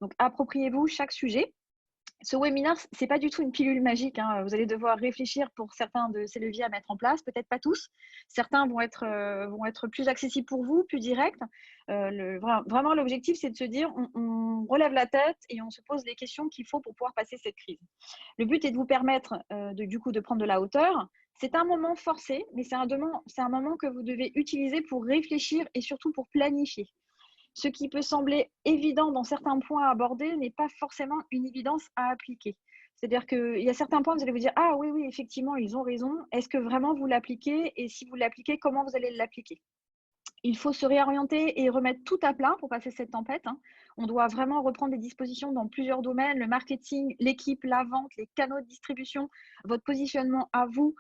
Donc, appropriez-vous chaque sujet. Ce webinaire, ce n'est pas du tout une pilule magique, hein. Vous allez devoir réfléchir pour certains de ces leviers à mettre en place, peut-être pas tous. Certains vont être plus accessibles pour vous, plus directs. Vraiment, l'objectif, c'est de se dire, on relève la tête et on se pose les questions qu'il faut pour pouvoir passer cette crise. Le but est de vous permettre, du coup, de prendre de la hauteur. C'est un moment forcé, mais c'est un moment que vous devez utiliser pour réfléchir et surtout pour planifier. Ce qui peut sembler évident dans certains points à aborder n'est pas forcément une évidence à appliquer. C'est-à-dire qu'il y a certains points, vous allez vous dire: «Ah oui, oui, effectivement, ils ont raison. Est-ce que vraiment vous l'appliquez? Et si vous l'appliquez, comment vous allez l'appliquer?» Il faut se réorienter et remettre tout à plat pour passer cette tempête, hein. On doit vraiment reprendre des dispositions dans plusieurs domaines, le marketing, l'équipe, la vente, les canaux de distribution, votre positionnement à vous,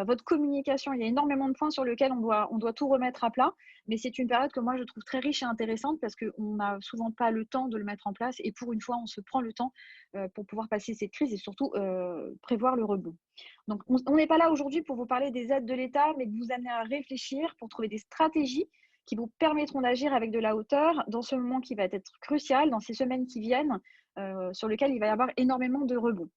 votre communication. Il y a énormément de points sur lesquels on doit tout remettre à plat. Mais c'est une période que moi je trouve très riche et intéressante parce qu'on n'a souvent pas le temps de le mettre en place et pour une fois, on se prend le temps pour pouvoir passer cette crise et surtout prévoir le rebond. Donc on n'est pas là aujourd'hui pour vous parler des aides de l'État, mais de vous amener à réfléchir pour trouver des stratégies qui vous permettront d'agir avec de la hauteur dans ce moment qui va être crucial, dans ces semaines qui viennent, sur lequel il va y avoir énormément de rebonds.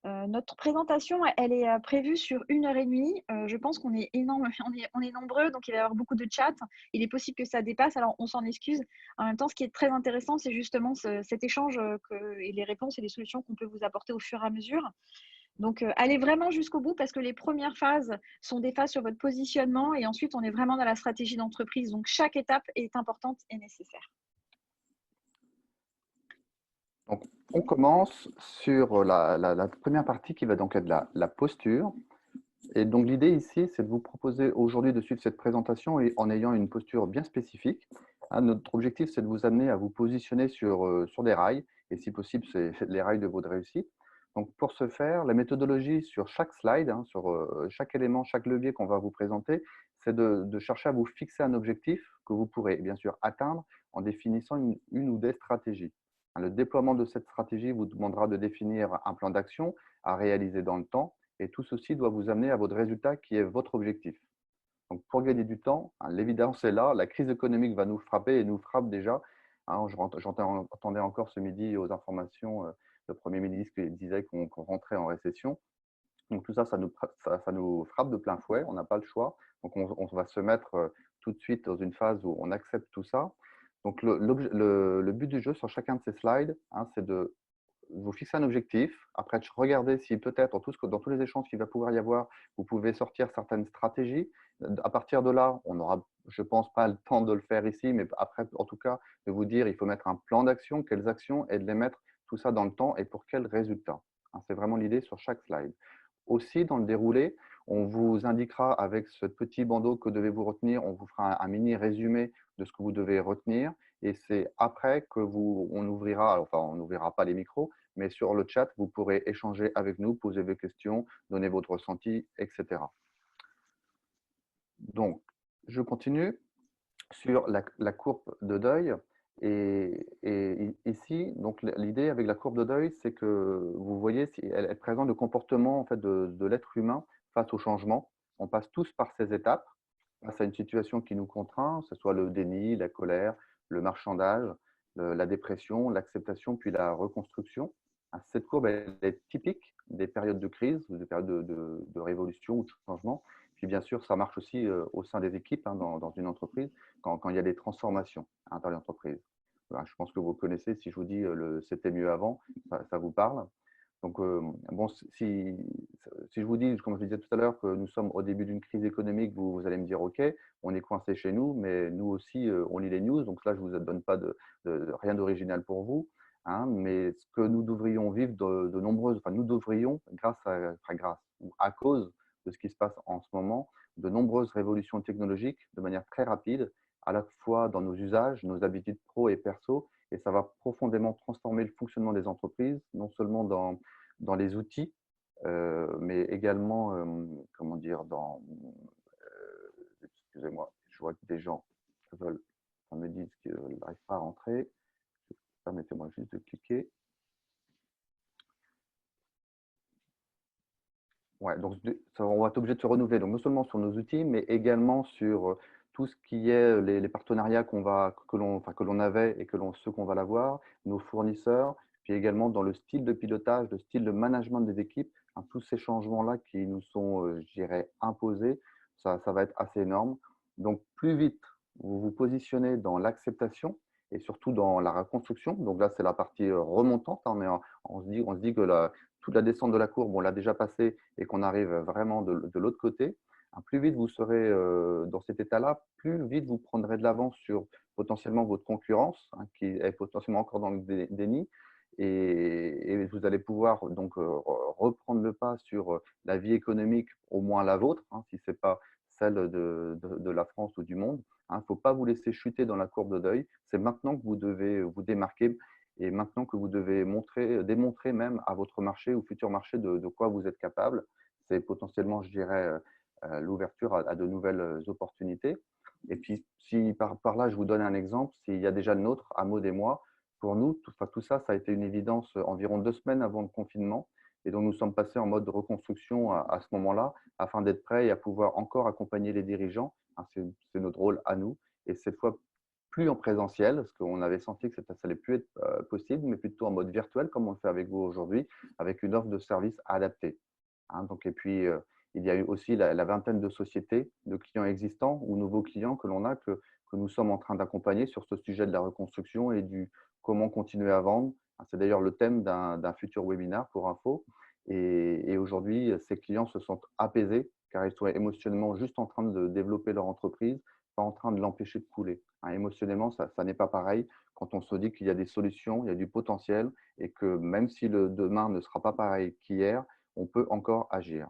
Notre présentation, elle est prévue sur 1 heure et demie. Je pense qu'on est énorme, on est nombreux, donc il va y avoir beaucoup de chats. Il est possible que ça dépasse, alors on s'en excuse. En même temps, ce qui est très intéressant, c'est justement cet échange et les réponses et les solutions qu'on peut vous apporter au fur et à mesure. Donc, allez vraiment jusqu'au bout parce que les premières phases sont des phases sur votre positionnement et ensuite, on est vraiment dans la stratégie d'entreprise. Donc, chaque étape est importante et nécessaire. Donc, on commence sur la première partie qui va donc être la posture. Et donc, l'idée ici, c'est de vous proposer aujourd'hui de suivre cette présentation et en ayant une posture bien spécifique. Hein, notre objectif, c'est de vous amener à vous positionner sur des rails et si possible, c'est les rails de votre réussite. Donc, pour ce faire, la méthodologie sur chaque slide, hein, sur chaque élément, chaque levier qu'on va vous présenter, c'est de chercher à vous fixer un objectif que vous pourrez bien sûr atteindre en définissant une ou des stratégies. Hein, le déploiement de cette stratégie vous demandera de définir un plan d'action à réaliser dans le temps et tout ceci doit vous amener à votre résultat qui est votre objectif. Donc, pour gagner du temps, hein, l'évidence est là, la crise économique va nous frapper et nous frappe déjà. Hein, j'entendais encore ce midi aux informations le Premier ministre qui disait qu'on rentrait en récession. Donc, tout ça, ça nous frappe de plein fouet, on n'a pas le choix. Donc, on va se mettre tout de suite dans une phase où on accepte tout ça. Donc, le but du jeu sur chacun de ces slides, hein, c'est de vous fixez un objectif. Après, regardez si peut-être dans tous les échanges qu'il va pouvoir y avoir, vous pouvez sortir certaines stratégies. À partir de là, on n'aura, je pense, pas le temps de le faire ici, mais après, en tout cas, de vous dire, il faut mettre un plan d'action, quelles actions, et de les mettre tout ça dans le temps et pour quels résultats. Hein, c'est vraiment l'idée sur chaque slide. Aussi, dans le déroulé, on vous indiquera avec ce petit bandeau que devez-vous retenir, on vous fera un mini résumé de ce que vous devez retenir. Et c'est après que on ouvrira, enfin, on n'ouvrira pas les micros, mais sur le chat, vous pourrez échanger avec nous, poser vos questions, donner votre ressenti, etc. Donc, je continue sur la courbe de deuil. Et ici, donc l'idée avec la courbe de deuil, c'est que vous voyez, si elle présente le comportement en fait, de l'être humain face au changement. On passe tous par ces étapes, face à une situation qui nous contraint, que ce soit le déni, la colère, le marchandage, la dépression, l'acceptation, puis la reconstruction. Cette courbe elle est typique des périodes de crise, des périodes de révolution ou de changement. Puis bien sûr, ça marche aussi au sein des équipes, hein, dans une entreprise, quand il y a des transformations à l'intérieur de l'entreprise. Voilà, je pense que vous connaissez, si je vous dis c'était mieux avant, ça vous parle. Donc, bon, si je vous dis, comme je disais tout à l'heure, que nous sommes au début d'une crise économique, vous allez me dire, OK, on est coincé chez nous, mais nous aussi, on lit les news. Donc là, je ne vous donne pas rien d'original pour vous. Hein, mais ce que nous devrions vivre de nombreuses, enfin, nous devrions, ou à cause de ce qui se passe en ce moment, de nombreuses révolutions technologiques de manière très rapide, à la fois dans nos usages, nos habitudes pro et perso, et ça va profondément transformer le fonctionnement des entreprises, non seulement dans les outils, mais également, comment dire, excusez-moi, je vois que des gens me disent qu'ils n'arrivent pas à rentrer. Permettez-moi juste de cliquer. Ouais, donc on va être obligé de se renouveler, donc non seulement sur nos outils, mais également sur tout ce qui est les partenariats que l'on avait et ceux qu'on va avoir, nos fournisseurs, puis également dans le style de pilotage, le style de management des équipes, hein, tous ces changements-là qui nous sont, je dirais, imposés, ça va être assez énorme. Donc, plus vite vous vous positionnez dans l'acceptation et surtout dans la reconstruction. Donc là, c'est la partie remontante, hein, on se dit que toute la descente de la courbe, on l'a déjà passée et qu'on arrive vraiment de l'autre côté. Hein, plus vite vous serez dans cet état-là, plus vite vous prendrez de l'avance sur potentiellement votre concurrence, hein, qui est potentiellement encore dans le déni. Et vous allez pouvoir donc reprendre le pas sur la vie économique, au moins la vôtre, hein, si ce n'est pas celle de la France ou du monde. Il ne faut pas vous laisser chuter dans la courbe de deuil. C'est maintenant que vous devez vous démarquer et maintenant que vous devez démontrer même à votre marché ou futur marché de quoi vous êtes capable. C'est potentiellement, je dirais, l'ouverture à de nouvelles opportunités. Et puis, si par là, je vous donne un exemple, s'il y a déjà le nôtre, à Maud et moi, pour nous, tout ça, ça a été une évidence environ 2 semaines avant le confinement. Et donc, nous sommes passés en mode reconstruction à ce moment-là, afin d'être prêts et à pouvoir encore accompagner les dirigeants. Hein, c'est notre rôle à nous. Et cette fois, plus en présentiel, parce qu'on avait senti que ça n'allait plus être possible, mais plutôt en mode virtuel, comme on le fait avec vous aujourd'hui, avec une offre de service adaptée. Hein, donc, et puis, il y a eu aussi la vingtaine de sociétés, de clients existants ou nouveaux clients que l'on a, que nous sommes en train d'accompagner sur ce sujet de la reconstruction et du comment continuer à vendre. C'est d'ailleurs le thème d'un futur webinaire pour info. Et aujourd'hui, ces clients se sentent apaisés car ils sont émotionnellement juste en train de développer leur entreprise, pas en train de l'empêcher de couler. Hein, émotionnellement, ça n'est pas pareil quand on se dit qu'il y a des solutions, il y a du potentiel et que même si le demain ne sera pas pareil qu'hier, on peut encore agir.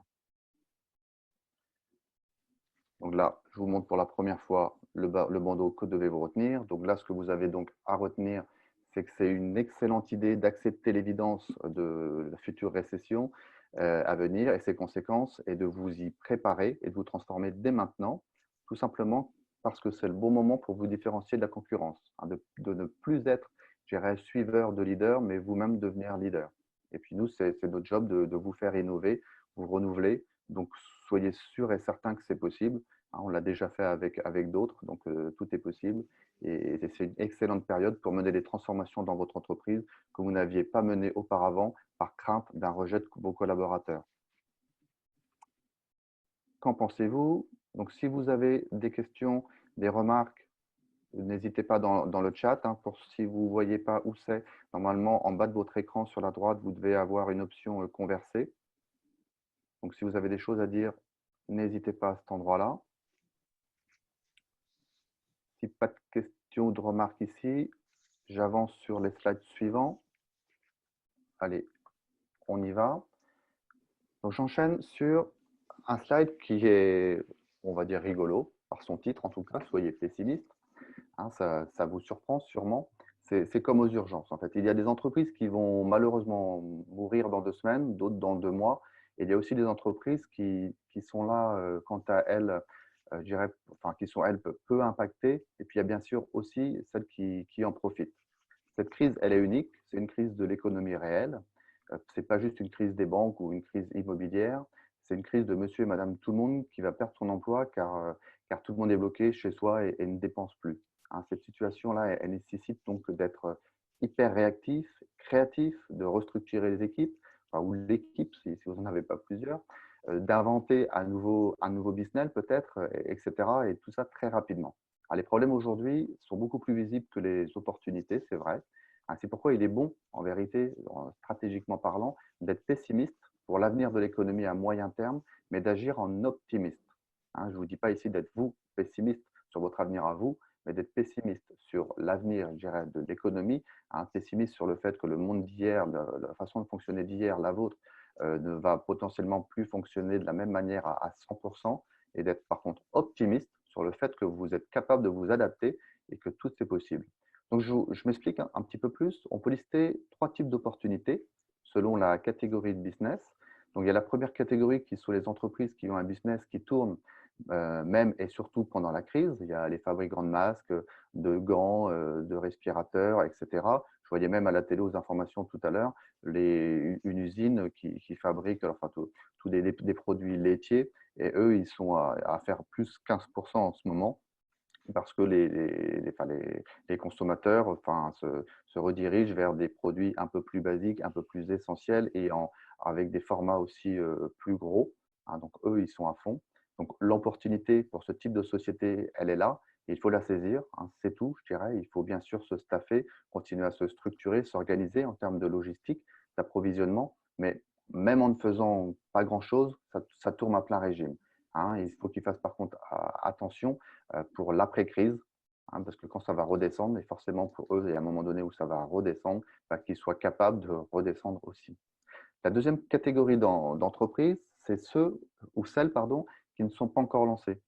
Donc là, je vous montre pour la première fois le bandeau que devez-vous retenir. Donc là, ce que vous avez donc à retenir, c'est que c'est une excellente idée d'accepter l'évidence de la future récession à venir et ses conséquences et de vous y préparer et de vous transformer dès maintenant, tout simplement parce que c'est le bon moment pour vous différencier de la concurrence, hein, de ne plus être, je dirais, suiveur de leader, mais vous-même devenir leader. Et puis nous, c'est notre job de vous faire innover, vous renouveler. Donc, soyez sûr et certain que c'est possible. Hein, on l'a déjà fait avec d'autres, donc tout est possible. Et c'est une excellente période pour mener des transformations dans votre entreprise que vous n'aviez pas menées auparavant par crainte d'un rejet de vos collaborateurs. Qu'en pensez-vous? Donc, si vous avez des questions, des remarques, n'hésitez pas dans le chat. Hein, si vous ne voyez pas où c'est, normalement, en bas de votre écran sur la droite, vous devez avoir une option converser. Donc, si vous avez des choses à dire, n'hésitez pas à cet endroit-là. Si pas de questions ou de remarques ici, j'avance sur les slides suivants. Allez, on y va. Donc, j'enchaîne sur un slide qui est, on va dire, rigolo, par son titre en tout cas, soyez pessimiste. Hein, ça vous surprend sûrement. C'est comme aux urgences, en fait. Il y a des entreprises qui vont malheureusement mourir dans 2 semaines, d'autres dans 2 mois. Et il y a aussi des entreprises qui sont là, quant à elles, je dirais, enfin, qui sont, elles, peu impactées. Et puis, il y a bien sûr aussi celles qui en profitent. Cette crise, elle est unique. C'est une crise de l'économie réelle. Ce n'est pas juste une crise des banques ou une crise immobilière. C'est une crise de monsieur et madame tout le monde qui va perdre son emploi car tout le monde est bloqué chez soi et ne dépense plus. Hein, cette situation-là, elle nécessite donc d'être hyper réactif, créatif, de restructurer les équipes, enfin, ou l'équipe si vous n'en avez pas plusieurs, d'inventer un nouveau business peut-être, etc. Et tout ça très rapidement. Alors, les problèmes aujourd'hui sont beaucoup plus visibles que les opportunités, c'est vrai. Hein, c'est pourquoi il est bon, en vérité, stratégiquement parlant, d'être pessimiste pour l'avenir de l'économie à moyen terme, mais d'agir en optimiste. Hein, je ne vous dis pas ici d'être vous pessimiste sur votre avenir à vous, mais d'être pessimiste sur l'avenir, je dirais, de l'économie, hein, pessimiste sur le fait que le monde d'hier, la façon de fonctionner d'hier, la vôtre, ne va potentiellement plus fonctionner de la même manière à 100%, et d'être par contre optimiste sur le fait que vous êtes capable de vous adapter et que tout est possible. Donc, je m'explique un petit peu plus. On peut lister 3 types d'opportunités selon la catégorie de business. Donc, il y a la première catégorie qui sont les entreprises qui ont un business qui tourne même et surtout pendant la crise. Il y a les fabricants de masques, de gants, de respirateurs, etc. Je voyais même à la télé aux informations tout à l'heure une usine qui fabrique enfin, des produits laitiers et eux, ils sont à faire plus 15% en ce moment. parce que les consommateurs se redirigent vers des produits un peu plus basiques, un peu plus essentiels et avec des formats aussi plus gros. Hein, donc, eux, ils sont à fond. Donc, l'opportunité pour ce type de société, elle est là. Et il faut la saisir, hein, c'est tout, je dirais. Il faut bien sûr se staffer, continuer à se structurer, s'organiser en termes de logistique, d'approvisionnement. Mais même en ne faisant pas grand-chose, ça tourne à plein régime. Hein. Il faut qu'ils fassent par contre attention pour l'après-crise, hein, parce que quand ça va redescendre, et forcément pour eux, il y a un moment donné où ça va redescendre, qu'ils soient capables de redescendre aussi. La deuxième catégorie d'entreprises, c'est ceux ou celles pardon, qui ne sont pas encore lancés.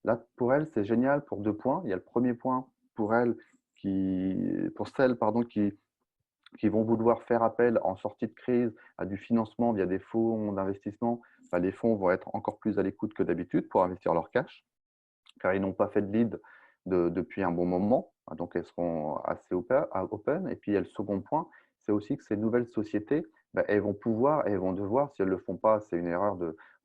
Là, pour elles, c'est génial pour 2 points. Il y a le premier point pour elles, pour celles pardon, qui vont vouloir faire appel en sortie de crise à du financement via des fonds d'investissement. Les fonds vont être encore plus à l'écoute que d'habitude pour investir leur cash, car ils n'ont pas fait de lead depuis un bon moment. Donc, elles seront assez open. Et puis, il y a le second point, c'est aussi que ces nouvelles sociétés, elles vont pouvoir et elles vont devoir, si elles ne le font pas, c'est une erreur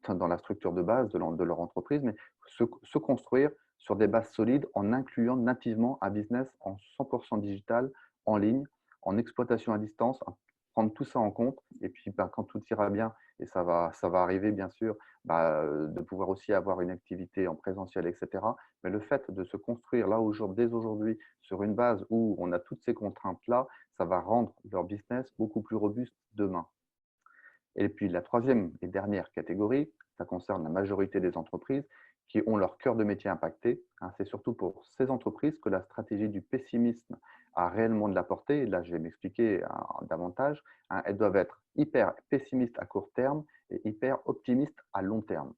dans la structure de base de leur entreprise, mais se construire sur des bases solides en incluant nativement un business en 100% digital, en ligne, en exploitation à distance, prendre tout ça en compte. Et puis, quand tout ira bien, et ça va arriver bien sûr, de pouvoir aussi avoir une activité en présentiel, etc. Mais le fait de se construire là dès aujourd'hui sur une base où on a toutes ces contraintes-là, ça va rendre leur business beaucoup plus robuste demain. Et puis la troisième et dernière catégorie, ça concerne la majorité des entreprises qui ont leur cœur de métier impacté. C'est surtout pour ces entreprises que la stratégie du pessimisme a réellement de la portée. Et là, je vais m'expliquer davantage. Elles doivent être hyper pessimistes à court terme et hyper optimistes à long terme.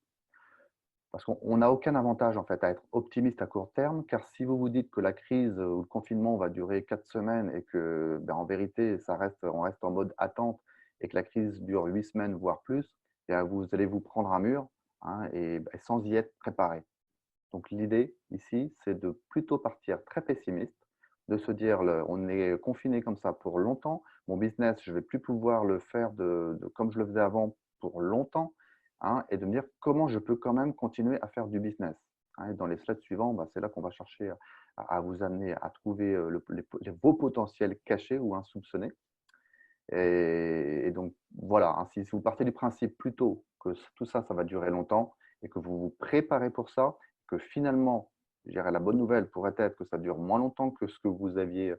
Parce qu'on n'a aucun avantage en fait à être optimiste à court terme, car si vous vous dites que la crise ou le confinement va durer 4 semaines et que, en vérité, on reste en mode attente et que la crise dure 8 semaines, voire plus, vous allez vous prendre un mur, hein, et sans y être préparé. Donc l'idée ici, c'est de plutôt partir très pessimiste, de se dire on est confiné comme ça pour longtemps, mon business, je ne vais plus pouvoir le faire comme je le faisais avant pour longtemps, hein, et de me dire comment je peux quand même continuer à faire du business. Hein. Et dans les slides suivants, c'est là qu'on va chercher à vous amener à trouver vos potentiels cachés ou insoupçonnés. Et donc voilà, hein, si vous partez du principe plutôt que tout ça, ça va durer longtemps et que vous vous préparez pour ça, que finalement, je dirais, la bonne nouvelle pourrait être que ça dure moins longtemps que ce que vous aviez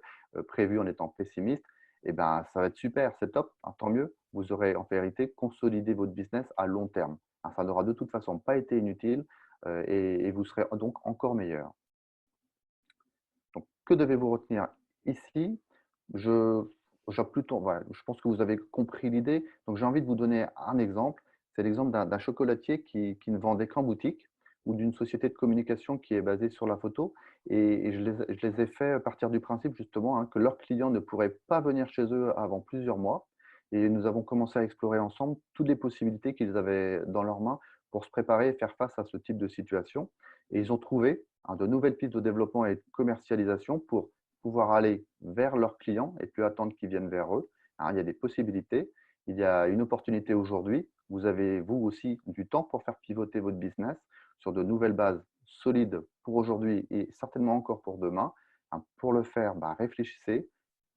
prévu en étant pessimiste, et ça va être super, c'est top, hein, tant mieux. Vous aurez en vérité consolidé votre business à long terme. Hein, ça n'aura de toute façon pas été inutile et vous serez donc encore meilleur. Donc, que devez-vous retenir ici? Je pense que vous avez compris l'idée. Donc, j'ai envie de vous donner un exemple. C'est l'exemple d'un chocolatier qui ne vendait qu'en boutique ou d'une société de communication qui est basée sur la photo. Et je les ai fait partir du principe justement, hein, que leurs clients ne pourraient pas venir chez eux avant plusieurs mois. Et nous avons commencé à explorer ensemble toutes les possibilités qu'ils avaient dans leurs mains pour se préparer et faire face à ce type de situation. Et ils ont trouvé, hein, de nouvelles pistes de développement et de commercialisation pour pouvoir aller vers leurs clients et plus attendre qu'ils viennent vers eux. Hein, il y a des possibilités. Il y a une opportunité aujourd'hui. Vous avez, vous aussi, du temps pour faire pivoter votre business sur de nouvelles bases solides pour aujourd'hui et certainement encore pour demain. Hein, pour le faire, réfléchissez,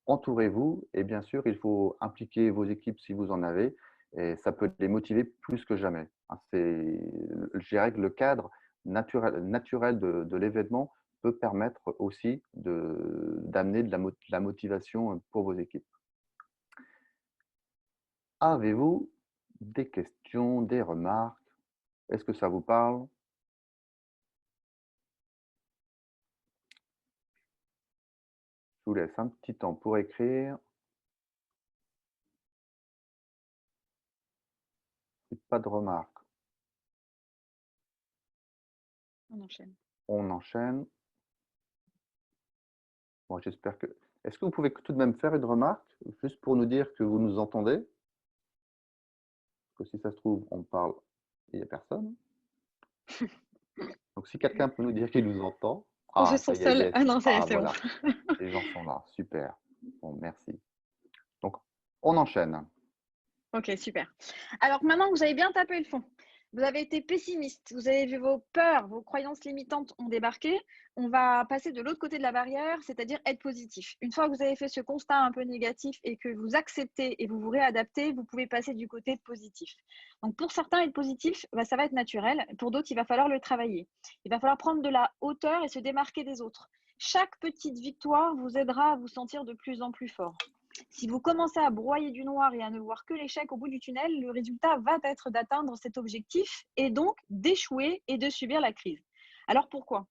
entourez-vous et bien sûr, il faut impliquer vos équipes si vous en avez et ça peut les motiver plus que jamais. Hein, je dirais que le cadre naturel de l'événement peut permettre aussi d'amener de la motivation pour vos équipes. Avez-vous des questions, des remarques? Est-ce que ça vous parle? Je vous laisse un petit temps pour écrire. Pas de remarques. On enchaîne. On enchaîne. Bon, j'espère que… Est-ce que vous pouvez tout de même faire une remarque, juste pour nous dire que vous nous entendez? Parce que si ça se trouve, on parle et il n'y a personne. Donc, si quelqu'un peut nous dire qu'il nous entend… On se Ah, ça sent y est, seul. yes. Ah non, ça y est, Ah, c'est bon. voilà. Les gens sont là. Super. Bon, merci. Donc, on enchaîne. Ok, super. Alors maintenant que vous avez bien tapé le fond, Vous avez été pessimiste, vous avez vu vos peurs, vos croyances limitantes ont débarqué. On va passer de l'autre côté de la barrière, c'est-à-dire être positif. Une fois que vous avez fait ce constat un peu négatif et que vous acceptez et vous vous réadaptez, vous pouvez passer du côté de positif. Donc pour certains, être positif, ça va être naturel. Pour d'autres, il va falloir le travailler. Il va falloir prendre de la hauteur et se démarquer des autres. Chaque petite victoire vous aidera à vous sentir de plus en plus fort. Si vous commencez à broyer du noir et à ne voir que l'échec au bout du tunnel, le résultat va être d'atteindre cet objectif et donc d'échouer et de subir la crise. Alors pourquoi?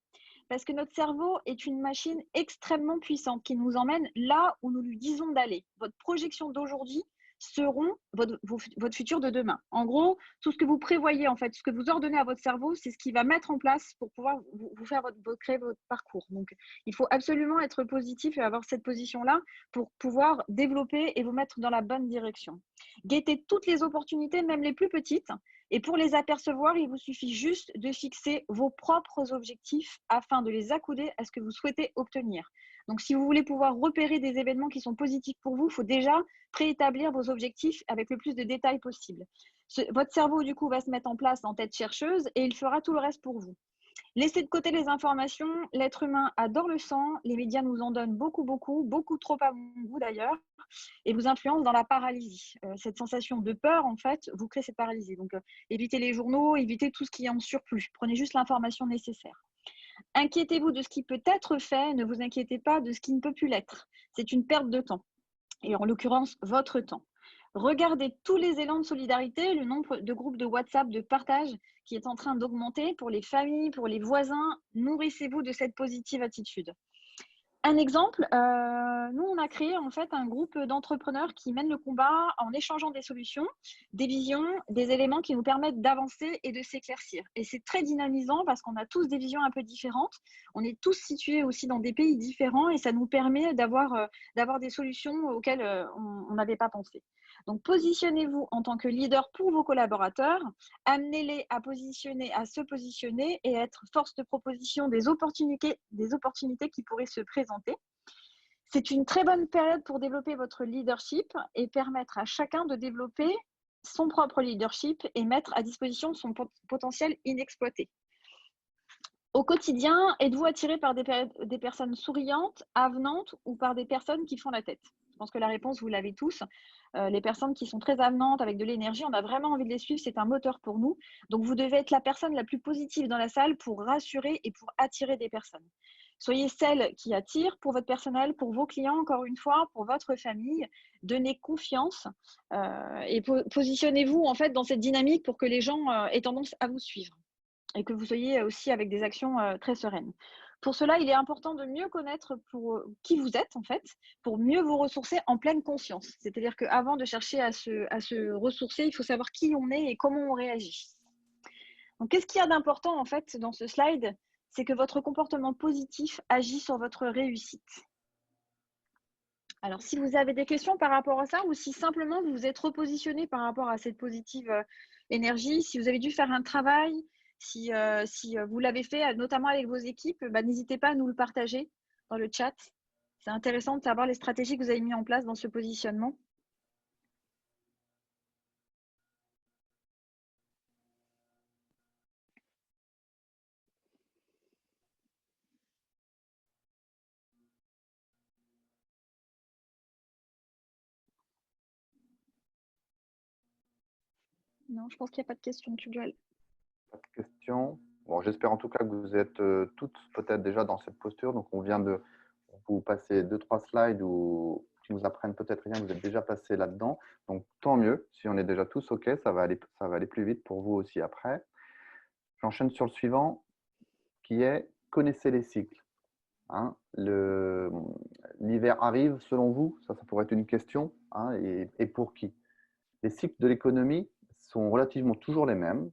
Parce que notre cerveau est une machine extrêmement puissante qui nous emmène là où nous lui disons d'aller. Votre projection d'aujourd'hui seront votre futur de demain. En gros, tout ce que vous prévoyez, en fait, ce que vous ordonnez à votre cerveau, c'est ce qu'il va mettre en place pour pouvoir vous faire créer votre parcours. Donc, il faut absolument être positif et avoir cette position-là pour pouvoir développer et vous mettre dans la bonne direction. Guettez toutes les opportunités, même les plus petites, et pour les apercevoir, il vous suffit juste de fixer vos propres objectifs afin de les accouder à ce que vous souhaitez obtenir. Donc, si vous voulez pouvoir repérer des événements qui sont positifs pour vous, il faut déjà préétablir vos objectifs avec le plus de détails possible. Votre cerveau, du coup, va se mettre en place en tête chercheuse et il fera tout le reste pour vous. Laissez de côté les informations, l'être humain adore le sang, les médias nous en donnent beaucoup, beaucoup, beaucoup trop à mon goût d'ailleurs, et vous influencent dans la paralysie. Cette sensation de peur, en fait, vous crée cette paralysie. Donc, évitez les journaux, évitez tout ce qui est en surplus. Prenez juste l'information nécessaire. Inquiétez-vous de ce qui peut être fait, ne vous inquiétez pas de ce qui ne peut plus l'être. C'est une perte de temps, et en l'occurrence, votre temps. Regardez tous les élans de solidarité, le nombre de groupes de WhatsApp de partage qui est en train d'augmenter pour les familles, pour les voisins. Nourrissez-vous de cette positive attitude. Un exemple, nous, on a créé en fait un groupe d'entrepreneurs qui mènent le combat en échangeant des solutions, des visions, des éléments qui nous permettent d'avancer et de s'éclaircir. Et c'est très dynamisant parce qu'on a tous des visions un peu différentes. On est tous situés aussi dans des pays différents et ça nous permet d'avoir des solutions auxquelles on n'avait pas pensé. Donc, positionnez-vous en tant que leader pour vos collaborateurs, amenez-les à se positionner et être force de proposition des opportunités qui pourraient se présenter. C'est une très bonne période pour développer votre leadership et permettre à chacun de développer son propre leadership et mettre à disposition son potentiel inexploité. Au quotidien, êtes-vous attiré par des personnes souriantes, avenantes ou par des personnes qui font la tête? Je pense que la réponse, vous l'avez tous. Les personnes qui sont très avenantes, avec de l'énergie, on a vraiment envie de les suivre, c'est un moteur pour nous. Donc, vous devez être la personne la plus positive dans la salle pour rassurer et pour attirer des personnes. Soyez celle qui attire pour votre personnel, pour vos clients, encore une fois, pour votre famille. Donnez confiance et positionnez-vous en fait dans cette dynamique pour que les gens aient tendance à vous suivre et que vous soyez aussi avec des actions très sereines. Pour cela, il est important de mieux connaître qui vous êtes, en fait, pour mieux vous ressourcer en pleine conscience. C'est-à-dire qu'avant de chercher à se ressourcer, il faut savoir qui on est et comment on réagit. Donc, qu'est-ce qu'il y a d'important, en fait, dans ce slide? C'est que votre comportement positif agit sur votre réussite. Alors, si vous avez des questions par rapport à ça ou si simplement vous vous êtes repositionné par rapport à cette positive énergie, si vous avez dû faire un travail, si vous l'avez fait notamment avec vos équipes, n'hésitez pas à nous le partager dans le chat. C'est intéressant de savoir les stratégies que vous avez mises en place dans ce positionnement. Non, je pense qu'il n'y a pas de questions, Tugdual. Pas de questions. Bon, j'espère en tout cas que vous êtes toutes peut-être déjà dans cette posture. Donc, on vient de vous passer 2-3 slides qui nous apprennent peut-être rien. Vous êtes déjà passé là-dedans. Donc, tant mieux. Si on est déjà tous OK, ça va aller plus vite pour vous aussi après. J'enchaîne sur le suivant qui est connaissez les cycles. Hein, l'hiver arrive selon vous? Ça pourrait être une question. Hein, et pour qui? Les cycles de l'économie sont relativement toujours les mêmes.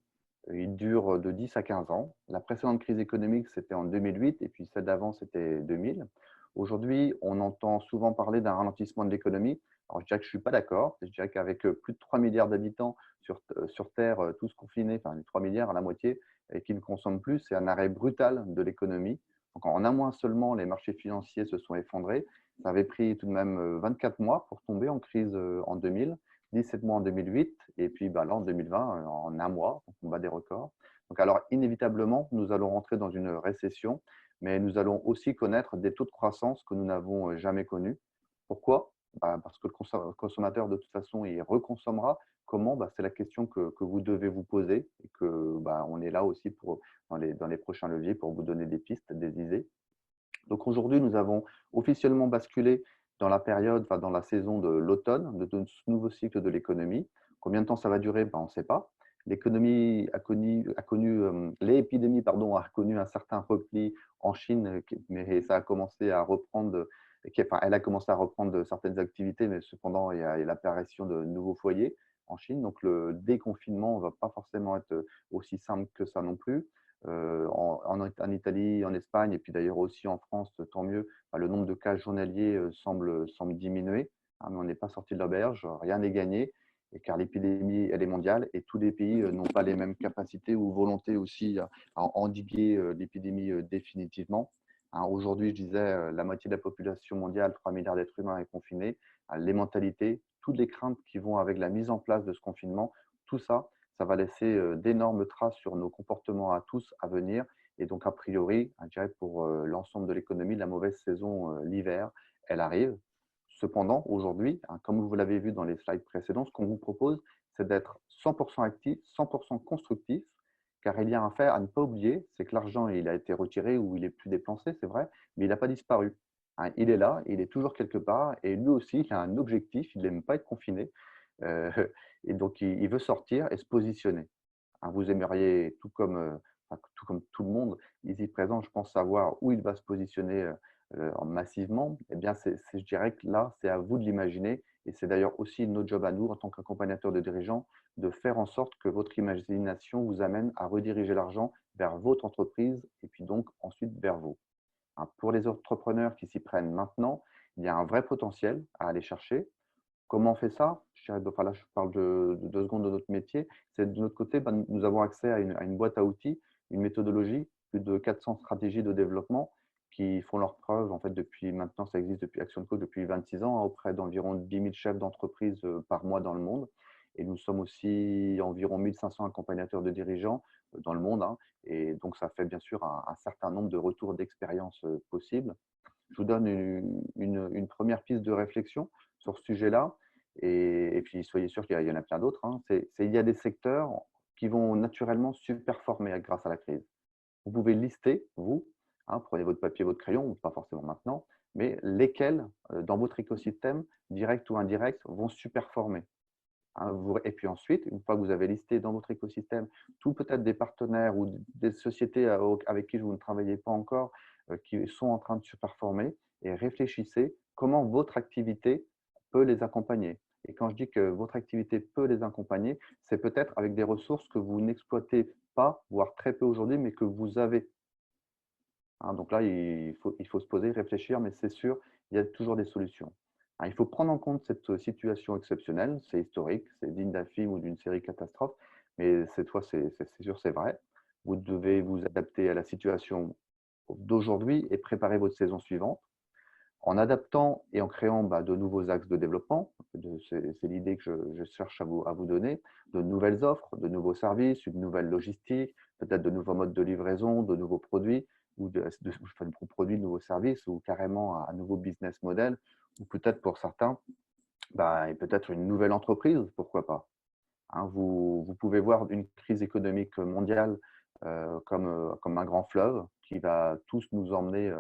Ils durent de 10 à 15 ans. La précédente crise économique, c'était en 2008 et puis celle d'avant, c'était 2000. Aujourd'hui, on entend souvent parler d'un ralentissement de l'économie. Alors, je dirais que je ne suis pas d'accord. Je dirais qu'avec plus de 3 milliards d'habitants sur Terre, tous confinés, enfin 3 milliards à la moitié, et qui ne consomment plus, c'est un arrêt brutal de l'économie. Donc, en un mois seulement, les marchés financiers se sont effondrés. Ça avait pris tout de même 24 mois pour tomber en crise en 2000. 17 mois en 2008 et puis là en 2020, en un mois, on bat des records. Donc alors inévitablement, nous allons rentrer dans une récession, mais nous allons aussi connaître des taux de croissance que nous n'avons jamais connus. Pourquoi? Parce que le consommateur, de toute façon, il reconsommera. Comment? C'est la question que vous devez vous poser et que on est là aussi pour, dans les prochains leviers pour vous donner des pistes, des idées. Donc aujourd'hui, nous avons officiellement basculé dans la période, dans la saison de l'automne, de ce nouveau cycle de l'économie. Combien de temps ça va durer? On ne sait pas. L'économie l'épidémie, pardon, a connu un certain repli en Chine, mais ça a commencé à reprendre, elle a commencé à reprendre certaines activités, mais cependant, il y a l'apparition de nouveaux foyers en Chine. Donc le déconfinement ne va pas forcément être aussi simple que ça non plus. En Italie, en Espagne et puis d'ailleurs aussi en France, tant mieux, le nombre de cas journaliers semble diminuer, mais on n'est pas sorti de l'auberge, rien n'est gagné, et car l'épidémie, elle est mondiale et tous les pays n'ont pas les mêmes capacités ou volontés aussi à endiguer l'épidémie définitivement. Aujourd'hui, je disais, la moitié de la population mondiale, 3 milliards d'êtres humains, est confinée. Les mentalités, toutes les craintes qui vont avec la mise en place de ce confinement, tout ça, ça va laisser d'énormes traces sur nos comportements à tous à venir. Et donc, a priori, je dirais pour l'ensemble de l'économie, la mauvaise saison, l'hiver, elle arrive. Cependant, aujourd'hui, comme vous l'avez vu dans les slides précédents, ce qu'on vous propose, c'est d'être 100% actif, 100% constructif, car il y a un fait à ne pas oublier, c'est que l'argent, il a été retiré ou il est plus dépensé, c'est vrai, mais il n'a pas disparu. Il est là, il est toujours quelque part, et lui aussi, il a un objectif, il n'aime pas être confiné. Euh, et donc, il veut sortir et se positionner. Vous aimeriez, tout comme tout le monde, ici présent, je pense savoir où il va se positionner massivement. Eh bien, je dirais que là, c'est à vous de l'imaginer. Et c'est d'ailleurs aussi notre job à nous, en tant qu'accompagnateur de dirigeants, de faire en sorte que votre imagination vous amène à rediriger l'argent vers votre entreprise et puis donc ensuite vers vous. Pour les entrepreneurs qui s'y prennent maintenant, il y a un vrai potentiel à aller chercher. Comment on fait ça? Là, je parle de 2 secondes de notre métier. C'est de notre côté, nous avons accès à une boîte à outils, une méthodologie, plus de 400 stratégies de développement qui font leurs preuves en fait depuis maintenant, ça existe depuis Action Co depuis 26 ans, auprès d'environ 10 000 chefs d'entreprise par mois dans le monde. Et nous sommes aussi environ 1500 accompagnateurs de dirigeants dans le monde. Et donc, ça fait bien sûr un certain nombre de retours d'expérience possibles. Je vous donne une première piste de réflexion sur ce sujet-là. Et puis, soyez sûr qu'il y en a plein d'autres. Il y a des secteurs qui vont naturellement superformer grâce à la crise. Vous pouvez lister, vous, prenez votre papier, votre crayon, pas forcément maintenant, mais lesquels, dans votre écosystème, direct ou indirect, vont superformer. Et puis ensuite, une fois que vous avez listé dans votre écosystème tout peut-être des partenaires ou des sociétés avec qui vous ne travaillez pas encore, qui sont en train de surperformer, et réfléchissez comment votre activité peut les accompagner. Et quand je dis que votre activité peut les accompagner, c'est peut-être avec des ressources que vous n'exploitez pas, voire très peu aujourd'hui, mais que vous avez. Donc là, il faut se poser, réfléchir, mais c'est sûr, il y a toujours des solutions. Il faut prendre en compte cette situation exceptionnelle, c'est historique, c'est digne d'un film ou d'une série catastrophe, mais cette fois, c'est sûr, c'est vrai. Vous devez vous adapter à la situation d'aujourd'hui et préparer votre saison suivante en adaptant et en créant de nouveaux axes de développement. C'est l'idée que je cherche à vous donner, de nouvelles offres, de nouveaux services, une nouvelle logistique, peut-être de nouveaux modes de livraison, de nouveaux produits, ou de nouveaux produits, de nouveaux services, ou carrément un nouveau business model, ou peut-être pour certains, et peut-être une nouvelle entreprise, pourquoi pas. Vous pouvez voir une crise économique mondiale comme un grand fleuve qui va tous nous emmener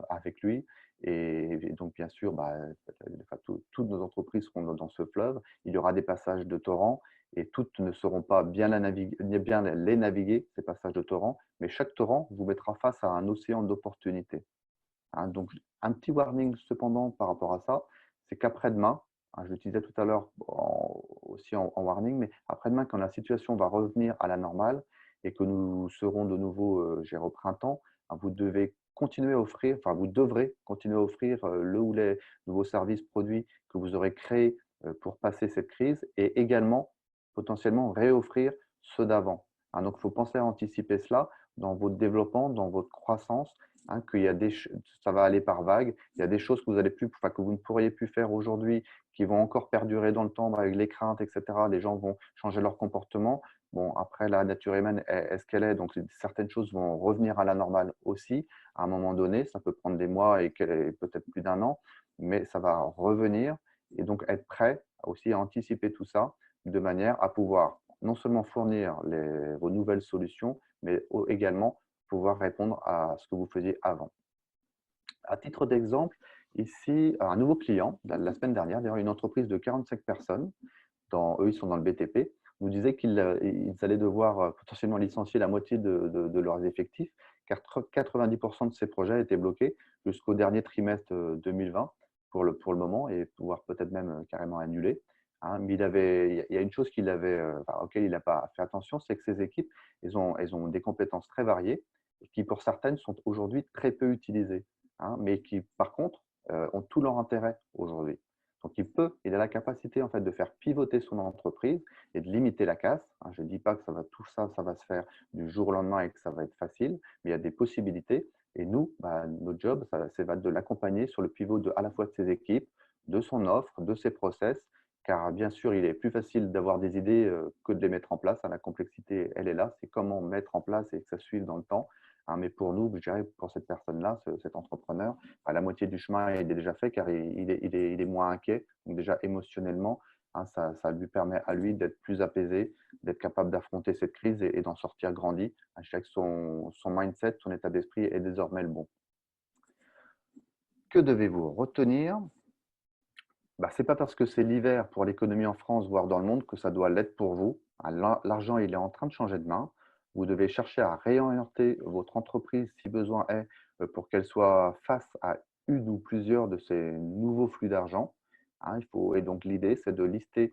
avec lui. Et donc, bien sûr, toutes nos entreprises seront dans ce fleuve. Il y aura des passages de torrents et toutes ne seront pas bien les naviguer, ces passages de torrents, mais chaque torrent vous mettra face à un océan d'opportunités. Donc, un petit warning cependant par rapport à ça, c'est qu'après-demain, je l'utilisais tout à l'heure aussi en warning, mais après-demain, quand la situation va revenir à la normale et que nous serons de nouveau au printemps, vous devez continuer à offrir, vous devrez continuer à offrir le ou les nouveaux services, produits que vous aurez créés pour passer cette crise et également potentiellement réoffrir ceux d'avant. Donc, il faut penser à anticiper cela dans votre développement, dans votre croissance hein, ça va aller par vagues. Il y a des choses que que vous ne pourriez plus faire aujourd'hui, qui vont encore perdurer dans le temps avec les craintes, etc. Les gens vont changer leur comportement. Bon, après, la nature humaine est ce qu'elle est, donc certaines choses vont revenir à la normale aussi à un moment donné. Ça peut prendre des mois et peut-être plus d'un an, mais ça va revenir. Et donc, être prêt aussi à anticiper tout ça de manière à pouvoir non seulement fournir vos nouvelles solutions, mais également pouvoir répondre à ce que vous faisiez avant. À titre d'exemple, ici, un nouveau client, la semaine dernière, d'ailleurs, une entreprise de 45 personnes, eux, ils sont dans le BTP, nous disaient qu'ils allaient devoir potentiellement licencier la moitié de leurs effectifs, car 90% de ces projets étaient bloqués jusqu'au dernier trimestre 2020 pour le moment, et pouvoir peut-être même carrément annuler. Hein. Mais il y a une chose auquel il n'a pas fait attention, c'est que ces équipes, elles ont des compétences très variées, et qui pour certaines sont aujourd'hui très peu utilisées, hein, mais qui par contre ont tout leur intérêt aujourd'hui. Donc il a la capacité en fait de faire pivoter son entreprise et de limiter la casse, hein. Je ne dis pas que tout ça, ça va se faire du jour au lendemain et que ça va être facile, mais il y a des possibilités. Et nous, notre job, c'est de l'accompagner sur le pivot à la fois de ses équipes, de son offre, de ses process, car bien sûr, il est plus facile d'avoir des idées que de les mettre en place, hein. La complexité, elle est là, c'est comment mettre en place et que ça suive dans le temps, hein. Mais pour nous, je dirais, pour cette personne-là, cet entrepreneur, la moitié du chemin il est déjà fait, car il est moins inquiet. Donc déjà émotionnellement, hein, ça lui permet à lui d'être plus apaisé, d'être capable d'affronter cette crise et d'en sortir grandi. Je dirais que son mindset, son état d'esprit est désormais le bon. Que devez-vous retenir? Ce n'est pas parce que c'est l'hiver pour l'économie en France, voire dans le monde, que ça doit l'être pour vous. L'argent, il est en train de changer de main. Vous devez chercher à réorienter votre entreprise, si besoin est, pour qu'elle soit face à une ou plusieurs de ces nouveaux flux d'argent. Hein, et donc, l'idée, c'est de lister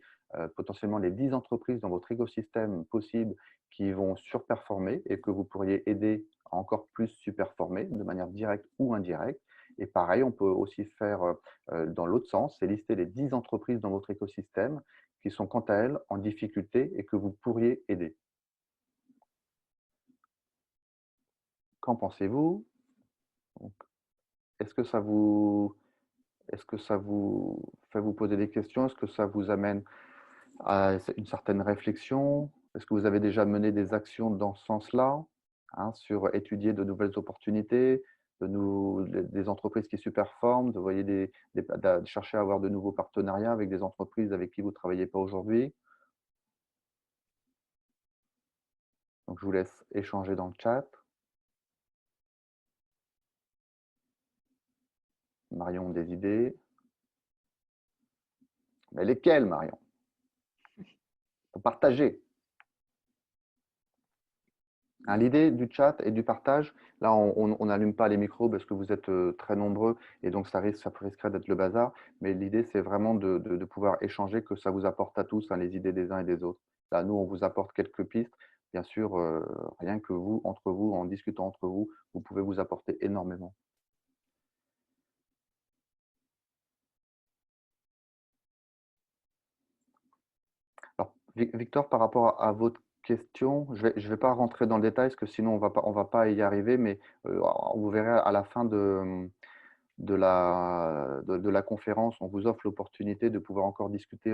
potentiellement les 10 entreprises dans votre écosystème possible qui vont surperformer et que vous pourriez aider à encore plus surperformer de manière directe ou indirecte. Et pareil, on peut aussi faire dans l'autre sens, c'est lister les 10 entreprises dans votre écosystème qui sont quant à elles en difficulté et que vous pourriez aider. Qu'en pensez-vous? Donc, Est-ce que ça vous, est-ce que ça vous fait vous poser des questions? Est-ce que ça vous amène à une certaine réflexion? Est-ce que vous avez déjà mené des actions dans ce sens-là, hein, sur étudier de nouvelles opportunités, des entreprises qui superforment, de, voyez de chercher à avoir de nouveaux partenariats avec des entreprises avec qui vous ne travaillez pas aujourd'hui? Donc, je vous laisse échanger dans le chat. Marion, des idées? Mais lesquelles, Marion? Pour partager. Hein, l'idée du chat et du partage, là, on n'allume pas les micros parce que vous êtes très nombreux et donc ça risquerait d'être le bazar. Mais l'idée, c'est vraiment de pouvoir échanger, que ça vous apporte à tous, hein, les idées des uns et des autres. Là, nous, on vous apporte quelques pistes. Bien sûr, rien que vous, entre vous, en discutant entre vous, vous pouvez vous apporter énormément. Alors, Victor, par rapport à votre question, je vais pas rentrer dans le détail parce que sinon on va pas y arriver, mais vous verrez à la fin de la conférence, on vous offre l'opportunité de pouvoir encore discuter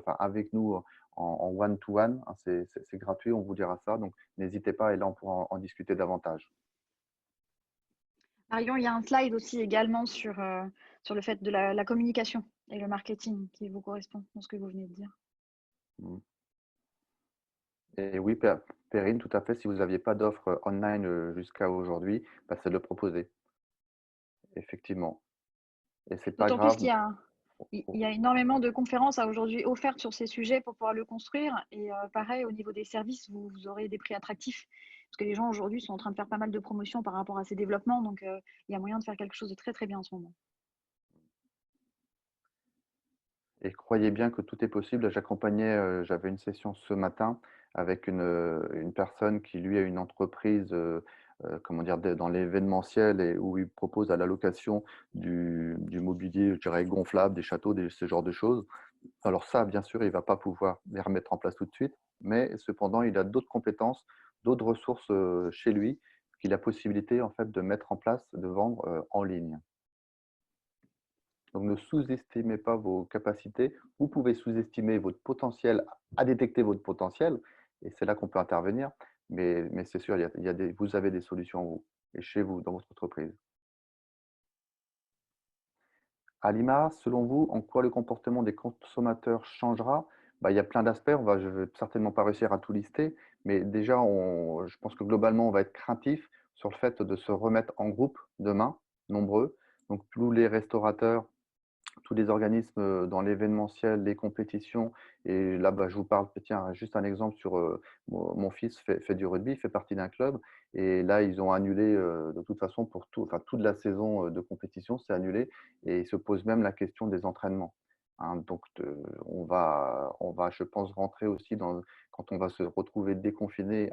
avec nous en one-to-one, hein. C'est gratuit, on vous dira ça, donc n'hésitez pas et là on pourra en discuter davantage. Marion, il y a un slide aussi également sur le fait de la communication et le marketing qui vous correspond dans ce que vous venez de dire. Mm. Et oui, Perrine, tout à fait, si vous n'aviez pas d'offre online jusqu'à aujourd'hui, c'est de le proposer, effectivement. Et c'est pas D'autant plus grave. qu'il y a énormément de conférences aujourd'hui offertes sur ces sujets pour pouvoir le construire. Et pareil, au niveau des services, vous aurez des prix attractifs. Parce que les gens aujourd'hui sont en train de faire pas mal de promotions par rapport à ces développements. Donc, il y a moyen de faire quelque chose de très, très bien en ce moment. Et croyez bien que tout est possible. J'avais une session ce matin avec une personne qui, lui, a une entreprise comment dire, dans l'événementiel et où il propose à la location du mobilier, je dirais, gonflable, des châteaux, ce genre de choses. Alors ça, bien sûr, il ne va pas pouvoir les remettre en place tout de suite, mais cependant, il a d'autres compétences, d'autres ressources chez lui qu'il y ait la possibilité en fait de mettre en place, de vendre en ligne. Donc ne sous-estimez pas vos capacités. Vous pouvez sous-estimer votre potentiel, à détecter votre potentiel, et c'est là qu'on peut intervenir. Mais c'est sûr, vous avez des solutions vous et chez vous, dans votre entreprise. Alima, selon vous, en quoi le comportement des consommateurs changera? Bah, il y a plein d'aspects, je ne vais certainement pas réussir à tout lister, mais déjà, je pense que globalement, on va être craintif sur le fait de se remettre en groupe demain, nombreux. Donc, tous les restaurateurs, tous les organismes dans l'événementiel, les compétitions. Et là, bah, je vous parle, tiens, juste un exemple sur mon fils fait du rugby, il fait partie d'un club. Et là, ils ont annulé de toute façon pour tout, enfin, toute la saison de compétition, c'est annulé. Et ils se posent même la question des entraînements. Hein. Donc, on va, je pense, rentrer aussi quand on va se retrouver déconfiné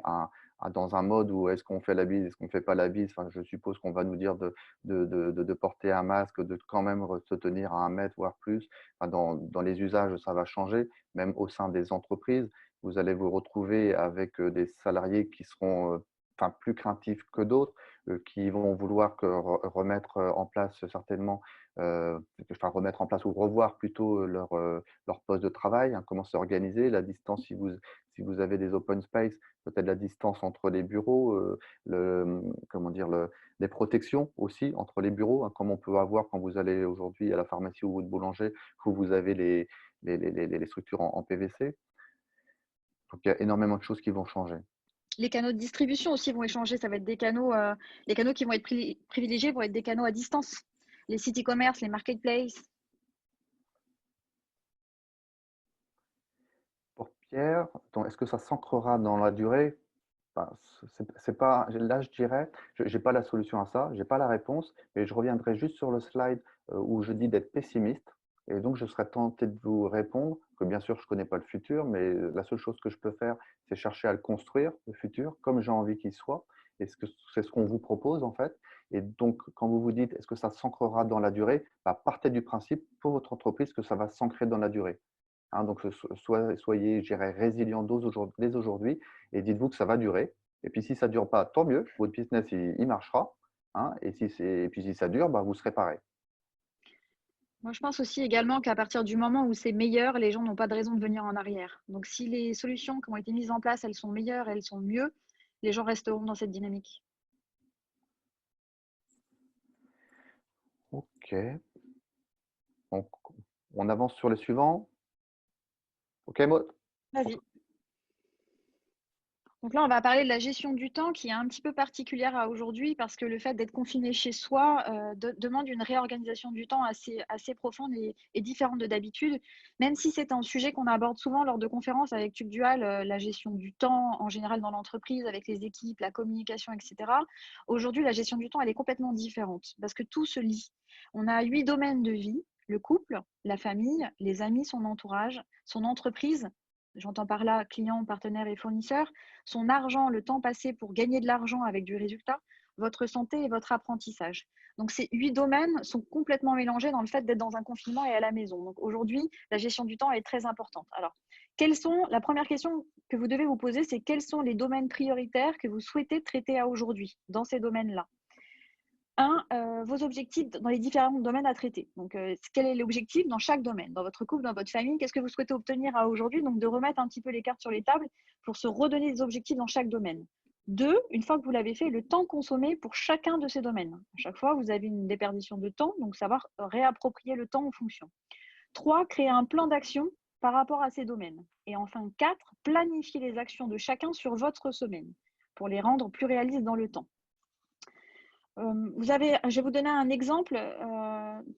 dans un mode où est-ce qu'on fait la bise, est-ce qu'on ne fait pas la bise. Enfin, je suppose qu'on va nous dire de porter un masque, de quand même se tenir à 1 mètre, voire plus. Enfin, dans les usages, ça va changer, même au sein des entreprises. Vous allez vous retrouver avec des salariés qui seront enfin, plus craintifs que d'autres, qui vont vouloir remettre en place certainement, enfin remettre en place ou revoir plutôt leur poste de travail, hein, comment s'organiser, la distance si vous avez des open space, peut-être la distance entre les bureaux, comment dire, les protections aussi entre les bureaux, hein, comme on peut avoir quand vous allez aujourd'hui à la pharmacie ou au boulanger, où vous avez les structures en PVC. Donc, il y a énormément de choses qui vont changer. Les canaux de distribution aussi vont échanger. Ça va être des canaux, les canaux qui vont être privilégiés vont être des canaux à distance. Les sites e-commerce, les marketplaces. Pour Pierre, est-ce que ça s'ancrera dans la durée? Enfin, c'est pas, là, je dirais, je n'ai pas la solution à ça, je n'ai pas la réponse, mais je reviendrai juste sur le slide où je dis d'être pessimiste. Et donc, je serais tenté de vous répondre que bien sûr, je ne connais pas le futur, mais la seule chose que je peux faire, c'est chercher à le construire, le futur, comme j'ai envie qu'il soit. Et c'est ce qu'on vous propose, en fait. Et donc, quand vous vous dites, est-ce que ça s'ancrera dans la durée, bah, partez du principe pour votre entreprise que ça va s'ancrer dans la durée. Hein, donc, soyez, je dirais, résilient dès aujourd'hui et dites-vous que ça va durer. Et puis, si ça ne dure pas, tant mieux, votre business, il marchera. Hein, et puis, si ça dure, bah, vous serez pareil. Moi, je pense aussi également qu'à partir du moment où c'est meilleur, les gens n'ont pas de raison de venir en arrière. Donc, si les solutions qui ont été mises en place, elles sont meilleures, elles sont mieux, les gens resteront dans cette dynamique. OK. Donc, on avance sur le suivant. OK, Maud? Vas-y. Donc là, on va parler de la gestion du temps qui est un petit peu particulière à aujourd'hui parce que le fait d'être confiné chez soi demande une réorganisation du temps assez profonde et différente de d'habitude. Même si c'est un sujet qu'on aborde souvent lors de conférences avec Tube Dual, la gestion du temps en général dans l'entreprise, avec les équipes, la communication, etc. Aujourd'hui, la gestion du temps, elle est complètement différente parce que tout se lie. On a 8 domaines de vie: le couple, la famille, les amis, son entourage, son entreprise. J'entends par là clients, partenaires et fournisseurs, son argent, le temps passé pour gagner de l'argent avec du résultat, votre santé et votre apprentissage. Donc ces 8 domaines sont complètement mélangés dans le fait d'être dans un confinement et à la maison. Donc aujourd'hui, la gestion du temps est très importante. Alors, la première question que vous devez vous poser, c'est quels sont les domaines prioritaires que vous souhaitez traiter à aujourd'hui dans ces domaines-là? Vos objectifs dans les différents domaines à traiter. Donc, quel est l'objectif dans chaque domaine? Dans votre couple, dans votre famille, qu'est-ce que vous souhaitez obtenir à aujourd'hui? Donc, de remettre un petit peu les cartes sur les tables pour se redonner des objectifs dans chaque domaine. 2, une fois que vous l'avez fait, le temps consommé pour chacun de ces domaines. À chaque fois, vous avez une déperdition de temps, donc savoir réapproprier le temps en fonction. 3, créer un plan d'action par rapport à ces domaines. Et enfin, 4, planifier les actions de chacun sur votre semaine pour les rendre plus réalistes dans le temps. Je vais vous donner un exemple.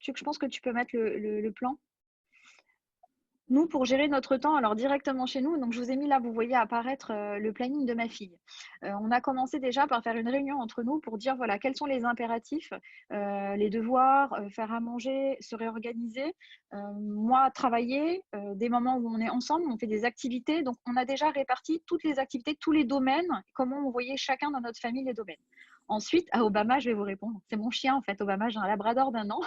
Je pense que tu peux mettre le plan. Nous, pour gérer notre temps, alors directement chez nous, donc je vous ai mis là, vous voyez apparaître le planning de ma fille. On a commencé déjà par faire une réunion entre nous pour dire voilà quels sont les impératifs, les devoirs, faire à manger, se réorganiser. Moi, travailler, des moments où on est ensemble, on fait des activités. Donc, on a déjà réparti toutes les activités, tous les domaines, comment on voyait chacun dans notre famille les domaines. Ensuite, à Obama, je vais vous répondre. C'est mon chien, en fait. Obama, j'ai un labrador d'1 an.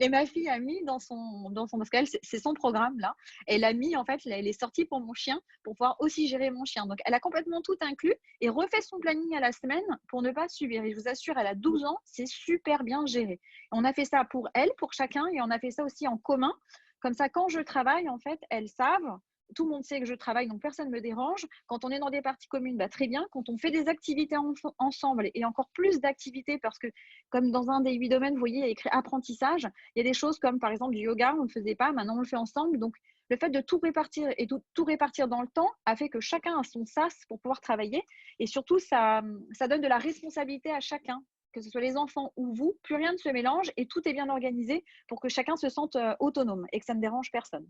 Et ma fille a mis parce qu'elle, c'est son programme là. Elle a mis, en fait, elle est sortie pour mon chien, pour pouvoir aussi gérer mon chien. Donc, elle a complètement tout inclus et refait son planning à la semaine pour ne pas subir. Et je vous assure, elle a 12 ans, c'est super bien géré. On a fait ça pour elle, pour chacun, et on a fait ça aussi en commun. Comme ça, quand je travaille, en fait, elles savent. Tout le monde sait que je travaille, donc personne ne me dérange. Quand on est dans des parties communes, bah, très bien. Quand on fait des activités ensemble, et encore plus d'activités, parce que comme dans un des 8 domaines, vous voyez, il y a écrit apprentissage, il y a des choses comme par exemple du yoga, on ne le faisait pas, maintenant on le fait ensemble. Donc le fait de tout répartir et tout répartir dans le temps a fait que chacun a son sas pour pouvoir travailler. Et surtout, ça donne de la responsabilité à chacun, que ce soit les enfants ou vous. Plus rien ne se mélange et tout est bien organisé pour que chacun se sente autonome et que ça ne dérange personne.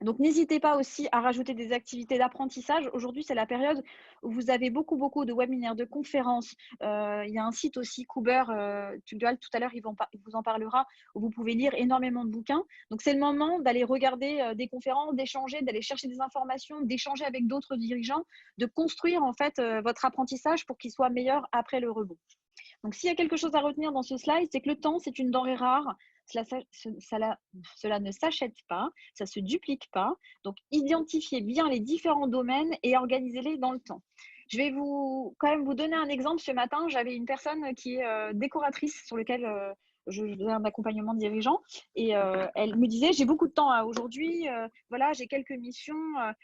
Donc, n'hésitez pas aussi à rajouter des activités d'apprentissage. Aujourd'hui, c'est la période où vous avez beaucoup, beaucoup de webinaires, de conférences. Il y a un site aussi, Kuber, Tugdual, tout à l'heure, il vous en parlera, où vous pouvez lire énormément de bouquins. Donc, c'est le moment d'aller regarder des conférences, d'échanger, d'aller chercher des informations, d'échanger avec d'autres dirigeants, de construire en fait votre apprentissage pour qu'il soit meilleur après le rebond. Donc, s'il y a quelque chose à retenir dans ce slide, c'est que le temps, c'est une denrée rare. Cela ne s'achète pas, ça ne se duplique pas. Donc, identifiez bien les différents domaines et organisez-les dans le temps. Je vais quand même vous donner un exemple. Ce matin, j'avais une personne qui est décoratrice sur lequel je faisais un accompagnement de dirigeant et elle me disait j'ai beaucoup de temps aujourd'hui, voilà, j'ai quelques missions.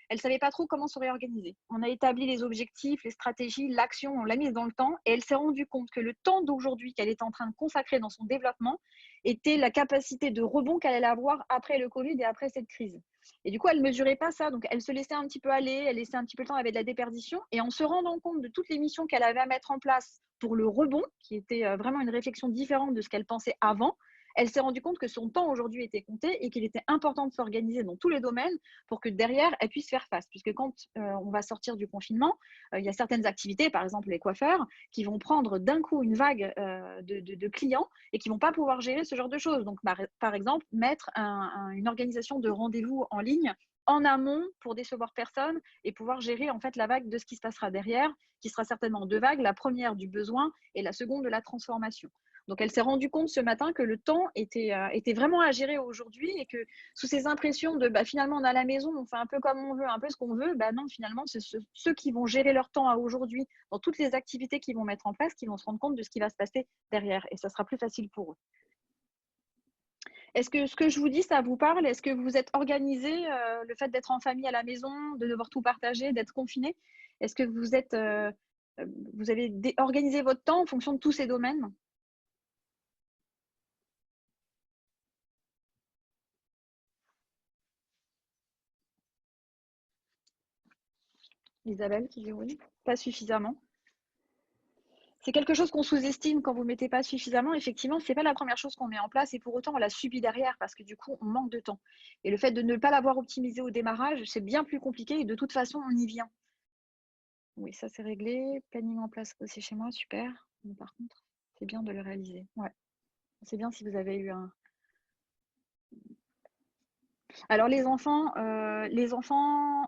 Elle ne savait pas trop comment se réorganiser. On a établi les objectifs, les stratégies, l'action, on l'a mise dans le temps et elle s'est rendue compte que le temps d'aujourd'hui qu'elle était en train de consacrer dans son développement était la capacité de rebond qu'elle allait avoir après le Covid et après cette crise. Et du coup, elle ne mesurait pas ça. Donc, elle se laissait un petit peu aller, elle laissait un petit peu le temps, elle avait de la déperdition. Et en se rendant compte de toutes les missions qu'elle avait à mettre en place pour le rebond, qui était vraiment une réflexion différente de ce qu'elle pensait avant, elle s'est rendue compte que son temps aujourd'hui était compté et qu'il était important de s'organiser dans tous les domaines pour que derrière, elle puisse faire face. Puisque quand on va sortir du confinement, il y a certaines activités, par exemple les coiffeurs, qui vont prendre d'un coup une vague de clients et qui ne vont pas pouvoir gérer ce genre de choses. Donc, par exemple, mettre une organisation de rendez-vous en ligne en amont pour décevoir personne et pouvoir gérer en fait la vague de ce qui se passera derrière, qui sera certainement deux vagues, la première du besoin et la seconde de la transformation. Donc, elle s'est rendue compte ce matin que le temps était vraiment à gérer aujourd'hui et que sous ces impressions de finalement on est à la maison, on fait un peu comme on veut, un peu ce qu'on veut, non, finalement, c'est ceux qui vont gérer leur temps à aujourd'hui dans toutes les activités qu'ils vont mettre en place qui vont se rendre compte de ce qui va se passer derrière et ça sera plus facile pour eux. Est-ce que ce que je vous dis, ça vous parle? Est-ce que vous êtes organisé, le fait d'être en famille à la maison, de devoir tout partager, d'être confiné? Est-ce que vous avez organisé votre temps en fonction de tous ces domaines? Isabelle qui dit oui, pas suffisamment. C'est quelque chose qu'on sous-estime quand vous ne mettez pas suffisamment. Effectivement, ce n'est pas la première chose qu'on met en place et pour autant, on la subit derrière parce que du coup, on manque de temps. Et le fait de ne pas l'avoir optimisé au démarrage, c'est bien plus compliqué et de toute façon, on y vient. Oui, ça c'est réglé. Planning en place aussi chez moi, super. Mais par contre, c'est bien de le réaliser. Ouais, c'est bien si vous avez eu un. Alors les enfants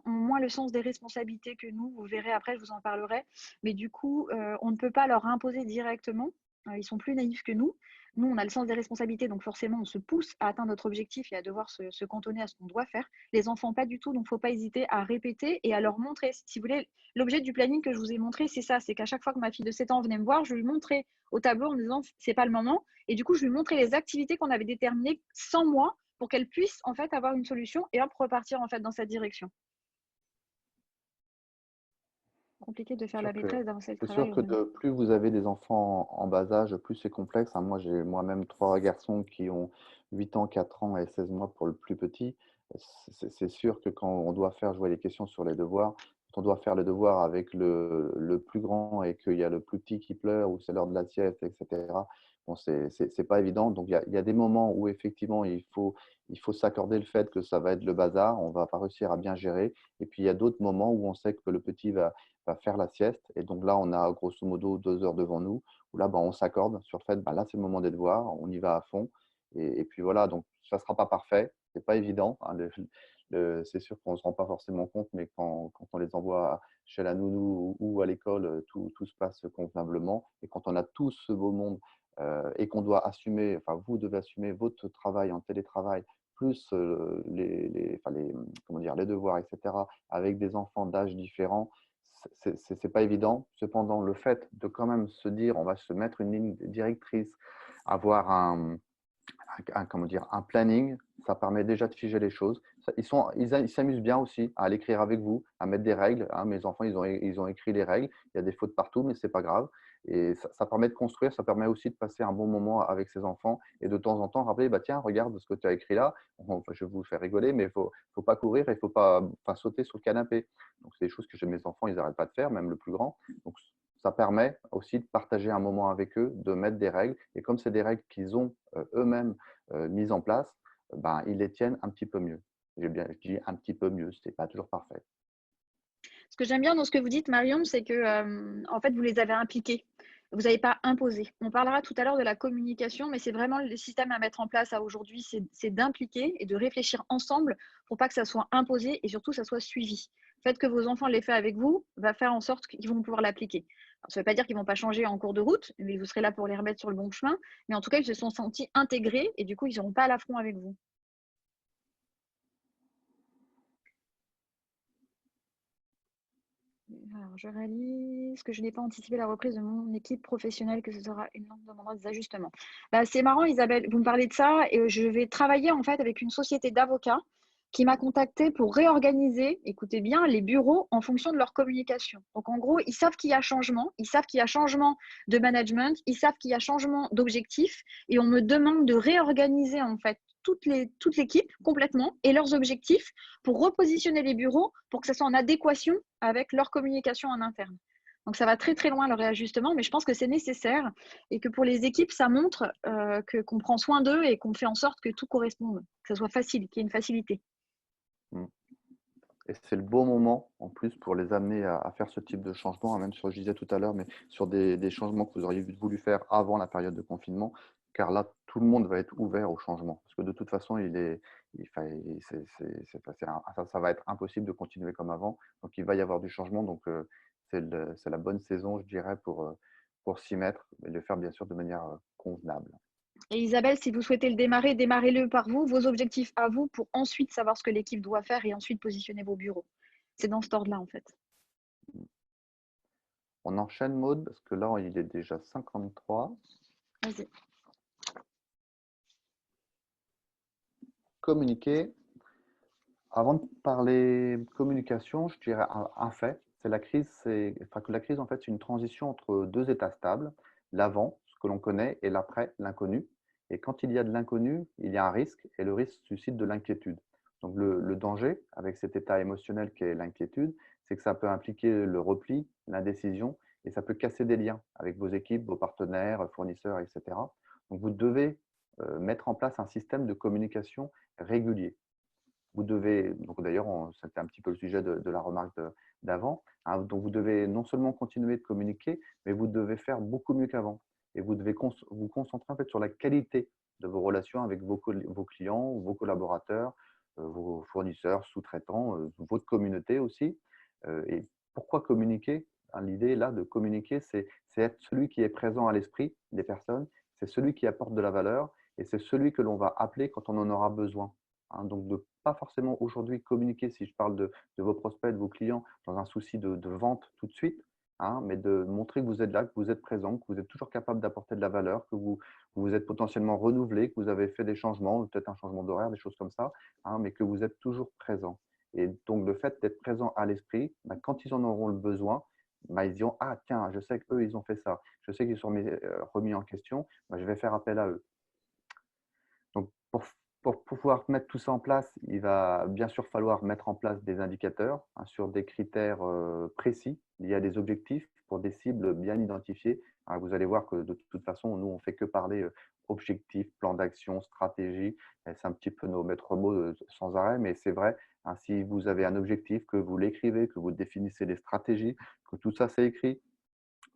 ont moins le sens des responsabilités que nous. Vous verrez après, je vous en parlerai. Mais du coup, on ne peut pas leur imposer directement. Ils sont plus naïfs que nous. Nous, on a le sens des responsabilités, donc forcément, on se pousse à atteindre notre objectif et à devoir se cantonner à ce qu'on doit faire. Les enfants, pas du tout, donc il ne faut pas hésiter à répéter et à leur montrer. Si vous voulez, l'objet du planning que je vous ai montré, c'est ça, c'est qu'à chaque fois que ma fille de 7 ans venait me voir, je lui montrais au tableau en me disant c'est pas le moment. Et du coup, je lui montrais les activités qu'on avait déterminées sans moi pour qu'elle puisse en fait avoir une solution et hop repartir en fait dans cette direction. Compliqué de faire la maîtresse, d'avancer le C'est sûr travail. que plus vous avez des enfants en bas âge, plus c'est complexe. Moi, j'ai moi-même 3 garçons qui ont 8 ans, 4 ans et 16 mois pour le plus petit. C'est sûr que quand on doit faire jouer les questions sur les devoirs, quand on doit faire les devoirs avec le plus grand et qu'il y a le plus petit qui pleure ou c'est l'heure de la sieste, etc. Bon, c'est pas évident. Donc, il y a des moments où effectivement, il faut s'accorder le fait que ça va être le bazar, on va pas réussir à bien gérer. Et puis, il y a d'autres moments où on sait que le petit va faire la sieste. Et donc là, on a grosso modo 2 heures devant nous, où là, on s'accorde sur le fait, là, c'est le moment des devoirs, on y va à fond. Et puis voilà, donc ça ne sera pas parfait, c'est pas évident, hein. C'est sûr qu'on ne se rend pas forcément compte, mais quand on les envoie chez la nounou ou à l'école, tout se passe convenablement. Et quand on a tout ce beau monde et qu'on doit assumer, enfin vous devez assumer votre travail en télétravail, plus enfin, comment dire, les devoirs, etc., avec des enfants d'âge différents, c'est pas évident. Cependant, le fait de quand même se dire, on va se mettre une ligne directrice, avoir comment dire, un planning, ça permet déjà de figer les choses. Ils s'amusent bien aussi à l'écrire avec vous, à mettre des règles, hein. Mes enfants, ils ont écrit les règles. Il y a des fautes partout, mais c'est pas grave. Et ça permet de construire, ça permet aussi de passer un bon moment avec ses enfants et de temps en temps rappeler, bah, tiens, regarde ce que tu as écrit là. Enfin, je vais vous faire rigoler, mais faut pas courir et il faut pas enfin, sauter sur le canapé. Donc, c'est des choses que chez mes enfants, ils n'arrêtent pas de faire, même le plus grand. Donc, ça permet aussi de partager un moment avec eux, de mettre des règles. Et comme c'est des règles qu'ils ont eux-mêmes mises en place, ben, ils les tiennent un petit peu mieux. Je dis un petit peu mieux, ce n'est pas toujours parfait. Ce que j'aime bien dans ce que vous dites, Marion, c'est que en fait, vous les avez impliqués. Vous n'avez pas imposé. On parlera tout à l'heure de la communication, mais c'est vraiment le système à mettre en place à aujourd'hui, c'est d'impliquer et de réfléchir ensemble pour pas que ça soit imposé et surtout que ça soit suivi. Le fait que vos enfants l'aient fait avec vous va faire en sorte qu'ils vont pouvoir l'appliquer. Ça ne veut pas dire qu'ils ne vont pas changer en cours de route, mais vous serez là pour les remettre sur le bon chemin. Mais en tout cas, ils se sont sentis intégrés et du coup, ils n'auront pas à l'affront avec vous. Alors, je réalise que je n'ai pas anticipé la reprise de mon équipe professionnelle, que ce sera une longue demandera des ajustements. Bah, c'est marrant, Isabelle, vous me parlez de ça et je vais travailler en fait avec une société d'avocats qui m'a contacté pour réorganiser, écoutez bien, les bureaux en fonction de leur communication. Donc en gros, ils savent qu'il y a changement, ils savent qu'il y a changement de management, ils savent qu'il y a changement d'objectifs et on me demande de réorganiser en fait toute l'équipe complètement et leurs objectifs pour repositionner les bureaux pour que ça soit en adéquation avec leur communication en interne. Donc ça va très très loin le réajustement, mais je pense que c'est nécessaire et que pour les équipes, ça montre qu'on prend soin d'eux et qu'on fait en sorte que tout corresponde, que ça soit facile, qu'il y ait une facilité. Mm. Et c'est le bon moment en plus pour les amener à faire ce type de changement, hein, même sur, je disais tout à l'heure, mais sur des changements que vous auriez voulu faire avant la période de confinement, car là, tout le monde va être ouvert au changement. Parce que de toute façon, enfin, ça va être impossible de continuer comme avant. Donc, il va y avoir du changement. Donc, c'est la bonne saison, je dirais, pour s'y mettre et le faire, bien sûr, de manière convenable. Et Isabelle, si vous souhaitez le démarrer, démarrez-le par vous, vos objectifs à vous, pour ensuite savoir ce que l'équipe doit faire et ensuite positionner vos bureaux. C'est dans cet ordre-là, en fait. On enchaîne, Maud, parce que là, il est déjà 53. Vas-y. Communiquer. Avant de parler communication, je dirais un fait, c'est la crise, enfin, que la crise, en fait, c'est une transition entre deux états stables, l'avant, ce que l'on connaît, et l'après, l'inconnu. Et quand il y a de l'inconnu, il y a un risque, et le risque suscite de l'inquiétude. Donc le danger, avec cet état émotionnel qui est l'inquiétude, c'est que ça peut impliquer le repli, l'indécision, et ça peut casser des liens avec vos équipes, vos partenaires, fournisseurs, etc. Donc vous devez mettre en place un système de communication régulier. Vous devez, donc d'ailleurs, c'était un petit peu le sujet de la remarque d'avant, hein, donc vous devez non seulement continuer de communiquer, mais vous devez faire beaucoup mieux qu'avant. Et vous devez vous concentrer en fait sur la qualité de vos relations avec vos clients, vos collaborateurs, vos fournisseurs, sous-traitants, votre communauté aussi. Et pourquoi communiquer? Hein, l'idée là de communiquer, c'est être celui qui est présent à l'esprit des personnes, c'est celui qui apporte de la valeur et c'est celui que l'on va appeler quand on en aura besoin. Hein, donc, de pas forcément aujourd'hui communiquer, si je parle de vos prospects, de vos clients, dans un souci de vente tout de suite, hein, mais de montrer que vous êtes là, que vous êtes présent, que vous êtes toujours capable d'apporter de la valeur, que vous êtes potentiellement renouvelé, que vous avez fait des changements, peut-être un changement d'horaire, des choses comme ça, hein, mais que vous êtes toujours présent. Et donc, le fait d'être présent à l'esprit, bah, quand ils en auront le besoin, bah, ils diront, ah tiens, je sais qu'eux, ils ont fait ça, je sais qu'ils sont remis en question, bah, je vais faire appel à eux. Donc, pour pouvoir mettre tout ça en place, il va bien sûr falloir mettre en place des indicateurs, hein, sur des critères précis liés à des objectifs pour des cibles bien identifiées. Hein, vous allez voir que de toute façon, nous, on ne fait que parler objectifs, plan d'action, stratégie. C'est un petit peu nos maîtres mots sans arrêt, mais c'est vrai. Hein, si vous avez un objectif, que vous l'écrivez, que vous définissez les stratégies, que tout ça c'est écrit,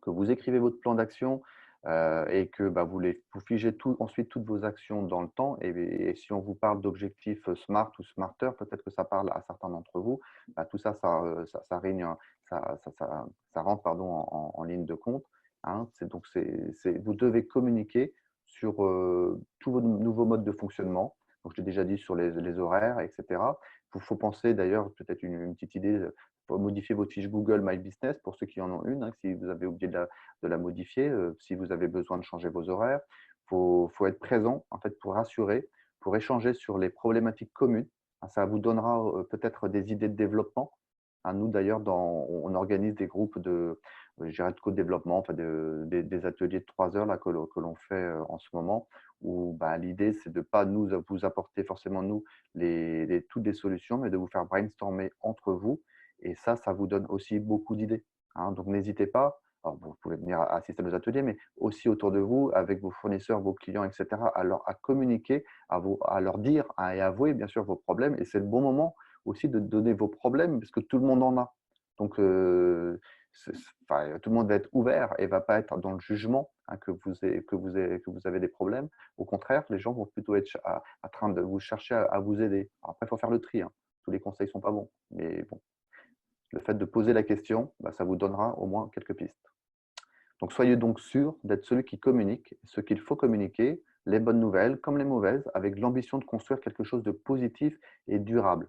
que vous écrivez votre plan d'action, et que vous figez ensuite toutes vos actions dans le temps. Et si on vous parle d'objectifs SMART ou SMARTER, peut-être que ça parle à certains d'entre vous. Tout ça, ça rentre pardon, en ligne de compte. Hein. Donc, vous devez communiquer sur tous vos nouveaux modes de fonctionnement. Donc, je l'ai déjà dit sur les horaires, etc. Il faut penser d'ailleurs, peut-être une petite idée, pour modifier votre fiche Google My Business pour ceux qui en ont une, hein, si vous avez oublié de la modifier, si vous avez besoin de changer vos horaires. Faut être présent en fait, pour rassurer, pour échanger sur les problématiques communes. Ça vous donnera peut-être des idées de développement. Nous, d'ailleurs, on organise des groupes je dirais de co-développement, enfin des ateliers de 3 heures là, que l'on fait en ce moment, où l'idée, c'est de ne pas vous apporter forcément, nous, toutes les solutions, mais de vous faire brainstormer entre vous. Et ça vous donne aussi beaucoup d'idées. Donc, n'hésitez pas. Alors, vous pouvez venir assister à nos ateliers, mais aussi autour de vous, avec vos fournisseurs, vos clients, etc., à communiquer, à leur dire et avouer, bien sûr, vos problèmes. Et c'est le bon moment aussi de donner vos problèmes, parce que tout le monde en a. Donc, tout le monde va être ouvert et ne va pas être dans le jugement que vous avez des problèmes. Au contraire, les gens vont plutôt être en train de vous chercher à vous aider. Alors après, il faut faire le tri. Tous les conseils ne sont pas bons. Mais bon, le fait de poser la question, ça vous donnera au moins quelques pistes. Donc, soyez donc sûr d'être celui qui communique ce qu'il faut communiquer, les bonnes nouvelles comme les mauvaises, avec l'ambition de construire quelque chose de positif et durable.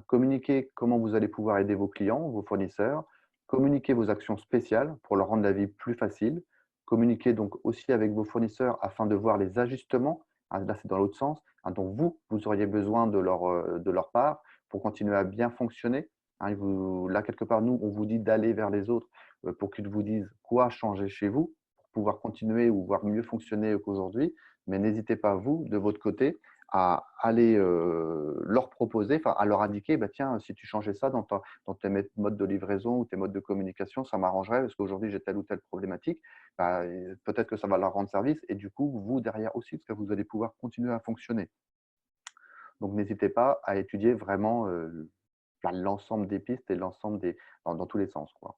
Communiquez comment vous allez pouvoir aider vos clients, vos fournisseurs, communiquez vos actions spéciales pour leur rendre la vie plus facile, communiquez donc aussi avec vos fournisseurs afin de voir les ajustements, là c'est dans l'autre sens, dont vous auriez besoin de leur part pour continuer à bien fonctionner. Là, quelque part, nous, on vous dit d'aller vers les autres pour qu'ils vous disent quoi changer chez vous pour pouvoir continuer ou voir mieux fonctionner qu'aujourd'hui. Mais n'hésitez pas, vous, de votre côté, à aller leur proposer, à leur indiquer, tiens, si tu changeais ça dans tes modes de livraison ou tes modes de communication, ça m'arrangerait parce qu'aujourd'hui, j'ai telle ou telle problématique. Peut-être que ça va leur rendre service et du coup, vous, derrière aussi, parce que vous allez pouvoir continuer à fonctionner. Donc, n'hésitez pas à étudier vraiment l'ensemble des pistes et l'ensemble dans tous les sens, quoi.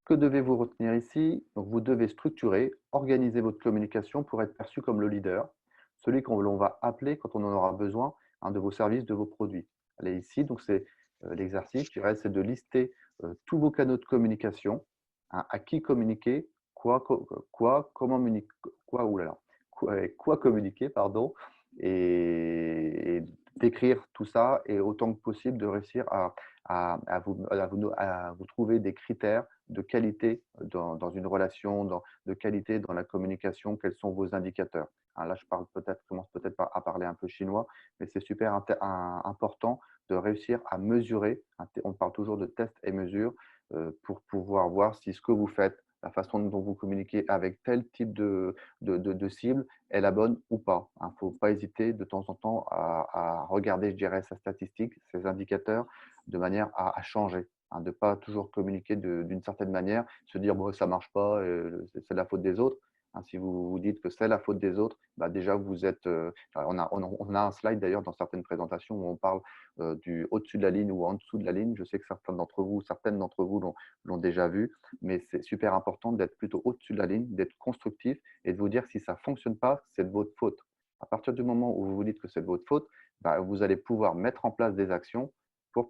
Que devez-vous retenir ici? Donc, vous devez structurer, organiser votre communication pour être perçu comme le leader, celui qu'on l'on va appeler quand on en aura besoin de vos services, de vos produits. Allez, ici, donc c'est l'exercice, je dirais, c'est de lister tous vos canaux de communication, à qui communiquer, quoi communiquer, pardon, et d'écrire tout ça et autant que possible de réussir à vous trouver des critères de qualité dans une relation, de qualité dans la communication, quels sont vos indicateurs. Là, commence peut-être à parler un peu chinois, mais c'est super important de réussir à mesurer. On parle toujours de tests et mesures pour pouvoir voir si ce que vous faites, la façon dont vous communiquez avec tel type de cible est la bonne ou pas. Il ne faut pas hésiter de temps en temps à regarder, je dirais, sa statistique, ses indicateurs, de manière à changer. De ne pas toujours communiquer d'une certaine manière, se dire bon, ça ne marche pas, c'est la faute des autres. Si vous vous dites que c'est la faute des autres, déjà vous êtes. On a un slide d'ailleurs dans certaines présentations où on parle du au-dessus de la ligne ou en dessous de la ligne. Je sais que certaines d'entre vous l'ont déjà vu, mais c'est super important d'être plutôt au-dessus de la ligne, d'être constructif et de vous dire si ça ne fonctionne pas, c'est de votre faute. À partir du moment où vous vous dites que c'est de votre faute, vous allez pouvoir mettre en place des actions pour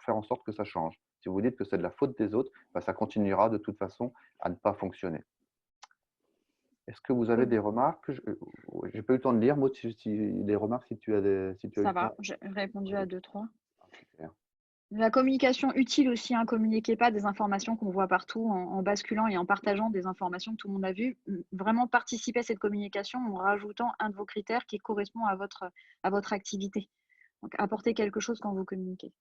faire en sorte que ça change. Si vous dites que c'est de la faute des autres, ça continuera de toute façon à ne pas fonctionner. Est-ce que vous avez des remarques? Je n'ai pas eu le temps de lire, Maud, les remarques, si tu as eu Ça le va, temps. j'ai répondu à 2-3. Super. La communication utile aussi, communiquez pas des informations qu'on voit partout en basculant et en partageant des informations que tout le monde a vues. Vraiment participer à cette communication en rajoutant un de vos critères qui correspond à votre activité. Donc, apportez quelque chose quand vous communiquez.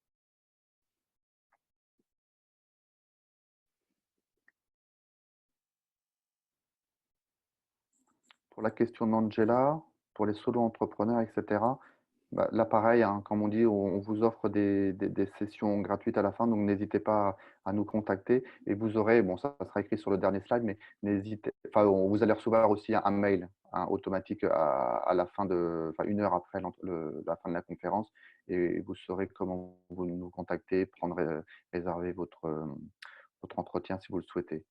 Pour la question d'Angela, pour les solo-entrepreneurs, etc., là, pareil, comme on dit, on vous offre des sessions gratuites à la fin, donc n'hésitez pas à nous contacter et vous aurez, bon, ça sera écrit sur le dernier slide, mais vous allez recevoir aussi un mail automatique à la fin une heure après la fin de la conférence et vous saurez comment vous nous contacter, réserver votre entretien si vous le souhaitez.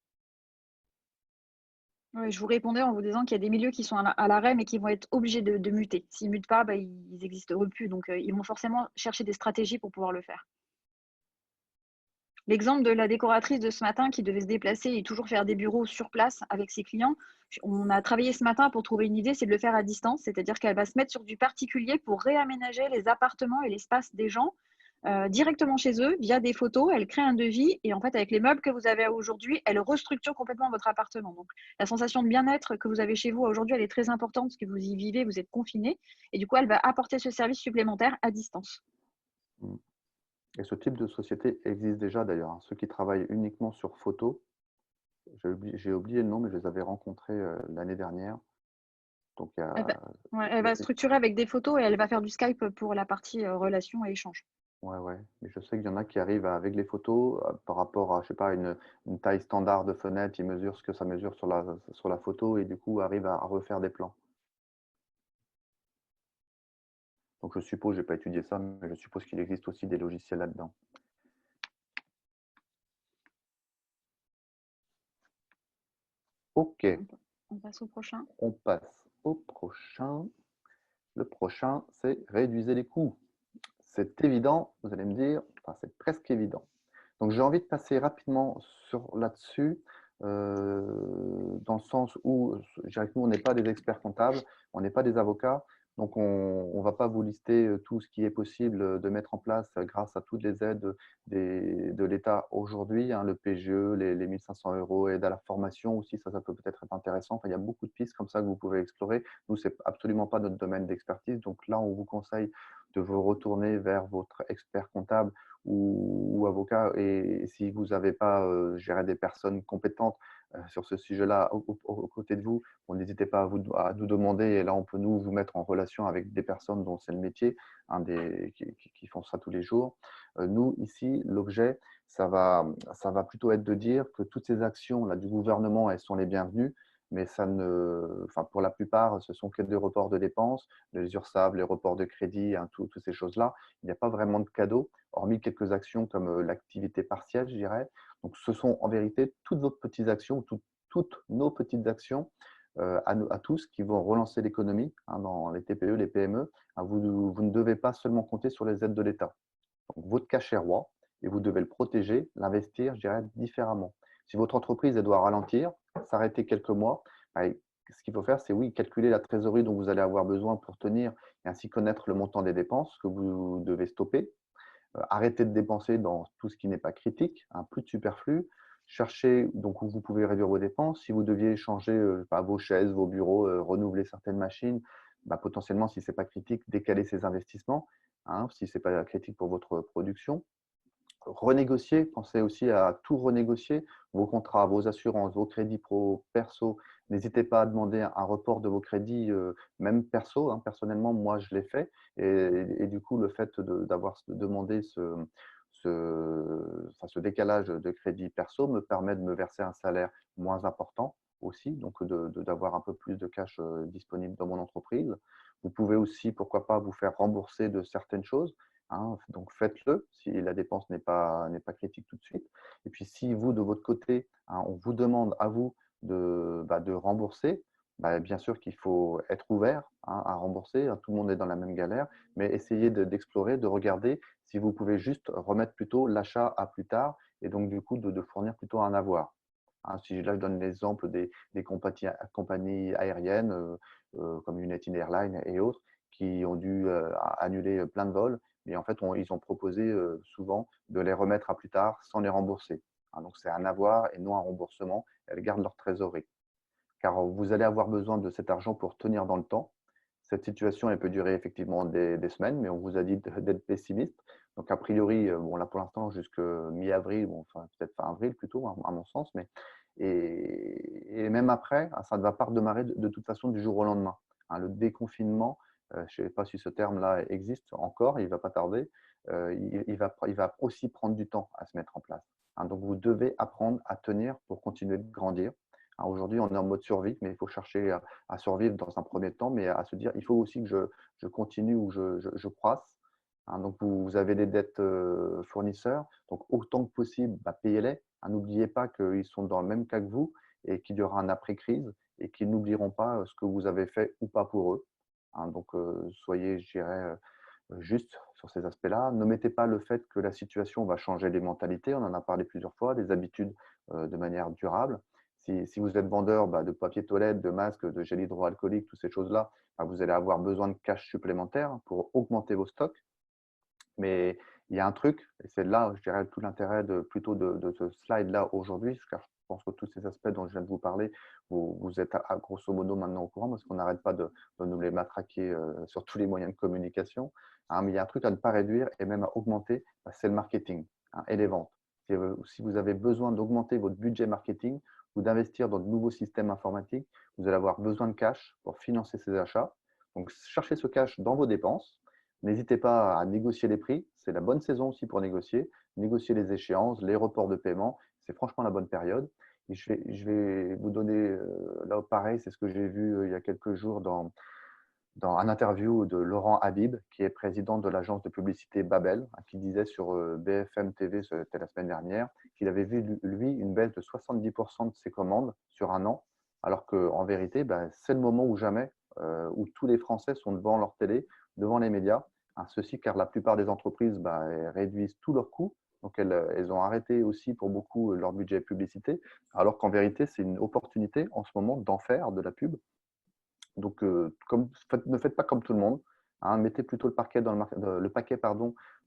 Ouais, je vous répondais en vous disant qu'il y a des milieux qui sont à l'arrêt, mais qui vont être obligés de muter. S'ils mutent pas, bah, ils existeront plus, donc ils vont forcément chercher des stratégies pour pouvoir le faire. L'exemple de la décoratrice de ce matin qui devait se déplacer et toujours faire des bureaux sur place avec ses clients, on a travaillé ce matin pour trouver une idée, c'est de le faire à distance, c'est-à-dire qu'elle va se mettre sur du particulier pour réaménager les appartements et l'espace des gens directement chez eux via des photos. Elle crée un devis et en fait, avec les meubles que vous avez aujourd'hui, elle restructure complètement votre appartement. Donc, la sensation de bien-être que vous avez chez vous aujourd'hui, elle est très importante parce que vous y vivez, vous êtes confiné. Et du coup, elle va apporter ce service supplémentaire à distance. Mm. Et ce type de société existe déjà d'ailleurs, hein. Ceux qui travaillent uniquement sur photo, j'ai oublié le nom, mais je les avais rencontrés l'année dernière. Donc, Elle va, ouais, elle il y a va structurer avec des photos et elle va faire du Skype pour la partie relation et échange. ouais, ouais. Mais je sais qu'il y en a qui arrivent avec les photos par rapport à, je sais pas, une taille standard de fenêtre, ils mesurent ce que ça mesure sur la photo et du coup arrivent à refaire des plans. Donc je suppose, j'ai pas étudié ça, mais je suppose qu'il existe aussi des logiciels là-dedans. Ok, On passe au prochain. on passe au prochain. Le prochain, c'est réduisez les coûts. C'est évident, vous allez me dire, enfin c'est presque évident. Donc j'ai envie de passer rapidement sur là-dessus, dans le sens où je dirais que nous, on n'est pas des experts comptables, on n'est pas des avocats, donc on ne va pas vous lister tout ce qui est possible de mettre en place grâce à toutes les aides de l'État aujourd'hui, hein, le PGE, les 1500 euros, aide à la formation aussi, ça peut peut-être être intéressant. Enfin, il y a beaucoup de pistes comme ça que vous pouvez explorer. Nous, ce n'est absolument pas notre domaine d'expertise, donc là, on vous conseille de vous retourner vers votre expert comptable ou avocat. Et si vous n'avez pas des personnes compétentes sur ce sujet-là aux côtés de vous, bon, n'hésitez pas à nous demander. Et là, on peut nous vous mettre en relation avec des personnes dont c'est le métier, hein, qui font ça tous les jours. Nous, ici, l'objet, ça va plutôt être de dire que toutes ces actions là, du gouvernement, elles sont les bienvenues. Mais ça ne, enfin, pour la plupart, ce sont que des reports de dépenses, les URSSAF, les reports de crédit, hein, toutes ces choses-là. Il n'y a pas vraiment de cadeau, hormis quelques actions comme l'activité partielle, je dirais. Donc, ce sont en vérité toutes vos petites actions, toutes nos petites actions à tous qui vont relancer l'économie, hein, dans les TPE, les PME. Hein, vous ne devez pas seulement compter sur les aides de l'État. Donc, votre cash est roi et vous devez le protéger, l'investir, je dirais, différemment. Si votre entreprise elle doit ralentir, s'arrêter quelques mois, ben, ce qu'il faut faire, c'est oui, calculer la trésorerie dont vous allez avoir besoin pour tenir et ainsi connaître le montant des dépenses que vous devez stopper. Arrêter de dépenser dans tout ce qui n'est pas critique, hein, plus de superflu. Cherchez donc où vous pouvez réduire vos dépenses. Si vous deviez changer vos chaises, vos bureaux, renouveler certaines machines, bah, potentiellement, si ce n'est pas critique, décaler ces investissements, hein, si ce n'est pas critique pour votre production. Renégocier, pensez aussi à tout renégocier, vos contrats, vos assurances, vos crédits pro, perso. N'hésitez pas à demander un report de vos crédits, même perso, hein. Personnellement, moi, je l'ai fait. Et du coup, le fait d'avoir demandé ce décalage de crédit perso me permet de me verser un salaire moins important aussi, donc d'avoir un peu plus de cash disponible dans mon entreprise. Vous pouvez aussi, pourquoi pas, vous faire rembourser de certaines choses. Hein, donc faites-le si la dépense n'est pas critique tout de suite. Et puis si vous, de votre côté, hein, on vous demande à vous de rembourser, bah, bien sûr qu'il faut être ouvert, hein, à rembourser. Hein, tout le monde est dans la même galère, mais essayez d'explorer, de regarder si vous pouvez juste remettre plutôt l'achat à plus tard et donc du coup de fournir plutôt un avoir. Hein, si là je donne l'exemple des compagnies aériennes comme United Airlines et autres qui ont dû annuler plein de vols, mais en fait, ils ont proposé souvent de les remettre à plus tard sans les rembourser. Hein, donc, c'est un avoir et non un remboursement. Elles gardent leur trésorerie. Car vous allez avoir besoin de cet argent pour tenir dans le temps. Cette situation, elle peut durer effectivement des semaines, mais on vous a dit d'être pessimiste. Donc, a priori, bon, là pour l'instant, jusque mi-avril, bon, enfin, peut-être fin avril plutôt, à mon sens, mais et même après, hein, ça ne va pas redémarrer de toute façon du jour au lendemain. Hein, le déconfinement, je ne sais pas si ce terme-là existe encore, il ne va pas tarder, il va aussi prendre du temps à se mettre en place. Hein, donc, vous devez apprendre à tenir pour continuer de grandir. Hein, aujourd'hui, on est en mode survie, mais il faut chercher à survivre dans un premier temps, mais à se dire, il faut aussi que je continue ou je croisse. Hein, donc, vous avez des dettes fournisseurs, donc autant que possible, bah, payez-les. Hein, n'oubliez pas qu'ils sont dans le même cas que vous et qu'il y aura un après-crise et qu'ils n'oublieront pas ce que vous avez fait ou pas pour eux. Hein. Donc, soyez, je dirais, juste sur ces aspects-là. Ne mettez pas le fait que la situation va changer les mentalités, on en a parlé plusieurs fois, des habitudes de manière durable. Si vous êtes vendeur de papier toilette, de masques, de gel hydroalcoolique, toutes ces choses-là, vous allez avoir besoin de cash supplémentaire pour augmenter vos stocks. Mais il y a un truc, et c'est là, je dirais, tout l'intérêt de ce slide-là aujourd'hui, car je pense que tous ces aspects dont je viens de vous parler, vous êtes à grosso modo maintenant au courant, parce qu'on n'arrête pas de nous les matraquer sur tous les moyens de communication. Hein, mais il y a un truc à ne pas réduire et même à augmenter, c'est le marketing, hein, et les ventes. Si vous avez besoin d'augmenter votre budget marketing ou d'investir dans de nouveaux systèmes informatiques, vous allez avoir besoin de cash pour financer ces achats. Donc, cherchez ce cash dans vos dépenses. N'hésitez pas à négocier les prix. C'est la bonne saison aussi pour négocier. Négocier les échéances, les reports de paiement. C'est franchement la bonne période. Et je vais vous donner, là pareil, c'est ce que j'ai vu il y a quelques jours dans un interview de Laurent Habib, qui est président de l'agence de publicité Babel, hein, qui disait sur BFM TV, c'était la semaine dernière, qu'il avait vu, lui, une baisse de 70% de ses commandes sur un an, alors qu'en vérité, c'est le moment ou jamais où tous les Français sont devant leur télé, devant les médias. Hein, ceci car la plupart des entreprises elles réduisent tous leurs coûts, donc elles ont arrêté aussi pour beaucoup leur budget publicité, alors qu'en vérité, c'est une opportunité en ce moment d'en faire de la pub. Donc, ne faites pas comme tout le monde. Hein, mettez plutôt le paquet dans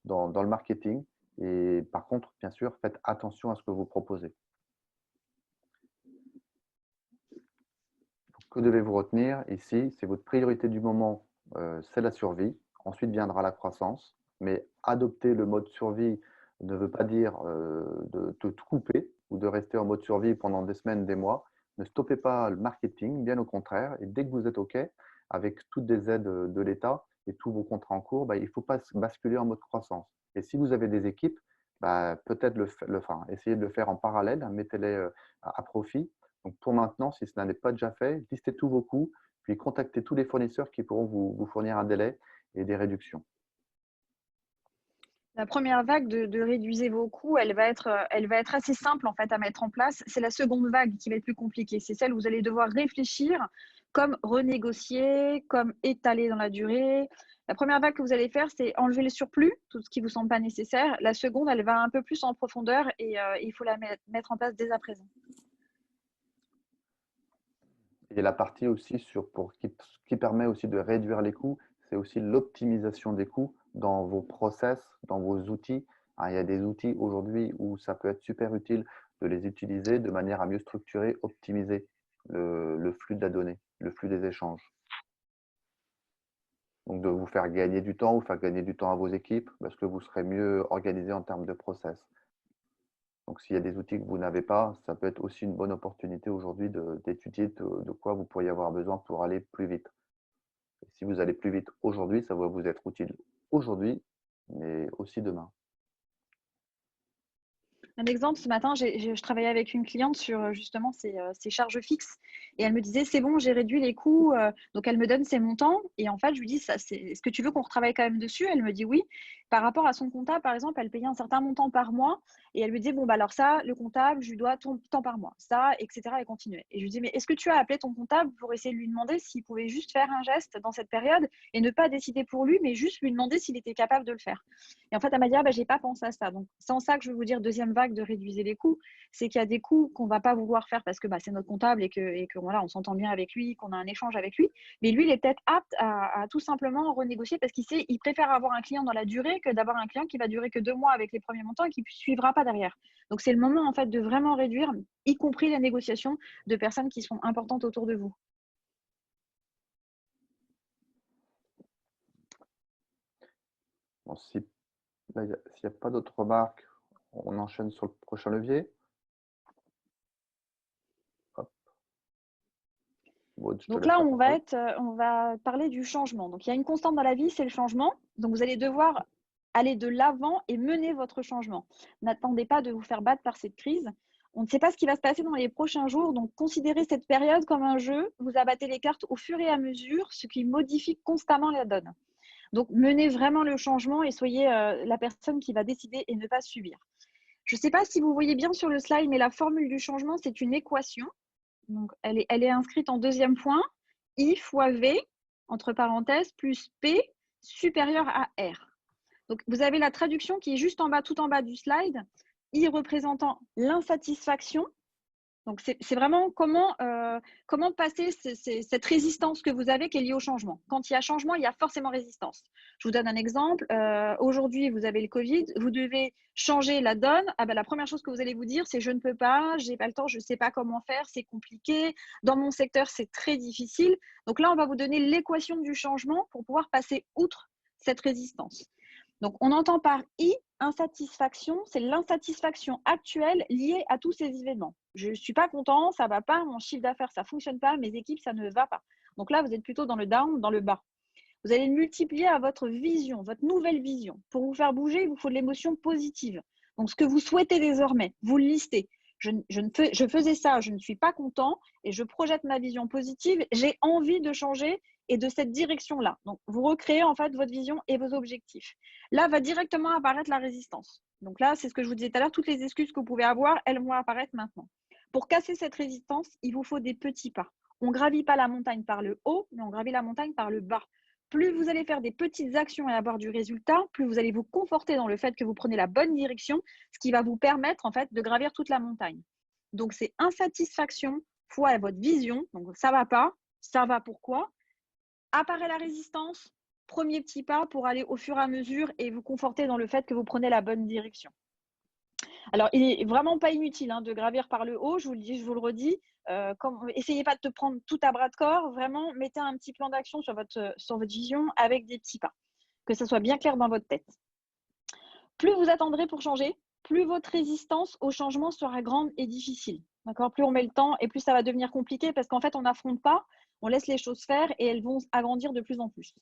le marketing. Et par contre, bien sûr, faites attention à ce que vous proposez. Donc, que devez-vous retenir ici? C'est votre priorité du moment, c'est la survie. Ensuite viendra la croissance. Mais adopter le mode survie ne veut pas dire de tout couper ou de rester en mode survie pendant des semaines, des mois. Ne stoppez pas le marketing, bien au contraire. Et dès que vous êtes OK, avec toutes des aides de l'État et tous vos contrats en cours, il ne faut pas basculer en mode croissance. Et si vous avez des équipes, peut-être essayez de le faire en parallèle, mettez-les à profit. Donc pour maintenant, si cela n'est pas déjà fait, listez tous vos coûts, puis contactez tous les fournisseurs qui pourront vous fournir un délai et des réductions. La première vague de réduisez vos coûts, elle va être assez simple en fait à mettre en place. C'est la seconde vague qui va être plus compliquée. C'est celle où vous allez devoir réfléchir, comme renégocier, comme étaler dans la durée. La première vague que vous allez faire, c'est enlever le surplus, tout ce qui ne vous semble pas nécessaire. La seconde, elle va un peu plus en profondeur et il faut la mettre en place dès à présent. Et la partie aussi qui permet aussi de réduire les coûts, c'est aussi l'optimisation des coûts dans vos process, dans vos outils. Hein, il y a des outils aujourd'hui où ça peut être super utile de les utiliser de manière à mieux structurer, optimiser le flux de la donnée, le flux des échanges. Donc, de vous faire gagner du temps ou faire gagner du temps à vos équipes parce que vous serez mieux organisé en termes de process. Donc, s'il y a des outils que vous n'avez pas, ça peut être aussi une bonne opportunité aujourd'hui d'étudier de quoi vous pourriez avoir besoin pour aller plus vite. Et si vous allez plus vite aujourd'hui, ça va vous être utile aujourd'hui, mais aussi demain. Un exemple, ce matin, je travaillais avec une cliente sur justement ses charges fixes et elle me disait c'est bon, j'ai réduit les coûts. Donc elle me donne ses montants et en fait, je lui dis est-ce que tu veux qu'on retravaille quand même dessus? Elle me dit oui. Par rapport à son comptable, par exemple, elle payait un certain montant par mois et elle me disait bon, alors ça, le comptable, je lui dois tant par mois, ça, etc. Et continuer. Et je lui dis mais est-ce que tu as appelé ton comptable pour essayer de lui demander s'il pouvait juste faire un geste dans cette période et ne pas décider pour lui, mais juste lui demander s'il était capable de le faire? Et en fait, elle m'a dit j'ai pas pensé à ça. Donc, c'est en ça que je veux vous dire deuxième vague de réduire les coûts, c'est qu'il y a des coûts qu'on va pas vouloir faire parce que c'est notre comptable et que voilà, on s'entend bien avec lui, qu'on a un échange avec lui. Mais lui, il est peut-être apte à tout simplement renégocier parce qu'il préfère avoir un client dans la durée que d'avoir un client qui va durer que 2 mois avec les premiers montants et qui ne suivra pas derrière. Donc, c'est le moment en fait de vraiment réduire, y compris la négociation de personnes qui sont importantes autour de vous. Bon, s'il n'y a pas d'autres remarques, on enchaîne sur le prochain levier. Hop. Maud, Donc là, on va parler du changement. Donc, il y a une constante dans la vie, c'est le changement. Donc, vous allez devoir aller de l'avant et mener votre changement. N'attendez pas de vous faire battre par cette crise. On ne sait pas ce qui va se passer dans les prochains jours. Donc, considérez cette période comme un jeu. Vous abattez les cartes au fur et à mesure, ce qui modifie constamment la donne. Donc, menez vraiment le changement et soyez la personne qui va décider et ne pas subir. Je ne sais pas si vous voyez bien sur le slide, mais la formule du changement, c'est une équation. Donc, elle est inscrite en deuxième point, I fois V, entre parenthèses, plus P supérieur à R. Donc, vous avez la traduction qui est juste en bas, tout en bas du slide, I représentant l'insatisfaction. Donc, c'est vraiment comment passer cette résistance que vous avez qui est liée au changement. Quand il y a changement, il y a forcément résistance. Je vous donne un exemple. Aujourd'hui, vous avez le Covid, vous devez changer la donne. Ah ben, la première chose que vous allez vous dire, c'est je ne peux pas, je n'ai pas le temps, je ne sais pas comment faire, c'est compliqué. Dans mon secteur, c'est très difficile. Donc là, on va vous donner l'équation du changement pour pouvoir passer outre cette résistance. Donc, on entend par I, insatisfaction, c'est l'insatisfaction actuelle liée à tous ces événements. Je ne suis pas content, ça ne va pas, mon chiffre d'affaires, ça ne fonctionne pas, mes équipes, ça ne va pas. Donc là, vous êtes plutôt dans le down, dans le bas. Vous allez le multiplier à votre vision, votre nouvelle vision. Pour vous faire bouger, il vous faut de l'émotion positive. Donc, ce que vous souhaitez désormais, vous le listez. Je faisais ça, je ne suis pas content et je projette ma vision positive. J'ai envie de changer et de cette direction-là. Donc, vous recréez en fait votre vision et vos objectifs. Là, va directement apparaître la résistance. Donc là, c'est ce que je vous disais tout à l'heure, toutes les excuses que vous pouvez avoir, elles vont apparaître maintenant. Pour casser cette résistance, il vous faut des petits pas. On ne gravit pas la montagne par le haut, mais on gravit la montagne par le bas. Plus vous allez faire des petites actions et avoir du résultat, plus vous allez vous conforter dans le fait que vous prenez la bonne direction, ce qui va vous permettre en fait de gravir toute la montagne. Donc, c'est insatisfaction fois votre vision. Donc, ça va pas, ça va pourquoi. Apparaît la résistance, premier petit pas pour aller au fur et à mesure et vous conforter dans le fait que vous prenez la bonne direction. Alors, il n'est vraiment pas inutile de gravir par le haut, je vous le dis, je vous le redis. Essayez pas de te prendre tout à bras de corps, vraiment mettez un petit plan d'action sur votre vision avec des petits pas, que ça soit bien clair dans votre tête. Plus vous attendrez pour changer, plus votre résistance au changement sera grande et difficile. D'accord ? Plus on met le temps et plus ça va devenir compliqué parce qu'en fait, on n'affronte pas, on laisse les choses faire et elles vont agrandir de plus en plus.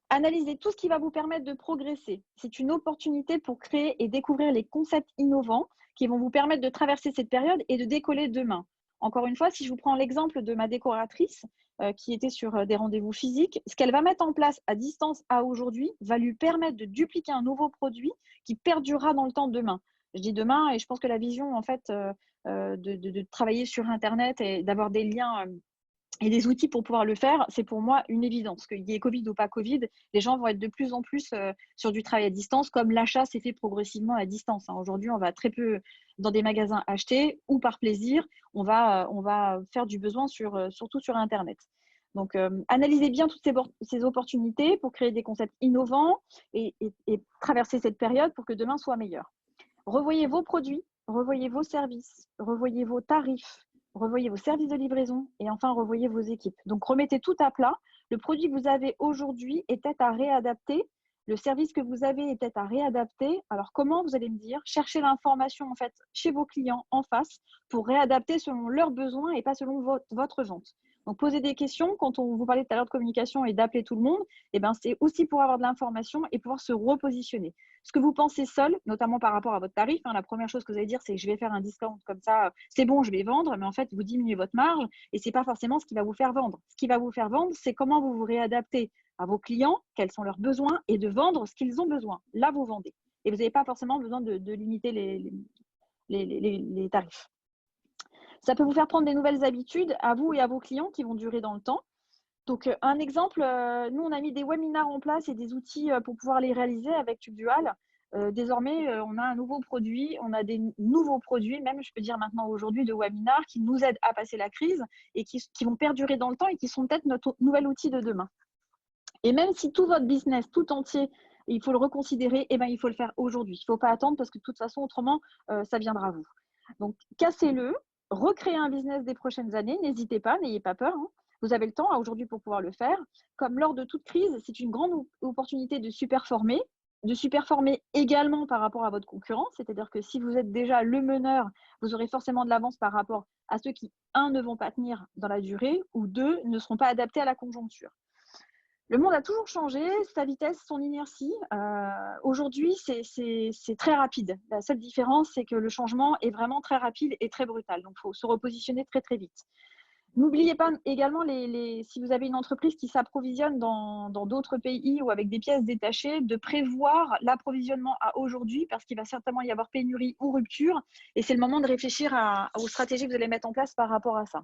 Analysez tout ce qui va vous permettre de progresser. C'est une opportunité pour créer et découvrir les concepts innovants qui vont vous permettre de traverser cette période et de décoller demain. Encore une fois, si je vous prends l'exemple de ma décoratrice qui était sur des rendez-vous physiques, ce qu'elle va mettre en place à distance à aujourd'hui va lui permettre de dupliquer un nouveau produit qui perdurera dans le temps demain. Je dis demain et je pense que la vision en fait de travailler sur Internet et d'avoir des liens et des outils pour pouvoir le faire, c'est pour moi une évidence. Qu'il y ait Covid ou pas Covid, les gens vont être de plus en plus sur du travail à distance, comme l'achat s'est fait progressivement à distance. Aujourd'hui, on va très peu dans des magasins acheter ou par plaisir, on va faire du besoin surtout sur Internet. Donc, analysez bien toutes ces opportunités pour créer des concepts innovants et traverser cette période pour que demain soit meilleur. Revoyez vos produits, revoyez vos services, revoyez vos tarifs, revoyez vos services de livraison et enfin revoyez vos équipes. Donc remettez tout à plat. Le produit que vous avez aujourd'hui est peut-être à réadapter. Le service que vous avez est peut-être à réadapter. Alors comment, vous allez me dire, cherchez l'information en fait chez vos clients en face pour réadapter selon leurs besoins et pas selon votre vente. Donc posez des questions. Quand on vous parlait tout à l'heure de communication et d'appeler tout le monde, c'est aussi pour avoir de l'information et pouvoir se repositionner. Ce que vous pensez seul, notamment par rapport à votre tarif, la première chose que vous allez dire, c'est que je vais faire un discount comme ça, c'est bon, je vais vendre, mais en fait, vous diminuez votre marge et ce n'est pas forcément ce qui va vous faire vendre. Ce qui va vous faire vendre, c'est comment vous vous réadaptez à vos clients, quels sont leurs besoins et de vendre ce qu'ils ont besoin. Là, vous vendez. Et vous n'avez pas forcément besoin de limiter les tarifs. Ça peut vous faire prendre des nouvelles habitudes à vous et à vos clients qui vont durer dans le temps. Donc, un exemple, nous, on a mis des webinars en place et des outils pour pouvoir les réaliser avec TubeDual. Désormais, on a un nouveau produit, on a des nouveaux produits, même je peux dire maintenant aujourd'hui, de webinars qui nous aident à passer la crise et qui vont perdurer dans le temps et qui sont peut-être notre nouvel outil de demain. Et même si tout votre business, tout entier, il faut le reconsidérer, il faut le faire aujourd'hui. Il ne faut pas attendre parce que de toute façon, autrement, ça viendra à vous. Donc, cassez-le, recréez un business des prochaines années, n'hésitez pas, n'ayez pas peur. Vous avez le temps aujourd'hui pour pouvoir le faire. Comme lors de toute crise, c'est une grande opportunité de superformer également par rapport à votre concurrence. C'est-à-dire que si vous êtes déjà le meneur, vous aurez forcément de l'avance par rapport à ceux qui, un, ne vont pas tenir dans la durée ou deux, ne seront pas adaptés à la conjoncture. Le monde a toujours changé, sa vitesse, son inertie. Aujourd'hui, c'est très rapide. La seule différence, c'est que le changement est vraiment très rapide et très brutal. Donc, il faut se repositionner très, très vite. N'oubliez pas également, si vous avez une entreprise qui s'approvisionne dans d'autres pays ou avec des pièces détachées, de prévoir l'approvisionnement à aujourd'hui parce qu'il va certainement y avoir pénurie ou rupture. Et c'est le moment de réfléchir aux stratégies que vous allez mettre en place par rapport à ça.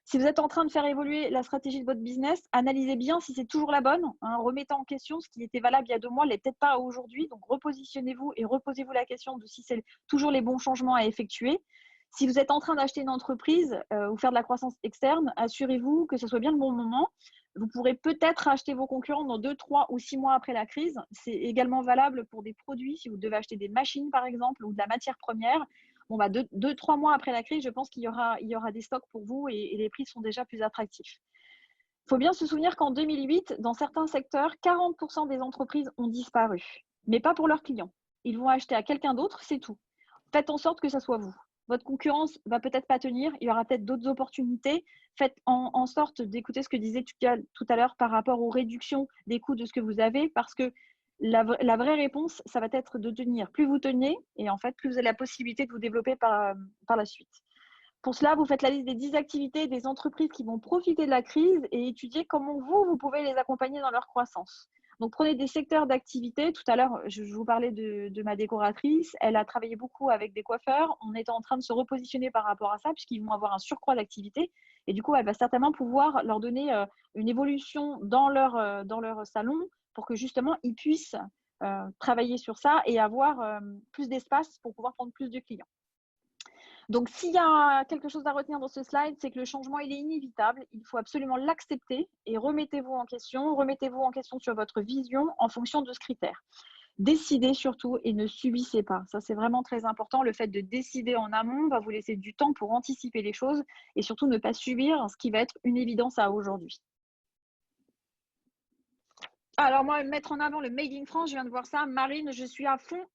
Si vous êtes en train de faire évoluer la stratégie de votre business, analysez bien si c'est toujours la bonne, hein, remettez en question ce qui était valable il y a 2 mois, l'est peut-être pas aujourd'hui. Donc repositionnez-vous et reposez-vous la question de si c'est toujours les bons changements à effectuer. Si vous êtes en train d'acheter une entreprise ou faire de la croissance externe, assurez-vous que ce soit bien le bon moment. Vous pourrez peut-être acheter vos concurrents dans 2, 3 ou 6 mois après la crise. C'est également valable pour des produits. Si vous devez acheter des machines, par exemple, ou de la matière première, bon, bah, 2-3 mois après la crise, je pense qu'il y aura des stocks pour vous et les prix sont déjà plus attractifs. Il faut bien se souvenir qu'en 2008, dans certains secteurs, 40% des entreprises ont disparu, mais pas pour leurs clients. Ils vont acheter à quelqu'un d'autre, c'est tout. Faites en sorte que ça soit vous. Votre concurrence va peut-être pas tenir, il y aura peut-être d'autres opportunités. Faites en sorte d'écouter ce que disait tout à l'heure par rapport aux réductions des coûts de ce que vous avez, parce que la vraie réponse, ça va être de tenir. Plus vous tenez, et en fait, plus vous avez la possibilité de vous développer par la suite. Pour cela, vous faites la liste des 10 activités des entreprises qui vont profiter de la crise et étudier comment vous pouvez les accompagner dans leur croissance. Donc, prenez des secteurs d'activité. Tout à l'heure, je vous parlais de ma décoratrice. Elle a travaillé beaucoup avec des coiffeurs. On est en train de se repositionner par rapport à ça, puisqu'ils vont avoir un surcroît d'activité. Et du coup, elle va certainement pouvoir leur donner une évolution dans leur salon pour que justement, ils puissent travailler sur ça et avoir plus d'espace pour pouvoir prendre plus de clients. Donc, s'il y a quelque chose à retenir dans ce slide, c'est que le changement, il est inévitable. Il faut absolument l'accepter et remettez-vous en question. Remettez-vous en question sur votre vision en fonction de ce critère. Décidez surtout et ne subissez pas. Ça, c'est vraiment très important. Le fait de décider en amont va vous laisser du temps pour anticiper les choses et surtout ne pas subir ce qui va être une évidence à aujourd'hui. Alors moi, mettre en avant le Made in France, je viens de voir ça. Marine, je suis à fond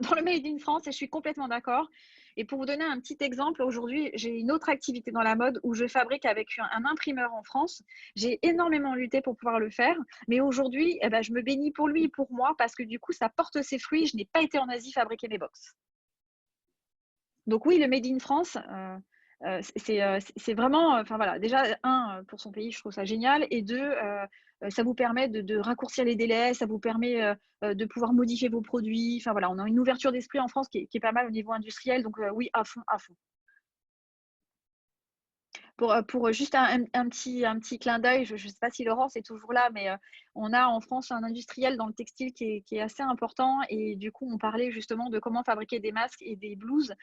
dans le Made in France et je suis complètement d'accord. Et pour vous donner un petit exemple, aujourd'hui, j'ai une autre activité dans la mode où je fabrique avec un imprimeur en France. J'ai énormément lutté pour pouvoir le faire. Mais aujourd'hui, eh ben, je me bénis pour lui et pour moi parce que du coup, ça porte ses fruits. Je n'ai pas été en Asie fabriquer mes box. Donc oui, le Made in France, c'est vraiment, enfin voilà, déjà, pour son pays, je trouve ça génial et deux, ça vous permet de raccourcir les délais, ça vous permet de pouvoir modifier vos produits. Enfin voilà, on a une ouverture d'esprit en France qui est pas mal au niveau industriel, donc oui, à fond, à fond. Pour juste un petit clin d'œil, je ne sais pas si Laurence est toujours là, mais on a en France un industriel dans le textile qui est assez important. Et du coup, on parlait justement de comment fabriquer des masques et des blouses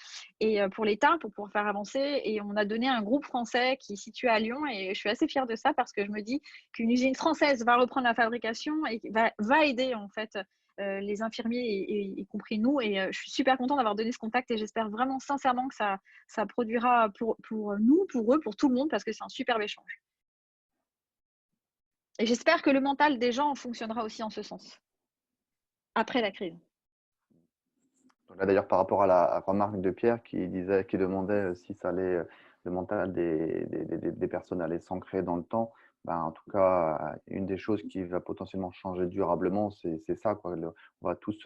et pour l'État, pour pouvoir faire avancer. Et on a donné un groupe français qui est situé à Lyon. Et je suis assez fière de ça parce que je me dis qu'une usine française va reprendre la fabrication et va aider en fait les infirmiers, y compris nous. Et je suis super contente d'avoir donné ce contact et j'espère vraiment sincèrement que ça produira pour nous, pour eux, pour tout le monde, parce que c'est un superbe échange. Et j'espère que le mental des gens fonctionnera aussi en ce sens, après la crise. Là, d'ailleurs, par rapport à la remarque de Pierre qui demandait si ça allait, le mental des personnes allait s'ancrer dans le temps, ben, en tout cas, une des choses qui va potentiellement changer durablement, c'est ça, quoi. On va tous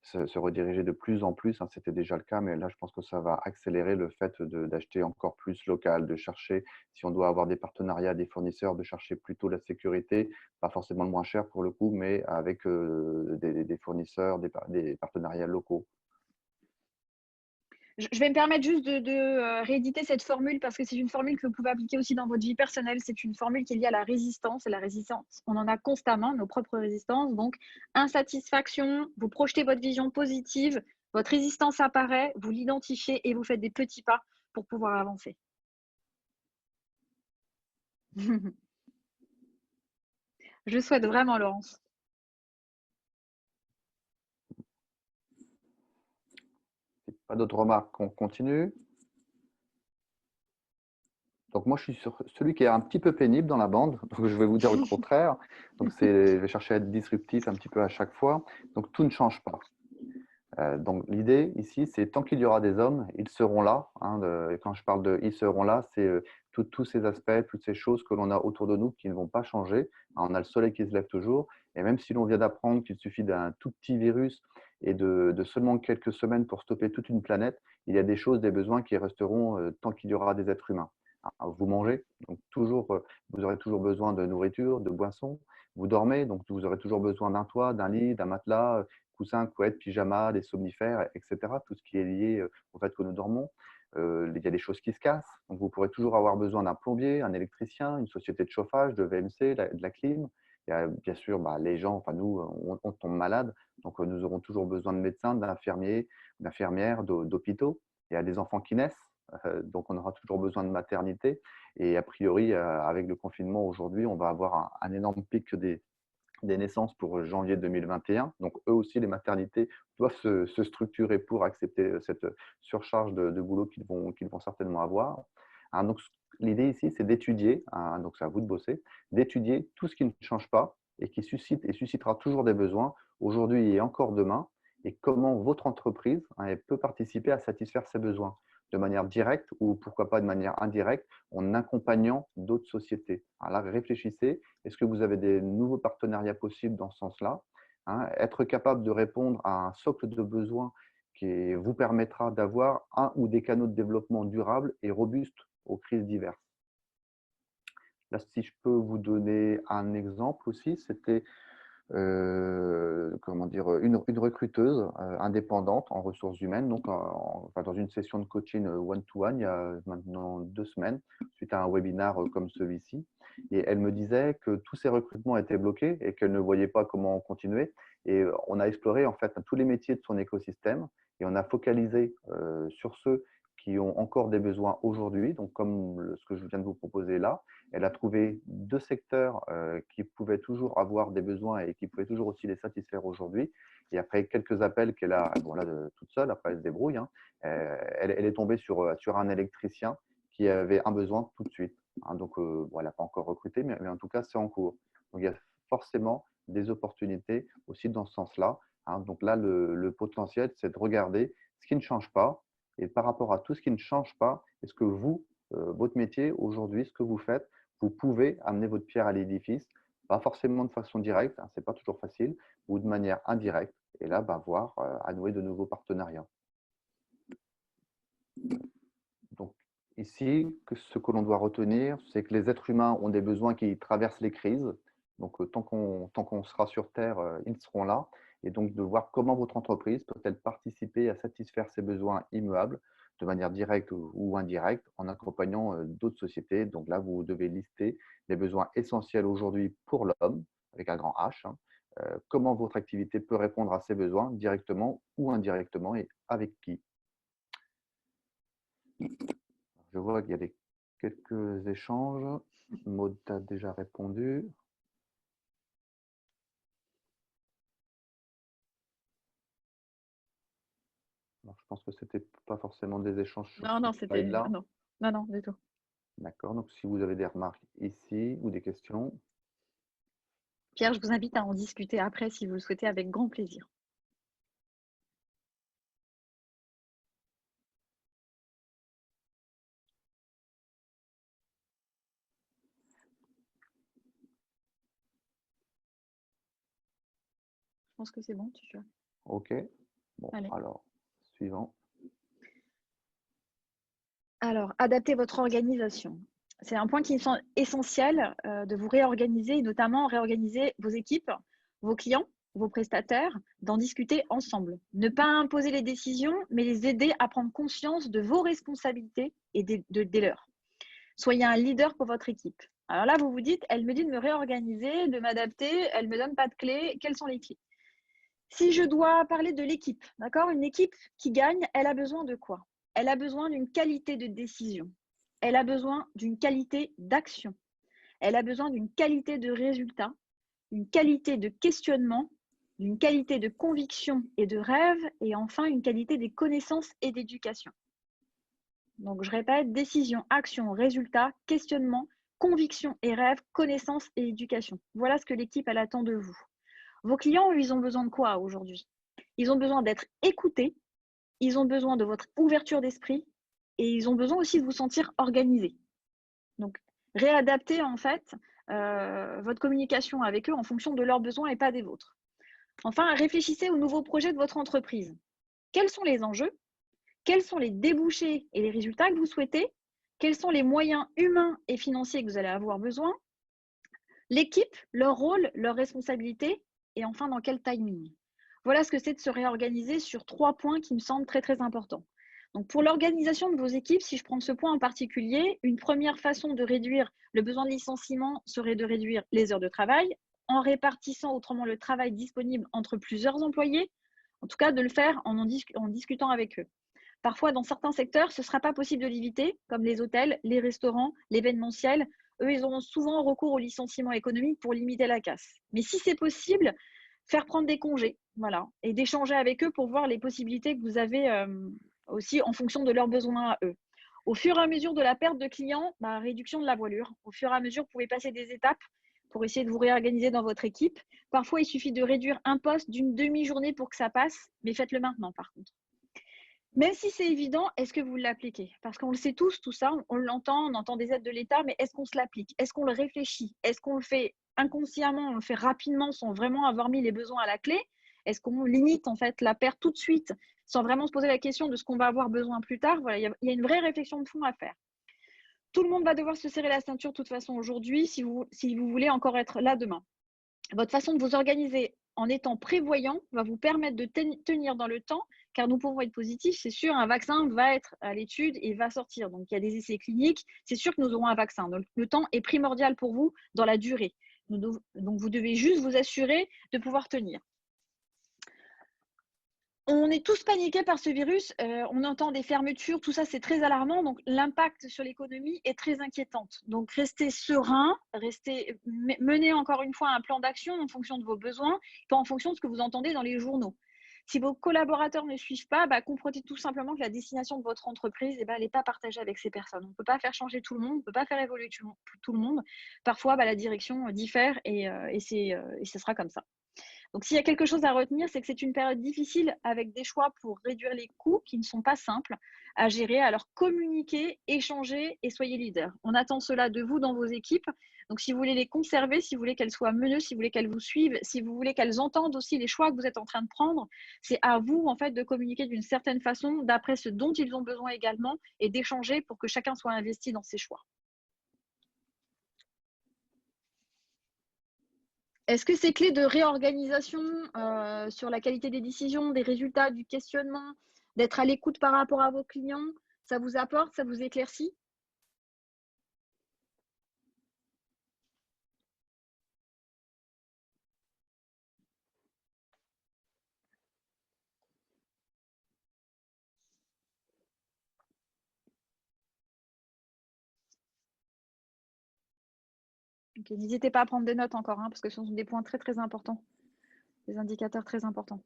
se rediriger de plus en plus, hein. C'était déjà le cas, mais là, je pense que ça va accélérer le fait d'acheter encore plus local, de chercher, si on doit avoir des partenariats, des fournisseurs, de chercher plutôt la sécurité, pas forcément le moins cher pour le coup, mais avec des fournisseurs, des partenariats locaux. Je vais me permettre juste de rééditer cette formule parce que c'est une formule que vous pouvez appliquer aussi dans votre vie personnelle. C'est une formule qui est liée à la résistance. Et la résistance, on en a constamment, nos propres résistances. Donc, insatisfaction, vous projetez votre vision positive, votre résistance apparaît, vous l'identifiez et vous faites des petits pas pour pouvoir avancer. Je souhaite vraiment, Laurence. Pas d'autres remarques, on continue. Donc moi, je suis sur celui qui est un petit peu pénible dans la bande, donc je vais vous dire le contraire. Donc je vais chercher à être disruptif un petit peu à chaque fois. Donc tout ne change pas. Donc l'idée ici, c'est tant qu'il y aura des hommes, ils seront là, hein, et quand je parle de ils seront là, c'est tous ces aspects, toutes ces choses que l'on a autour de nous qui ne vont pas changer. On a le soleil qui se lève toujours, et même si l'on vient d'apprendre qu'il suffit d'un tout petit virus et de seulement quelques semaines pour stopper toute une planète, il y a des choses, des besoins qui resteront tant qu'il y aura des êtres humains. Alors, vous mangez, donc toujours, vous aurez toujours besoin de nourriture, de boissons. Vous dormez, donc vous aurez toujours besoin d'un toit, d'un lit, d'un matelas, coussins, couettes, pyjamas, des somnifères, etc. Tout ce qui est lié au fait que nous dormons. Il y a des choses qui se cassent. Donc, vous pourrez toujours avoir besoin d'un plombier, un électricien, une société de chauffage, de VMC, de la clim. Il y a bien sûr les gens, enfin nous, on tombe malade. Donc, nous aurons toujours besoin de médecins, d'infirmiers, d'infirmières, d'hôpitaux. Il y a des enfants qui naissent. Donc, on aura toujours besoin de maternité. Et a priori, avec le confinement aujourd'hui, on va avoir un énorme pic des naissances pour janvier 2021. Donc, eux aussi, les maternités doivent se structurer pour accepter cette surcharge de boulot qu'ils vont certainement avoir. Hein, donc, l'idée ici, c'est d'étudier, hein, donc c'est à vous de bosser, d'étudier tout ce qui ne change pas et qui suscite et suscitera toujours des besoins aujourd'hui et encore demain, et comment votre entreprise, hein, elle peut participer à satisfaire ces besoins de manière directe ou pourquoi pas de manière indirecte en accompagnant d'autres sociétés. Alors là, réfléchissez, est-ce que vous avez des nouveaux partenariats possibles dans ce sens-là, hein? Être capable de répondre à un socle de besoins qui vous permettra d'avoir un ou des canaux de développement durables et robustes aux crises diverses. Là, si je peux vous donner un exemple aussi, c'était comment dire, une recruteuse indépendante en ressources humaines, donc enfin, dans une session de coaching one-to-one il y a maintenant 2 semaines, suite à un webinaire comme celui-ci. Et elle me disait que tous ces recrutements étaient bloqués et qu'elle ne voyait pas comment continuer. Et on a exploré en fait tous les métiers de son écosystème et on a focalisé sur ceux qui ont encore des besoins aujourd'hui, donc comme ce que je viens de vous proposer là. Elle a trouvé 2 secteurs qui pouvaient toujours avoir des besoins et qui pouvaient toujours aussi les satisfaire aujourd'hui. Et après quelques appels qu'elle a, bon là, toute seule, après elle se débrouille, hein, elle est tombée sur un électricien qui avait un besoin tout de suite. Hein, donc, bon, elle n'a pas encore recruté, mais en tout cas, c'est en cours. Donc, il y a forcément des opportunités aussi dans ce sens-là. Hein. Donc là, le potentiel, c'est de regarder ce qui ne change pas. Et par rapport à tout ce qui ne change pas, est-ce que vous, votre métier aujourd'hui, ce que vous faites, vous pouvez amener votre pierre à l'édifice, pas forcément de façon directe, hein, ce n'est pas toujours facile, ou de manière indirecte, et là, voir à nouer de nouveaux partenariats. Donc ici, ce que l'on doit retenir, c'est que les êtres humains ont des besoins qui traversent les crises. Donc tant qu'on sera sur Terre, ils seront là. Et donc de voir comment votre entreprise peut-elle participer à satisfaire ces besoins immuables de manière directe ou indirecte en accompagnant d'autres sociétés. Donc là, vous devez lister les besoins essentiels aujourd'hui pour l'homme, avec un grand H. Hein. Comment votre activité peut répondre à ces besoins directement ou indirectement et avec qui. Je vois qu'il y a quelques échanges. Maud a déjà répondu. Alors, je pense que ce n'était pas forcément des échanges sur Non, ce slide-là. non, du tout. D'accord. Donc, si vous avez des remarques ici ou des questions. Pierre, je vous invite à en discuter après si vous le souhaitez avec grand plaisir. Je pense que c'est bon, tu vois. OK. Bon, Allez. alors, suivant. Alors, adapter votre organisation. C'est un point qui est essentiel de vous réorganiser, et notamment réorganiser vos équipes, vos clients, vos prestataires, d'en discuter ensemble. Ne pas imposer les décisions, mais les aider à prendre conscience de vos responsabilités et des leurs. Soyez un leader pour votre équipe. Alors là, vous vous dites, elle me dit de me réorganiser, de m'adapter, elle ne me donne pas de clés. Quelles sont les clés? Si je dois parler de l'équipe, d'accord? Une équipe qui gagne, elle a besoin de quoi? Elle a besoin d'une qualité de décision. Elle a besoin d'une qualité d'action. Elle a besoin d'une qualité de résultat, une qualité de questionnement, d'une qualité de conviction et de rêve, et enfin une qualité des connaissances et d'éducation. Donc je répète, décision, action, résultat, questionnement, conviction et rêve, connaissances et éducation. Voilà ce que l'équipe elle attend de vous. Vos clients, ils ont besoin de quoi aujourd'hui? Ils ont besoin d'être écoutés, ils ont besoin de votre ouverture d'esprit et ils ont besoin aussi de vous sentir organisé. Donc, réadapter en fait votre communication avec eux en fonction de leurs besoins et pas des vôtres. Enfin, réfléchissez aux nouveaux projets de votre entreprise. Quels sont les enjeux? Quels sont les débouchés et les résultats que vous souhaitez? Quels sont les moyens humains et financiers que vous allez avoir besoin? L'équipe, leur rôle, leurs responsabilités et enfin dans quel timing? Voilà ce que c'est de se réorganiser sur 3 points qui me semblent très, très importants. Donc pour l'organisation de vos équipes, si je prends ce point en particulier, une première façon de réduire le besoin de licenciement serait de réduire les heures de travail en répartissant autrement le travail disponible entre plusieurs employés, en tout cas de le faire en discutant avec eux. Parfois, dans certains secteurs, ce ne sera pas possible de l'éviter, comme les hôtels, les restaurants, l'événementiel. Eux, ils auront souvent recours au licenciement économique pour limiter la casse. Mais si c'est possible, faire prendre des congés, voilà, et d'échanger avec eux pour voir les possibilités que vous avez aussi en fonction de leurs besoins à eux. Au fur et à mesure de la perte de clients, réduction de la voilure. Au fur et à mesure, vous pouvez passer des étapes pour essayer de vous réorganiser dans votre équipe. Parfois, il suffit de réduire un poste d'une demi-journée pour que ça passe, mais faites-le maintenant par contre. Même si c'est évident, est-ce que vous l'appliquez? Parce qu'on le sait tous, tout ça, on l'entend, on entend des aides de l'État, mais est-ce qu'on se l'applique? Est-ce qu'on le réfléchit? Est-ce qu'on le fait inconsciemment, on le fait rapidement sans vraiment avoir mis les besoins à la clé? Est-ce qu'on limite en fait la perte tout de suite sans vraiment se poser la question de ce qu'on va avoir besoin plus tard? Voilà, il y a une vraie réflexion de fond à faire. Tout le monde va devoir se serrer la ceinture de toute façon aujourd'hui si vous voulez encore être là demain. Votre façon de vous organiser en étant prévoyant va vous permettre de tenir dans le temps, car nous pouvons être positifs, c'est sûr, un vaccin va être à l'étude et va sortir. Donc, il y a des essais cliniques, c'est sûr que nous aurons un vaccin. Donc, le temps est primordial pour vous dans la durée. Donc, vous devez juste vous assurer de pouvoir tenir. On est tous paniqués par ce virus, on entend des fermetures, tout ça c'est très alarmant, donc l'impact sur l'économie est très inquiétant. Donc restez serein, menez encore une fois un plan d'action en fonction de vos besoins, pas en fonction de ce que vous entendez dans les journaux. Si vos collaborateurs ne suivent pas, comprenez tout simplement que la destination de votre entreprise, elle n'est pas partagée avec ces personnes. On ne peut pas faire changer tout le monde, on ne peut pas faire évoluer tout le monde. Parfois, la direction diffère et ce sera comme ça. Donc, s'il y a quelque chose à retenir, c'est que c'est une période difficile avec des choix pour réduire les coûts qui ne sont pas simples à gérer. Alors, communiquez, échangez et soyez leader. On attend cela de vous dans vos équipes. Donc, si vous voulez les conserver, si vous voulez qu'elles soient meneuses, si vous voulez qu'elles vous suivent, si vous voulez qu'elles entendent aussi les choix que vous êtes en train de prendre, c'est à vous, en fait, de communiquer d'une certaine façon, d'après ce dont ils ont besoin également, et d'échanger pour que chacun soit investi dans ses choix. Est-ce que ces clés de réorganisation sur la qualité des décisions, des résultats, du questionnement, d'être à l'écoute par rapport à vos clients, ça vous apporte, ça vous éclaircit? Ok, n'hésitez pas à prendre des notes encore, parce que ce sont des points très très importants, des indicateurs très importants.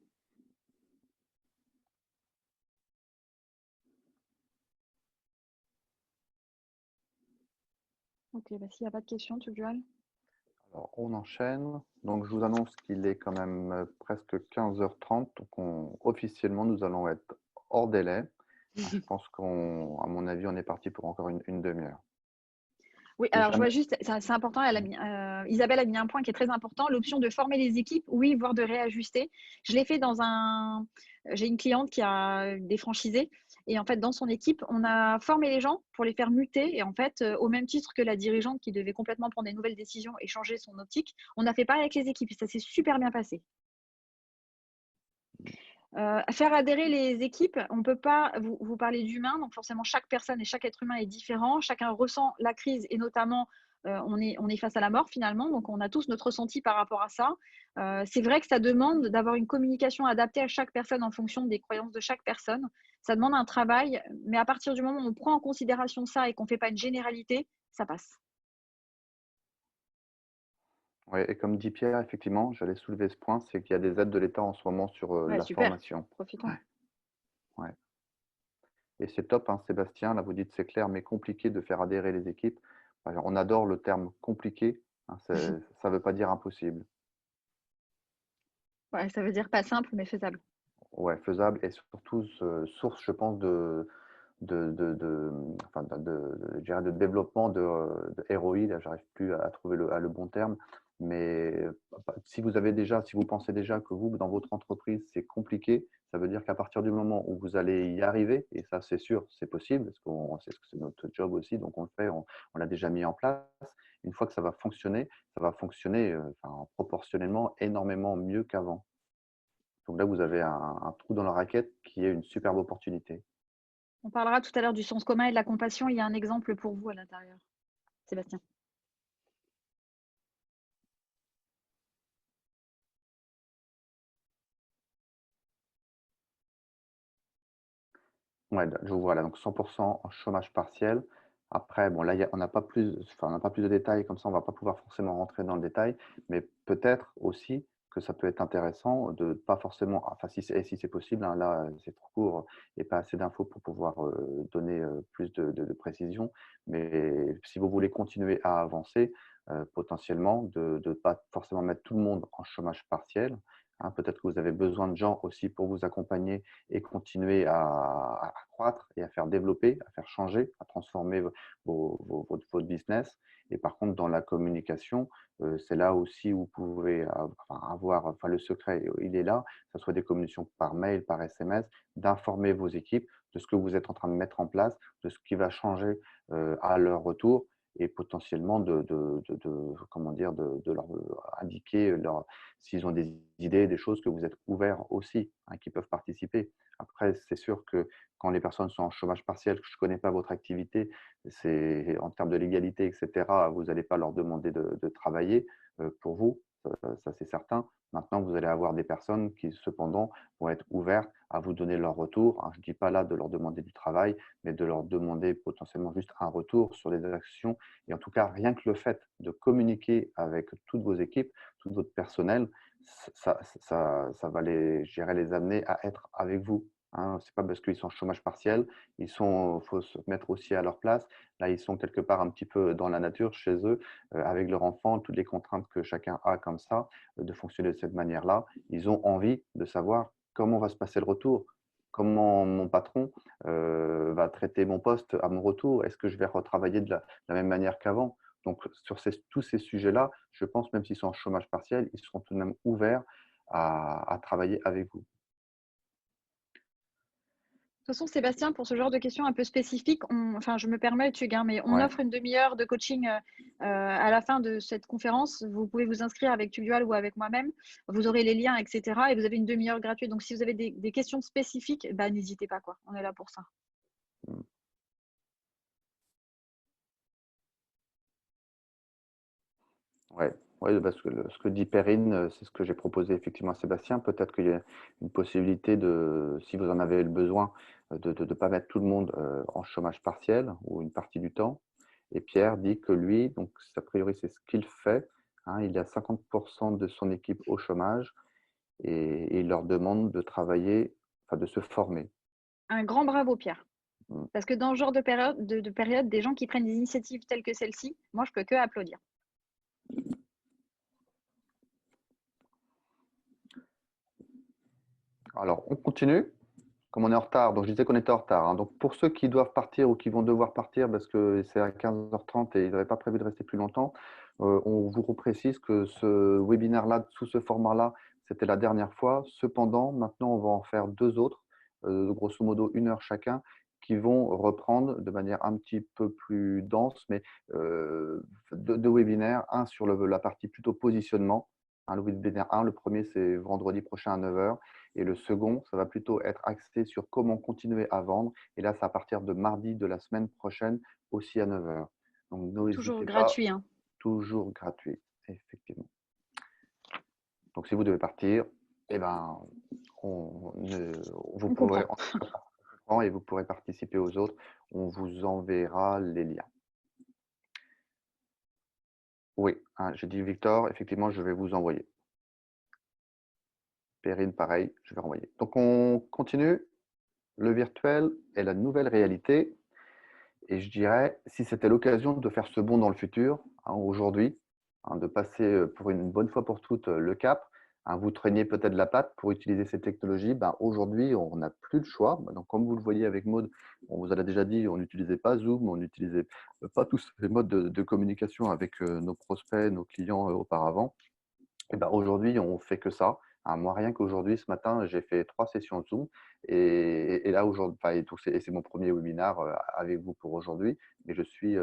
Ok, s'il n'y a pas de questions, Tugdual. Alors, on enchaîne. Donc, je vous annonce qu'il est quand même presque 15h30. Donc, officiellement, nous allons être hors délai. Je pense qu'à mon avis, on est parti pour encore une demi-heure. Oui, alors je vois juste, c'est important, Isabelle a mis un point qui est très important, l'option de former les équipes, oui, voire de réajuster. Je l'ai fait j'ai une cliente qui a des franchisés, et en fait, dans son équipe, on a formé les gens pour les faire muter, et en fait, au même titre que la dirigeante qui devait complètement prendre des nouvelles décisions et changer son optique, on a fait pareil avec les équipes, et ça s'est super bien passé. Faire adhérer les équipes, on ne peut pas vous parler d'humain, donc forcément chaque personne et chaque être humain est différent, chacun ressent la crise et notamment on est face à la mort finalement, donc on a tous notre ressenti par rapport à ça. C'est vrai que ça demande d'avoir une communication adaptée à chaque personne en fonction des croyances de chaque personne. Ça demande un travail, mais à partir du moment où on prend en considération ça et qu'on ne fait pas une généralité, ça passe. Oui, et comme dit Pierre, effectivement, j'allais soulever ce point, c'est qu'il y a des aides de l'État en ce moment sur Ouais, la super, formation. profitons. Ouais. Et c'est top, hein, Sébastien, là vous dites c'est clair, mais compliqué de faire adhérer les équipes. Alors, on adore le terme compliqué, hein, ça ne veut pas dire impossible. Ouais, ça veut dire pas simple, mais faisable. Ouais, faisable et surtout source, je pense, enfin, je dirais de développement de ROI, là j'arrive plus à trouver le bon terme, mais si vous pensez déjà que vous, dans votre entreprise, c'est compliqué, ça veut dire qu'à partir du moment où vous allez y arriver, et ça c'est sûr, c'est possible, parce qu'on sait que c'est notre job aussi, donc on le fait, on l'a déjà mis en place, une fois que ça va fonctionner enfin, proportionnellement énormément mieux qu'avant. Donc là, vous avez un trou dans la raquette qui est une superbe opportunité. On parlera tout à l'heure du sens commun et de la compassion. Il y a un exemple pour vous à l'intérieur, Sébastien. Ouais, je vois là, donc 100% en chômage partiel. Après, bon, là, on n'a pas plus, enfin, on n'a pas plus de détails, comme ça, on va pas pouvoir forcément rentrer dans le détail, mais peut-être aussi que ça peut être intéressant de pas forcément, enfin, si c'est possible, hein, là, c'est trop court et pas assez d'infos pour pouvoir donner plus de précision, mais si vous voulez continuer à avancer, potentiellement, de ne pas forcément mettre tout le monde en chômage partiel, hein. Peut-être que vous avez besoin de gens aussi pour vous accompagner et continuer à croître et à faire développer, à faire changer, à transformer votre business. Et par contre, dans la communication, c'est là aussi où vous pouvez avoir, enfin, le secret, il est là, que ce soit des communications par mail, par SMS, d'informer vos équipes de ce que vous êtes en train de mettre en place, de ce qui va changer à leur retour et potentiellement comment dire, de leur indiquer s'ils ont des idées, des choses que vous êtes ouverts aussi, hein, qui peuvent participer. Après, c'est sûr que quand les personnes sont en chômage partiel, que je ne connais pas votre activité, c'est en termes de légalité, etc., vous n'allez pas leur demander de travailler pour vous, ça c'est certain. Maintenant, vous allez avoir des personnes qui, cependant, vont être ouvertes à vous donner leur retour, hein. Je ne dis pas là de leur demander du travail, mais de leur demander potentiellement juste un retour sur les actions. Et en tout cas, rien que le fait de communiquer avec toutes vos équipes, tout votre personnel, ça va les amener à être avec vous, hein. Ce n'est pas parce qu'ils sont en chômage partiel, faut se mettre aussi à leur place. Là, ils sont quelque part un petit peu dans la nature, chez eux, avec leur enfant, toutes les contraintes que chacun a comme ça, de fonctionner de cette manière-là. Ils ont envie de savoir comment va se passer le retour, comment mon patron va traiter mon poste à mon retour. Est-ce que je vais retravailler de la même manière qu'avant? Donc, sur tous ces sujets-là, je pense, même s'ils sont en chômage partiel, ils seront tout de même ouverts à travailler avec vous. De toute façon, Sébastien, pour ce genre de questions un peu spécifiques, enfin, je me permets, tu mais on Ouais. offre une demi-heure de coaching à la fin de cette conférence. Vous pouvez vous inscrire avec Tugdual ou avec moi-même. Vous aurez les liens, etc. Et vous avez une demi-heure gratuite. Donc, si vous avez des questions spécifiques, bah, n'hésitez pas, quoi. On est là pour ça. Mmh. Ouais, ouais, parce que ce que dit Perrine, c'est ce que j'ai proposé effectivement à Sébastien. Peut-être qu'il y a une possibilité de, si vous en avez le besoin, de pas mettre tout le monde, en chômage partiel ou une partie du temps. Et Pierre dit que lui, donc a priori, c'est ce qu'il fait, hein, il y a 50 de son équipe au chômage et il leur demande de travailler, enfin de se former. Un grand bravo, Pierre. Mmh. Parce que dans ce genre de période, des gens qui prennent des initiatives telles que celle-ci, moi, je peux que applaudir. Alors, on continue. Comme on est en retard, donc je disais qu'on était en retard, hein. Donc pour ceux qui doivent partir ou qui vont devoir partir parce que c'est à 15h30 et ils n'avaient pas prévu de rester plus longtemps, on vous reprécise que ce webinaire-là, sous ce format-là, c'était la dernière fois. Cependant, maintenant, on va en faire 2 autres, grosso modo 1 heure chacun, qui vont reprendre de manière un petit peu plus dense, mais 2 webinaires, un sur la partie plutôt positionnement, hein, le webinaire 1, le premier c'est vendredi prochain à 9h et le second, ça va plutôt être axé sur comment continuer à vendre. Et là, c'est à partir de mardi de la semaine prochaine, aussi à 9h. Donc, Toujours n'hésitez pas, gratuit, hein. toujours gratuit, effectivement. Donc, si vous devez partir, eh ben, vous On pourrez, comprend. et vous pourrez participer aux autres. On vous enverra les liens. Oui, hein, j'ai dit Victor, effectivement, je vais vous envoyer. Perrine, pareil, je vais renvoyer. Donc, on continue. Le virtuel est la nouvelle réalité. Et je dirais, si c'était l'occasion de faire ce bond dans le futur, hein, aujourd'hui, hein, de passer pour une bonne fois pour toutes le cap, hein, vous traîniez peut-être la patte pour utiliser ces technologies, ben, aujourd'hui, on n'a plus le choix. Donc, comme vous le voyez avec Maud, on vous a déjà dit, on n'utilisait pas Zoom, on n'utilisait pas tous les modes de communication avec nos prospects, nos clients auparavant. Et ben, aujourd'hui, on fait que ça. Hein, moi, rien qu'aujourd'hui, ce matin, j'ai fait 3 sessions Zoom et là, aujourd'hui, enfin, et c'est mon premier webinaire avec vous pour aujourd'hui. Mais je suis,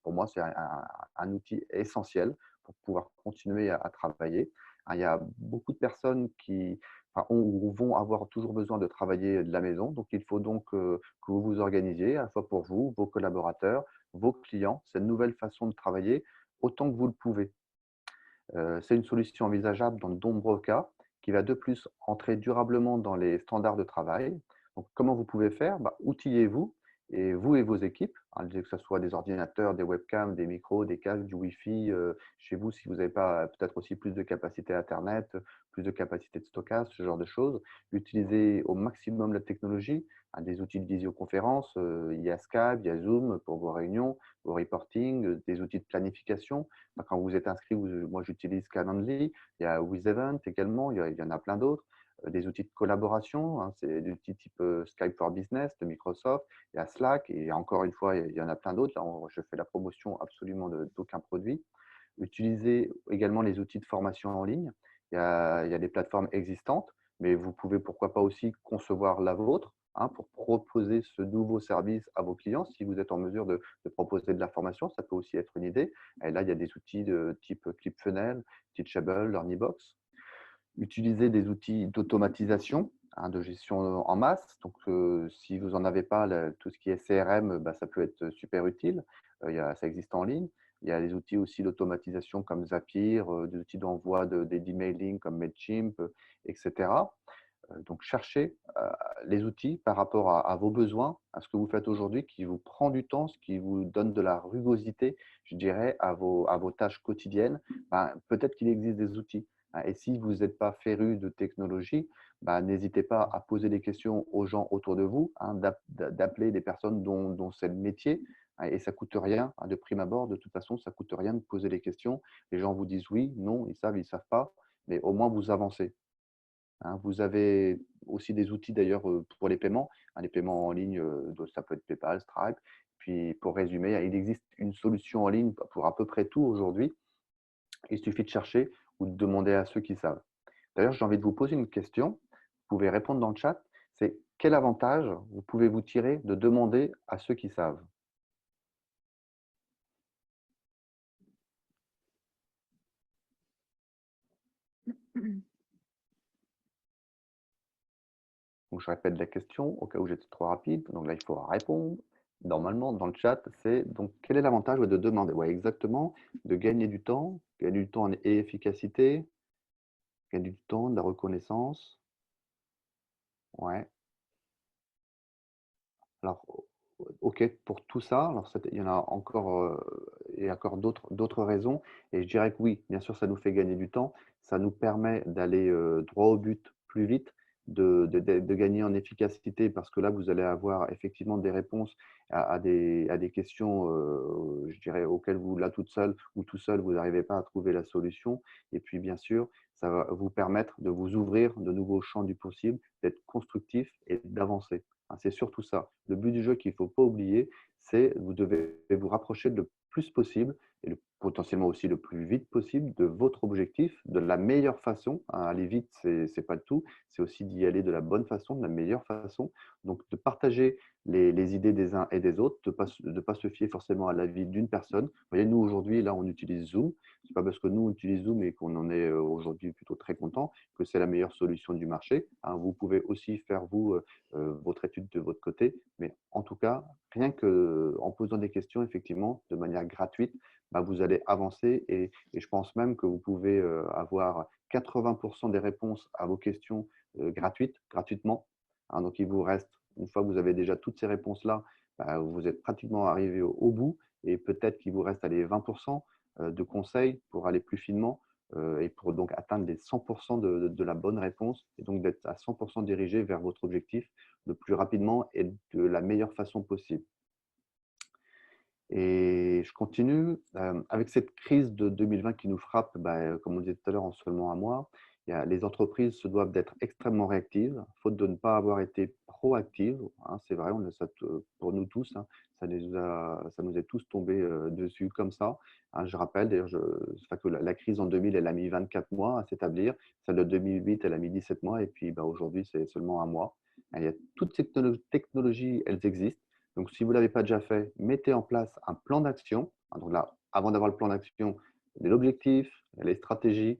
pour moi, c'est un outil essentiel pour pouvoir continuer à travailler. Hein, il y a beaucoup de personnes qui enfin, vont avoir toujours besoin de travailler de la maison. Donc, il faut donc que vous vous organisiez, à la fois pour vous, vos collaborateurs, vos clients, cette nouvelle façon de travailler autant que vous le pouvez. C'est une solution envisageable dans de nombreux cas qui va de plus entrer durablement dans les standards de travail. Donc, comment vous pouvez faire? Bah, outillez-vous et vous et vos équipes, hein, que ce soit des ordinateurs, des webcams, des micros, des casques, du Wi-Fi chez vous, si vous n'avez pas peut-être aussi plus de capacité Internet, plus de capacité de stockage, ce genre de choses. Utilisez au maximum la technologie, hein, des outils de visioconférence, il y a Skype, il y a Zoom pour vos réunions, vos reporting, des outils de planification. Quand vous êtes inscrit, moi j'utilise Calendly, il y a WizEvent également, il y en a plein d'autres. Des outils de collaboration, hein, c'est des outils type Skype for Business de Microsoft, il y a Slack et encore une fois, il y en a plein d'autres. Là, je fais la promotion absolument d'aucun produit. Utilisez également les outils de formation en ligne. Il y a des plateformes existantes, mais vous pouvez pourquoi pas aussi concevoir la vôtre, hein, pour proposer ce nouveau service à vos clients. Si vous êtes en mesure de proposer de la formation, ça peut aussi être une idée. Et là, il y a des outils de type ClipFunnels, Teachable, LearnyBox. Utilisez des outils d'automatisation, hein, de gestion en masse. Donc, si vous n'en avez pas, tout ce qui est CRM, bah, ça peut être super utile. Ça existe en ligne. Il y a des outils aussi d'automatisation comme Zapier, des outils d'envoi d'emailing comme Mailchimp, etc. Donc, cherchez les outils par rapport à vos besoins, à ce que vous faites aujourd'hui, qui vous prend du temps, ce qui vous donne de la rugosité, je dirais, à vos tâches quotidiennes. Ben, peut-être qu'il existe des outils, hein. Et si vous n'êtes pas féru de technologie, ben, n'hésitez pas à poser des questions aux gens autour de vous, hein, d'appeler des personnes dont c'est le métier. Hein, et ça ne coûte rien, hein, de prime abord. De toute façon, ça ne coûte rien de poser les questions. Les gens vous disent oui, non, ils ne savent pas, mais au moins vous avancez. Hein. Vous avez aussi des outils d'ailleurs pour les paiements, hein, les paiements en ligne, donc ça peut être PayPal, Stripe. Puis pour résumer, il existe une solution en ligne pour à peu près tout aujourd'hui. Il suffit de chercher ou de demander à ceux qui savent. D'ailleurs, j'ai envie de vous poser une question. Vous pouvez répondre dans le chat. C'est quel avantage vous pouvez vous tirer de demander à ceux qui savent? Donc, je répète la question au cas où j'étais trop rapide. Donc là, il faut répondre. Normalement, dans le chat, c'est donc quel est l'avantage de demander? Ouais, exactement, de gagner du temps et efficacité, gagner du temps, de la reconnaissance. Ouais. Alors, OK pour tout ça. Alors, il y en a encore, et encore d'autres raisons. Et je dirais que oui, bien sûr, ça nous fait gagner du temps. Ça nous permet d'aller droit au but plus vite, de gagner en efficacité parce que là, vous allez avoir effectivement des réponses à des questions, je dirais, auxquelles vous, là, toute seule ou tout seul, vous n'arrivez pas à trouver la solution. Et puis, bien sûr, ça va vous permettre de vous ouvrir de nouveaux champs du possible, d'être constructif et d'avancer. Hein, c'est surtout ça. Le but du jeu qu'il ne faut pas oublier, c'est vous devez vous rapprocher le plus possible et potentiellement aussi le plus vite possible de votre objectif, de la meilleure façon. Hein, aller vite, c'est pas le tout. C'est aussi d'y aller de la bonne façon, de la meilleure façon. Donc, de partager les idées des uns et des autres, de pas se fier forcément à l'avis d'une personne. Vous voyez, nous, aujourd'hui, là, on utilise Zoom. Ce n'est pas parce que nous, on utilise Zoom et qu'on en est aujourd'hui plutôt très content que c'est la meilleure solution du marché. Hein, vous pouvez aussi faire, vous, votre étude de votre côté. Mais en tout cas, rien qu'en posant des questions, effectivement, de manière gratuite, bah, vous allez avancer et je pense même que vous pouvez avoir 80% des réponses à vos questions gratuitement. Hein, donc, il vous reste, une fois que vous avez déjà toutes ces réponses-là, bah, vous êtes pratiquement arrivé au bout et peut-être qu'il vous reste allez, 20% de conseils pour aller plus finement et pour donc atteindre les 100% de la bonne réponse et donc d'être à 100% dirigé vers votre objectif le plus rapidement et de la meilleure façon possible. Et je continue. Avec cette crise de 2020 qui nous frappe, bah, comme on disait tout à l'heure, en seulement un mois, les entreprises se doivent d'être extrêmement réactives, faute de ne pas avoir été proactives. Hein, c'est vrai, pour nous tous, hein, ça nous est tous tombé dessus comme ça. Hein, je rappelle d'ailleurs enfin, que la crise en 2000, elle a mis 24 mois à s'établir. Celle de 2008, elle a mis 17 mois. Et puis bah, aujourd'hui, c'est seulement un mois. Il y a toutes ces technologies, elles existent. Donc, si vous ne l'avez pas déjà fait, mettez en place un plan d'action. Donc là, avant d'avoir le plan d'action, l'objectif, les stratégies,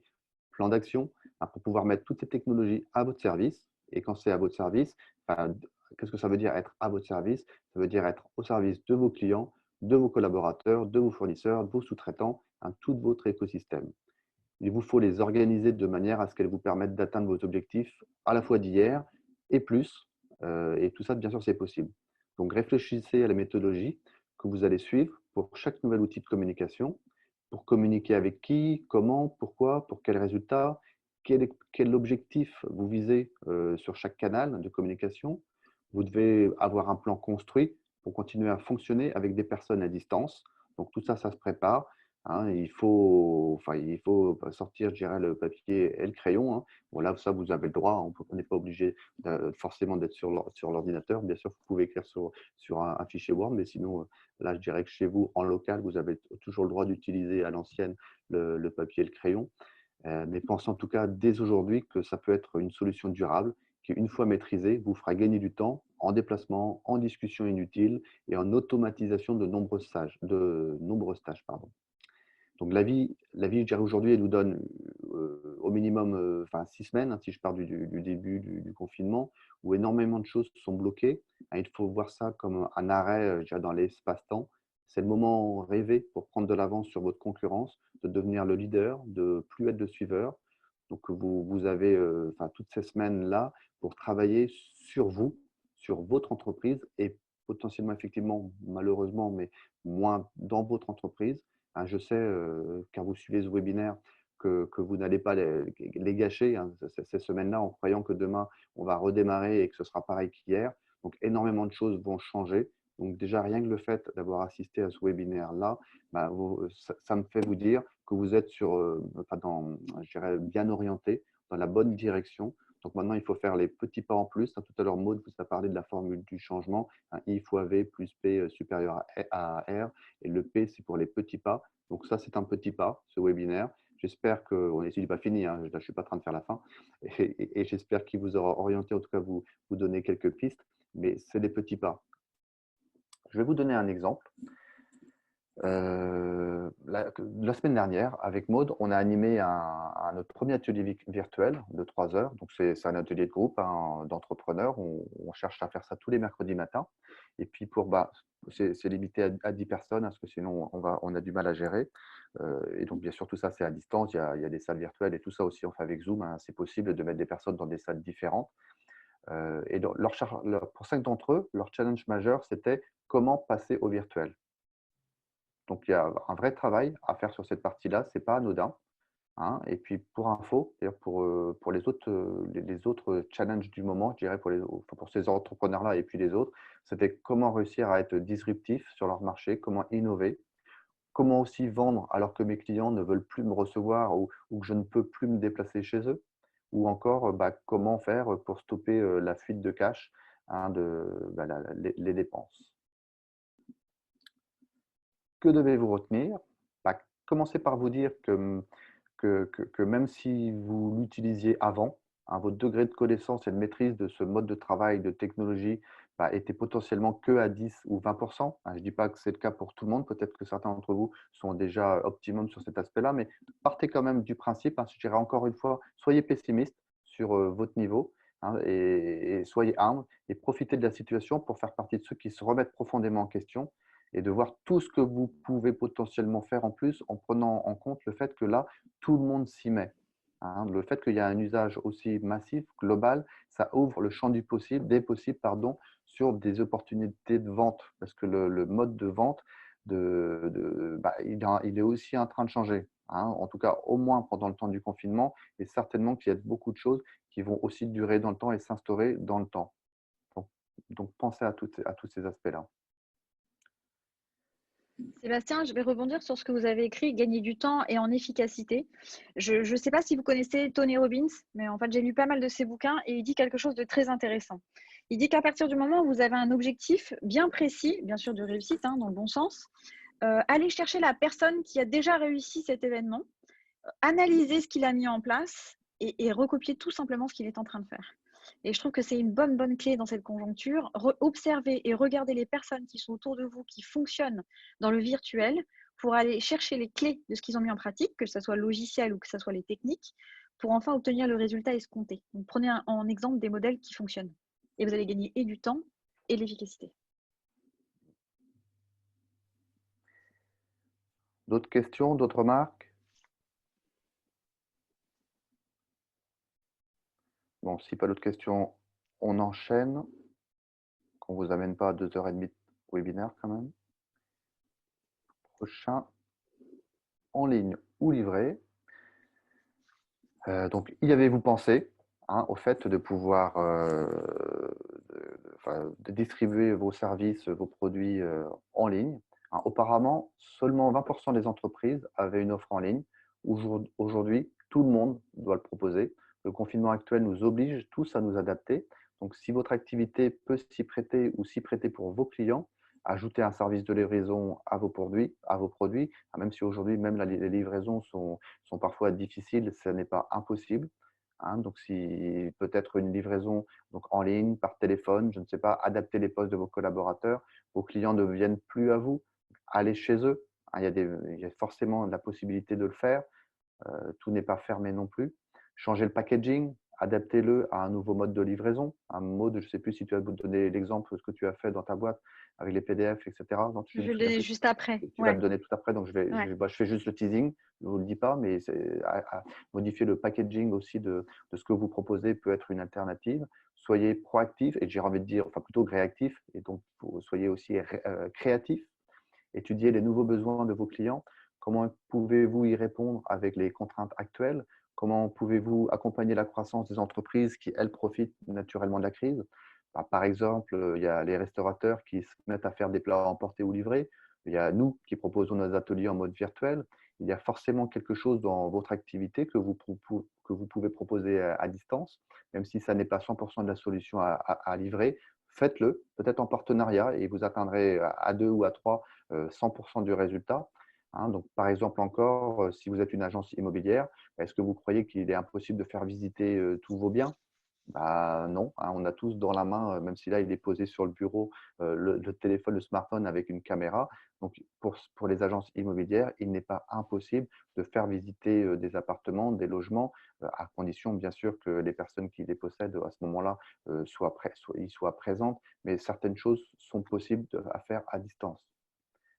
plan d'action. pour pouvoir mettre toutes ces technologies à votre service. Et quand c'est à votre service, enfin, qu'est-ce que ça veut dire être à votre service? Ça veut dire être au service de vos clients, de vos collaborateurs, de vos fournisseurs, de vos sous-traitants, tout votre écosystème. Il vous faut les organiser de manière à ce qu'elles vous permettent d'atteindre vos objectifs à la fois d'hier et plus. Et tout ça, bien sûr, c'est possible. Donc, réfléchissez à la méthodologie que vous allez suivre pour chaque nouvel outil de communication, pour communiquer avec qui, comment, pourquoi, pour quels résultats, quel objectif vous visez sur chaque canal de communication. Vous devez avoir un plan construit pour continuer à fonctionner avec des personnes à distance. Donc, tout ça, ça se prépare. Il faut sortir, je dirais, le papier et le crayon. Bon, là, ça, vous avez le droit. On n'est pas obligé forcément d'être sur l'ordinateur. Bien sûr, vous pouvez écrire sur un fichier Word, mais sinon, là, je dirais que chez vous, en local, vous avez toujours le droit d'utiliser à l'ancienne le papier et le crayon. Mais pensez en tout cas dès aujourd'hui que ça peut être une solution durable qui, une fois maîtrisée, vous fera gagner du temps en déplacement, en discussion inutile et en automatisation de nombreuses tâches. Pardon. Donc la vie, je dirais aujourd'hui, elle nous donne au minimum 6 semaines, si je pars du début du confinement, où énormément de choses sont bloquées. Il faut voir ça comme un arrêt, je dirais, dans l'espace-temps. C'est le moment rêvé pour prendre de l'avance sur votre concurrence, de devenir le leader, de plus être le suiveur. Donc vous avez toutes ces semaines-là pour travailler sur vous, sur votre entreprise et potentiellement, effectivement, malheureusement, mais moins dans votre entreprise. Je sais, car vous suivez ce webinaire, que vous n'allez pas les gâcher, ces semaines-là, en croyant que demain, on va redémarrer et que ce sera pareil qu'hier. Donc, énormément de choses vont changer. Donc, déjà, rien que le fait d'avoir assisté à ce webinaire-là, ça me fait vous dire que vous êtes je dirais, bien orienté, dans la bonne direction. Donc, maintenant, il faut faire les petits pas en plus. Tout à l'heure, Maud vous a parlé de la formule du changement. I fois V plus P supérieur à R. Et le P, c'est pour les petits pas. Donc ça, c'est un petit pas, ce webinaire. J'espère que, et n'est pas fini, je ne suis pas en train de faire la fin, et j'espère qu'il vous aura orienté, en tout cas vous donner quelques pistes, mais c'est des petits pas. Je vais vous donner un exemple. La semaine dernière, avec Maud, on a animé notre premier atelier virtuel de 3 heures. Donc, c'est un atelier de groupe d'entrepreneurs. On cherche à faire ça tous les mercredis matins. Et puis, c'est limité à 10 personnes, parce que sinon, on a du mal à gérer. Et donc, bien sûr, tout ça, c'est à distance. Il y a des salles virtuelles et tout ça aussi, on fait avec Zoom. C'est possible de mettre des personnes dans des salles différentes. Et pour 5 d'entre eux, leur challenge majeur, c'était comment passer au virtuel. Donc, il y a un vrai travail à faire sur cette partie-là, ce n'est pas anodin. Et puis, pour info, pour les autres challenges du moment, je dirais pour ces entrepreneurs-là et puis les autres, c'était comment réussir à être disruptif sur leur marché, comment innover, comment aussi vendre alors que mes clients ne veulent plus me recevoir ou que je ne peux plus me déplacer chez eux, ou encore comment faire pour stopper la fuite de cash, les dépenses. Que devez-vous retenir? Commencez par vous dire que même si vous l'utilisiez avant, votre degré de connaissance et de maîtrise de ce mode de travail, de technologie, était potentiellement que à 10 ou 20%. Je ne dis pas que c'est le cas pour tout le monde. Peut-être que certains d'entre vous sont déjà optimum sur cet aspect-là, mais partez quand même du principe, je dirais encore une fois, soyez pessimiste sur votre niveau et soyez humble et profitez de la situation pour faire partie de ceux qui se remettent profondément en question et de voir tout ce que vous pouvez potentiellement faire en plus en prenant en compte le fait que là, tout le monde s'y met. Le fait qu'il y a un usage aussi massif, global, ça ouvre le champ des possibles, sur des opportunités de vente. Parce que le mode de vente, il est aussi en train de changer. En tout cas, au moins pendant le temps du confinement, et certainement qu'il y a beaucoup de choses qui vont aussi durer dans le temps et s'instaurer dans le temps. Donc pensez à tous ces aspects-là. Sébastien, je vais rebondir sur ce que vous avez écrit, gagner du temps et en efficacité. Je ne sais pas si vous connaissez Tony Robbins, mais en fait, j'ai lu pas mal de ses bouquins et il dit quelque chose de très intéressant. Il dit qu'à partir du moment où vous avez un objectif bien précis, bien sûr de réussite, dans le bon sens, allez chercher la personne qui a déjà réussi cet événement, analyser ce qu'il a mis en place et recopier tout simplement ce qu'il est en train de faire. Et je trouve que c'est une bonne clé dans cette conjoncture. Observer et regarder les personnes qui sont autour de vous, qui fonctionnent dans le virtuel, pour aller chercher les clés de ce qu'ils ont mis en pratique, que ce soit logiciel ou que ce soit les techniques, pour enfin obtenir le résultat escompté. Donc, prenez en exemple des modèles qui fonctionnent et vous allez gagner et du temps et de l'efficacité. D'autres questions, d'autres remarques? Bon, si pas d'autres questions, on enchaîne. Qu'on ne vous amène pas à 2h30 de webinaire quand même. Prochain, en ligne ou livré. Donc, y avez-vous pensé au fait de pouvoir de distribuer vos services, vos produits en ligne? Auparavant, seulement 20% des entreprises avaient une offre en ligne. Aujourd'hui, tout le monde doit le proposer. Le confinement actuel nous oblige tous à nous adapter. Donc, si votre activité peut s'y prêter ou s'y prêter pour vos clients, ajoutez un service de livraison à vos produits, même si aujourd'hui, même les livraisons sont parfois difficiles, ce n'est pas impossible. Donc, si peut-être une livraison donc en ligne, par téléphone, je ne sais pas, adapter les postes de vos collaborateurs, vos clients ne viennent plus à vous, allez chez eux. Il y a forcément la possibilité de le faire. Tout n'est pas fermé non plus. Changer le packaging, adaptez-le à un nouveau mode de livraison. Un mode, je ne sais plus si tu as donné l'exemple de ce que tu as fait dans ta boîte avec les PDF, etc. Non, je Je me vais le souviens donner plus. juste après. Tu vas Ouais, le donner tout après, donc ouais. je fais juste le teasing, je ne vous le dis pas, mais modifier le packaging aussi de ce que vous proposez peut être une alternative. Soyez proactif, et j'ai envie de dire, enfin plutôt réactif, et donc soyez aussi créatif. Étudiez les nouveaux besoins de vos clients. Comment pouvez-vous y répondre avec les contraintes actuelles? Comment pouvez-vous accompagner la croissance des entreprises qui, elles, profitent naturellement de la crise? Par exemple, il y a les restaurateurs qui se mettent à faire des plats emportés ou livrés. Il y a nous qui proposons nos ateliers en mode virtuel. Il y a forcément quelque chose dans votre activité que vous pouvez proposer à distance, même si ça n'est pas 100% de la solution à livrer. Faites-le, peut-être en partenariat, et vous atteindrez à 2 ou à 3 100% du résultat. Donc, par exemple, encore, si vous êtes une agence immobilière, est-ce que vous croyez qu'il est impossible de faire visiter tous vos biens? Bah, non, on a tous dans la main, même si là il est posé sur le bureau, le téléphone, le smartphone avec une caméra. Donc, pour les agences immobilières, il n'est pas impossible de faire visiter des appartements, des logements, à condition bien sûr que les personnes qui les possèdent à ce moment-là y soient présentes. Mais certaines choses sont possibles à faire à distance.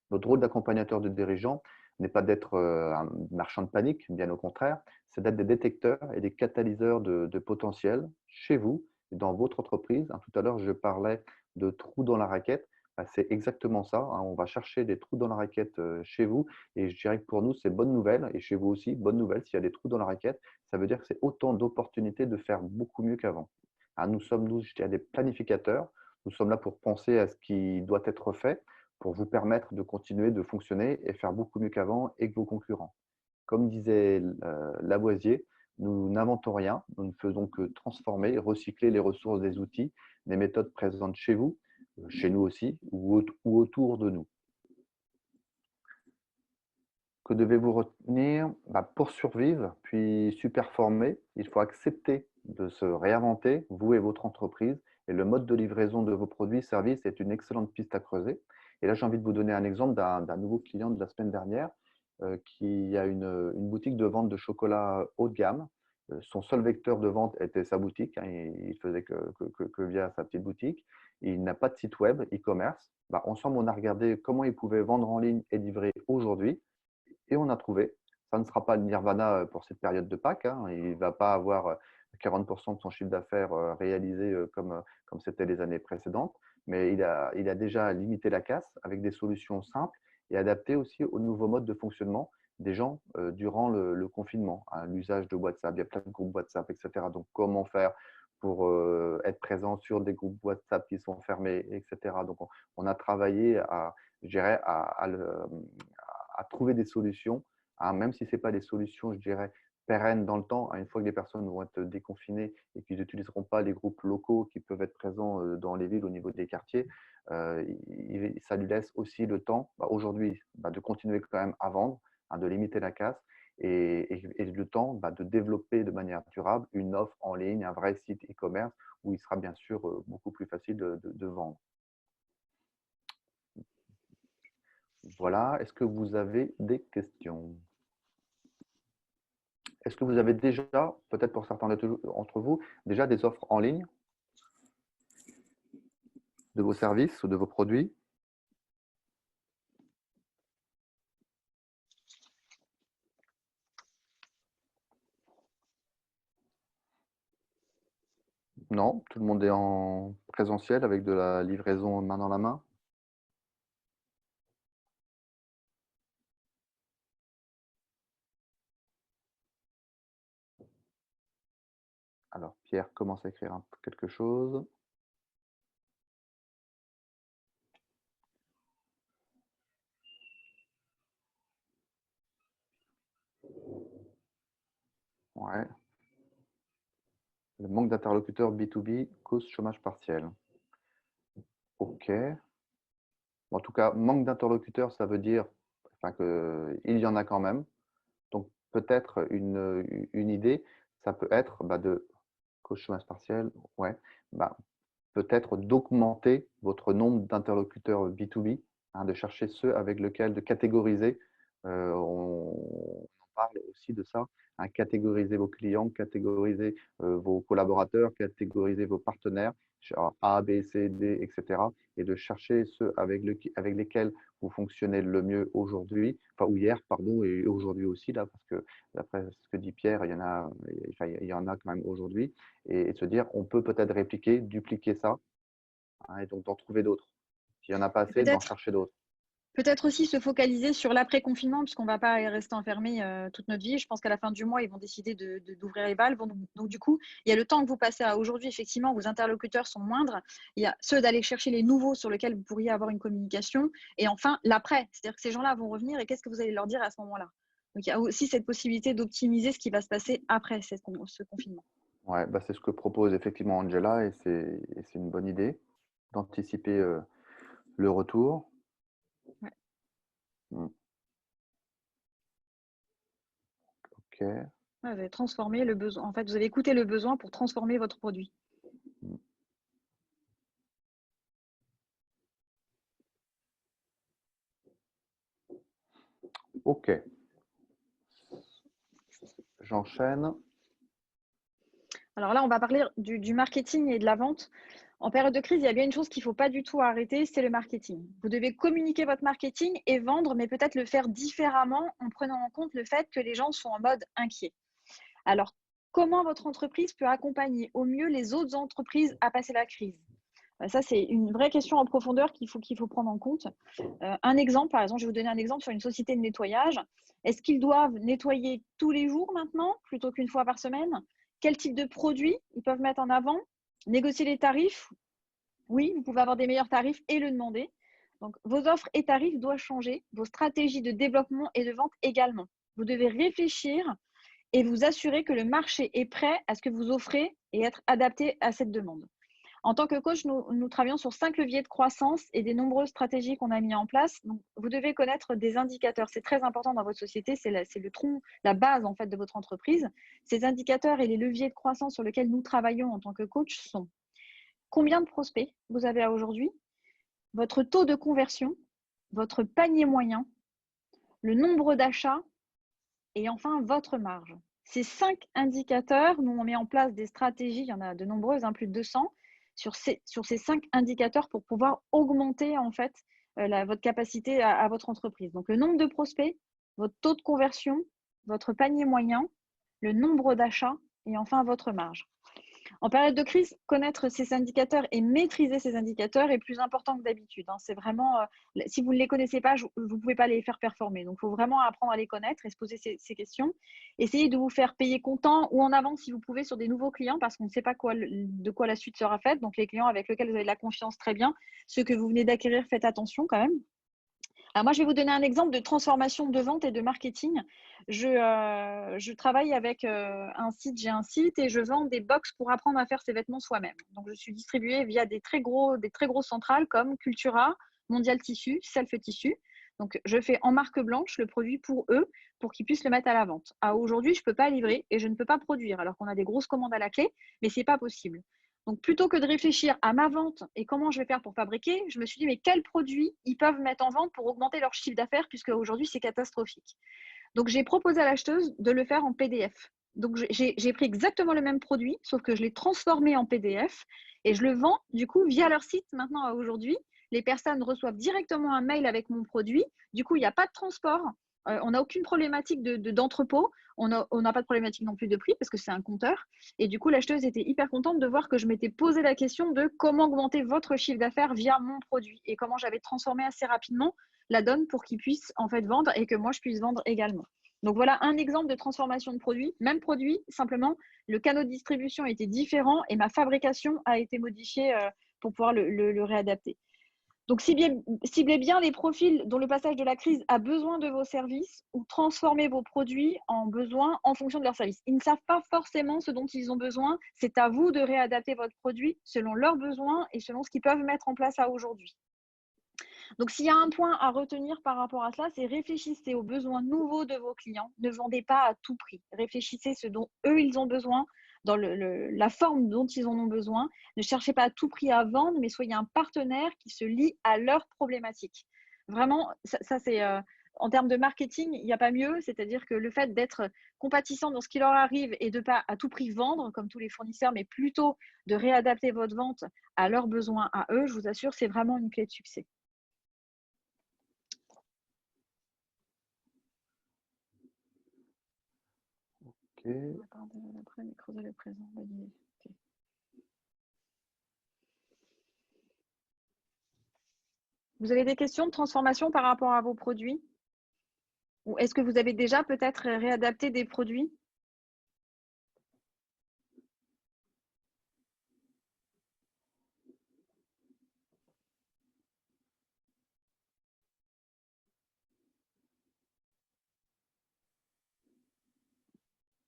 Notre rôle d'accompagnateur de dirigeants n'est pas d'être un marchand de panique, bien au contraire, c'est d'être des détecteurs et des catalyseurs de potentiel chez vous et dans votre entreprise. Tout à l'heure, je parlais de trous dans la raquette. C'est exactement ça. On va chercher des trous dans la raquette chez vous, et je dirais que pour nous, c'est bonne nouvelle, et chez vous aussi, bonne nouvelle. S'il y a des trous dans la raquette, ça veut dire que c'est autant d'opportunités de faire beaucoup mieux qu'avant. Nous sommes, je dirais, des planificateurs. Nous sommes là pour penser à ce qui doit être fait, pour vous permettre de continuer de fonctionner et faire beaucoup mieux qu'avant et que vos concurrents. Comme disait Lavoisier, nous n'inventons rien, nous ne faisons que transformer, recycler les ressources des outils, des méthodes présentes chez vous, chez nous aussi, ou autour de nous. Que devez-vous retenir? Pour survivre, puis superformer, il faut accepter de se réinventer, vous et votre entreprise, et le mode de livraison de vos produits, services est une excellente piste à creuser. Et là, j'ai envie de vous donner un exemple d'un nouveau client de la semaine dernière qui a une boutique de vente de chocolat haut de gamme. Son seul vecteur de vente était sa boutique, il faisait que via sa petite boutique. Il n'a pas de site web, e-commerce. Ensemble, on a regardé comment il pouvait vendre en ligne et livrer aujourd'hui. Et on a trouvé. Ça ne sera pas le nirvana pour cette période de Pâques. Il ne va pas avoir 40% de son chiffre d'affaires réalisé comme c'était les années précédentes. Mais il a déjà limité la casse avec des solutions simples et adaptées aussi au nouveau mode de fonctionnement des gens durant le confinement. L'usage de WhatsApp, il y a plein de groupes WhatsApp, etc. Donc, comment faire pour être présent sur des groupes WhatsApp qui sont fermés, etc. Donc, on a travaillé je dirais, à trouver des solutions, même si ce n'est pas des solutions, je dirais, pérennes dans le temps. Une fois que les personnes vont être déconfinées et qu'ils n'utiliseront pas les groupes locaux qui peuvent être présents dans les villes au niveau des quartiers, ça lui laisse aussi le temps, aujourd'hui, de continuer quand même à vendre, de limiter la casse, et le temps de développer de manière durable une offre en ligne, un vrai site e-commerce où il sera bien sûr beaucoup plus facile de vendre. Voilà, est-ce que vous avez des questions? Est-ce que vous avez déjà, peut-être pour certains d'entre vous, déjà des offres en ligne de vos services ou de vos produits? Non? Tout le monde est en présentiel avec de la livraison main dans la main? Alors Pierre commence à écrire quelque chose. Ouais. Le manque d'interlocuteurs B2B cause chômage partiel. OK. En tout cas, manque d'interlocuteurs, ça veut dire enfin, qu'il y en a quand même. Donc peut-être une idée, ça peut être de cause chômage partiel, ouais, bah, peut-être d'augmenter votre nombre d'interlocuteurs B2B, hein, de chercher ceux avec lesquels de catégoriser. On en parle aussi de ça, hein, catégoriser vos clients, catégoriser vos collaborateurs, catégoriser vos partenaires, genre A, B, C, D, etc. Et de chercher ceux avec lesquels vous fonctionnez le mieux aujourd'hui, enfin, ou hier, pardon, et aujourd'hui aussi, là, parce que d'après ce que dit Pierre, enfin, il y en a quand même aujourd'hui, et se dire, on peut peut-être répliquer, dupliquer ça, hein, et donc d'en trouver d'autres. S'il n'y en a pas Et assez, d'en chercher d'autres. peut-être aussi se focaliser sur l'après-confinement, puisqu'on ne va pas rester enfermé toute notre vie. Je pense qu'à la fin du mois, ils vont décider d'ouvrir les valves. Donc, du coup, il y a le temps que vous passez à aujourd'hui, effectivement, vos interlocuteurs sont moindres. Il y a ceux d'aller chercher les nouveaux sur lesquels vous pourriez avoir une communication. Et enfin, l'après, c'est-à-dire que ces gens-là vont revenir et qu'est-ce que vous allez leur dire à ce moment-là? Donc, il y a aussi cette possibilité d'optimiser ce qui va se passer après ce confinement. Ouais, c'est ce que propose effectivement Angela, et c'est une bonne idée d'anticiper le retour. Ouais. Mm. Ok. Ouais, vous avez transformé le besoin. En fait, vous avez écouté le besoin pour transformer votre produit. Mm. Ok, j'enchaîne. Alors là, on va parler du marketing et de la vente. En période de crise, il y a bien une chose qu'il ne faut pas du tout arrêter, c'est le marketing. Vous devez communiquer votre marketing et vendre, mais peut-être le faire différemment en prenant en compte le fait que les gens sont en mode inquiet. Alors, comment votre entreprise peut accompagner au mieux les autres entreprises à passer la crise? Ça, c'est une vraie question en profondeur qu'il faut prendre en compte. Un exemple, par exemple, je vais vous donner un exemple sur une société de nettoyage. Est-ce qu'ils doivent nettoyer tous les jours maintenant, plutôt qu'une fois par semaine? Quel type de produits ils peuvent mettre en avant? Négocier les tarifs? Oui, vous pouvez avoir des meilleurs tarifs et le demander. Donc, vos offres et tarifs doivent changer, vos stratégies de développement et de vente également. Vous devez réfléchir et vous assurer que le marché est prêt à ce que vous offrez et être adapté à cette demande. En tant que coach, nous travaillons sur 5 leviers de croissance et des nombreuses stratégies qu'on a mis en place. Donc, vous devez connaître des indicateurs. C'est très important dans votre société. C'est le tronc, la base en fait de votre entreprise. Ces indicateurs et les leviers de croissance sur lesquels nous travaillons en tant que coach sont: combien de prospects vous avez à aujourd'hui, votre taux de conversion, votre panier moyen, le nombre d'achats et enfin votre marge. Ces 5 indicateurs, nous on met en place des stratégies, il y en a de nombreuses, plus de 200, sur ces 5 indicateurs pour pouvoir augmenter en fait votre capacité à votre entreprise. Donc le nombre de prospects, votre taux de conversion, votre panier moyen, le nombre d'achats et enfin votre marge. En période de crise, connaître ces indicateurs et maîtriser ces indicateurs est plus important que d'habitude. C'est vraiment, si vous ne les connaissez pas, vous ne pouvez pas les faire performer. Donc, il faut vraiment apprendre à les connaître et se poser ces questions. Essayez de vous faire payer comptant ou en avance si vous pouvez sur des nouveaux clients parce qu'on ne sait pas de quoi la suite sera faite. Donc, les clients avec lesquels vous avez de la confiance, très bien. Ceux que vous venez d'acquérir, faites attention quand même. Alors moi, je vais vous donner un exemple de transformation de vente et de marketing. Je travaille avec un site, j'ai un site et je vends des box pour apprendre à faire ses vêtements soi-même. Donc, je suis distribuée via des très grosses centrales comme Cultura, Mondial Tissu, Self Tissu. Donc, je fais en marque blanche le produit pour eux, pour qu'ils puissent le mettre à la vente. Aujourd'hui, je ne peux pas livrer et je ne peux pas produire, alors qu'on a des grosses commandes à la clé, mais ce n'est pas possible. Donc, plutôt que de réfléchir à ma vente et comment je vais faire pour fabriquer, je me suis dit, mais quels produits ils peuvent mettre en vente pour augmenter leur chiffre d'affaires, puisque aujourd'hui, c'est catastrophique. Donc, j'ai proposé à l'acheteuse de le faire en PDF. Donc, j'ai pris exactement le même produit, sauf que je l'ai transformé en PDF et je le vends du coup via leur site maintenant aujourd'hui. Les personnes reçoivent directement un mail avec mon produit. Du coup, il n'y a pas de transport. On n'a aucune problématique d'entrepôt. On n'a pas de problématique non plus de prix parce que c'est un compteur. Et du coup, l'acheteuse était hyper contente de voir que je m'étais posé la question de comment augmenter votre chiffre d'affaires via mon produit et comment j'avais transformé assez rapidement la donne pour qu'ils puissent en fait vendre et que moi, je puisse vendre également. Donc voilà un exemple de transformation de produit. Même produit, simplement, le canal de distribution était différent et ma fabrication a été modifiée pour pouvoir le réadapter. Donc ciblez bien les profils dont le passage de la crise a besoin de vos services ou transformez vos produits en besoins en fonction de leurs services. Ils ne savent pas forcément ce dont ils ont besoin. C'est à vous de réadapter votre produit selon leurs besoins et selon ce qu'ils peuvent mettre en place à aujourd'hui. Donc, s'il y a un point à retenir par rapport à cela, c'est réfléchissez aux besoins nouveaux de vos clients. Ne vendez pas à tout prix. Réfléchissez ce dont eux, ils ont besoin, dans la forme dont ils en ont besoin. Ne cherchez pas à tout prix à vendre, mais soyez un partenaire qui se lie à leurs problématiques. Vraiment, ça c'est en termes de marketing, il n'y a pas mieux. C'est-à-dire que le fait d'être compatissant dans ce qui leur arrive et de ne pas à tout prix vendre, comme tous les fournisseurs, mais plutôt de réadapter votre vente à leurs besoins à eux, je vous assure, c'est vraiment une clé de succès. Après, mais creuser le présent. Okay. Vous avez des questions de transformation par rapport à vos produits? Ou est-ce que vous avez déjà peut-être réadapté des produits?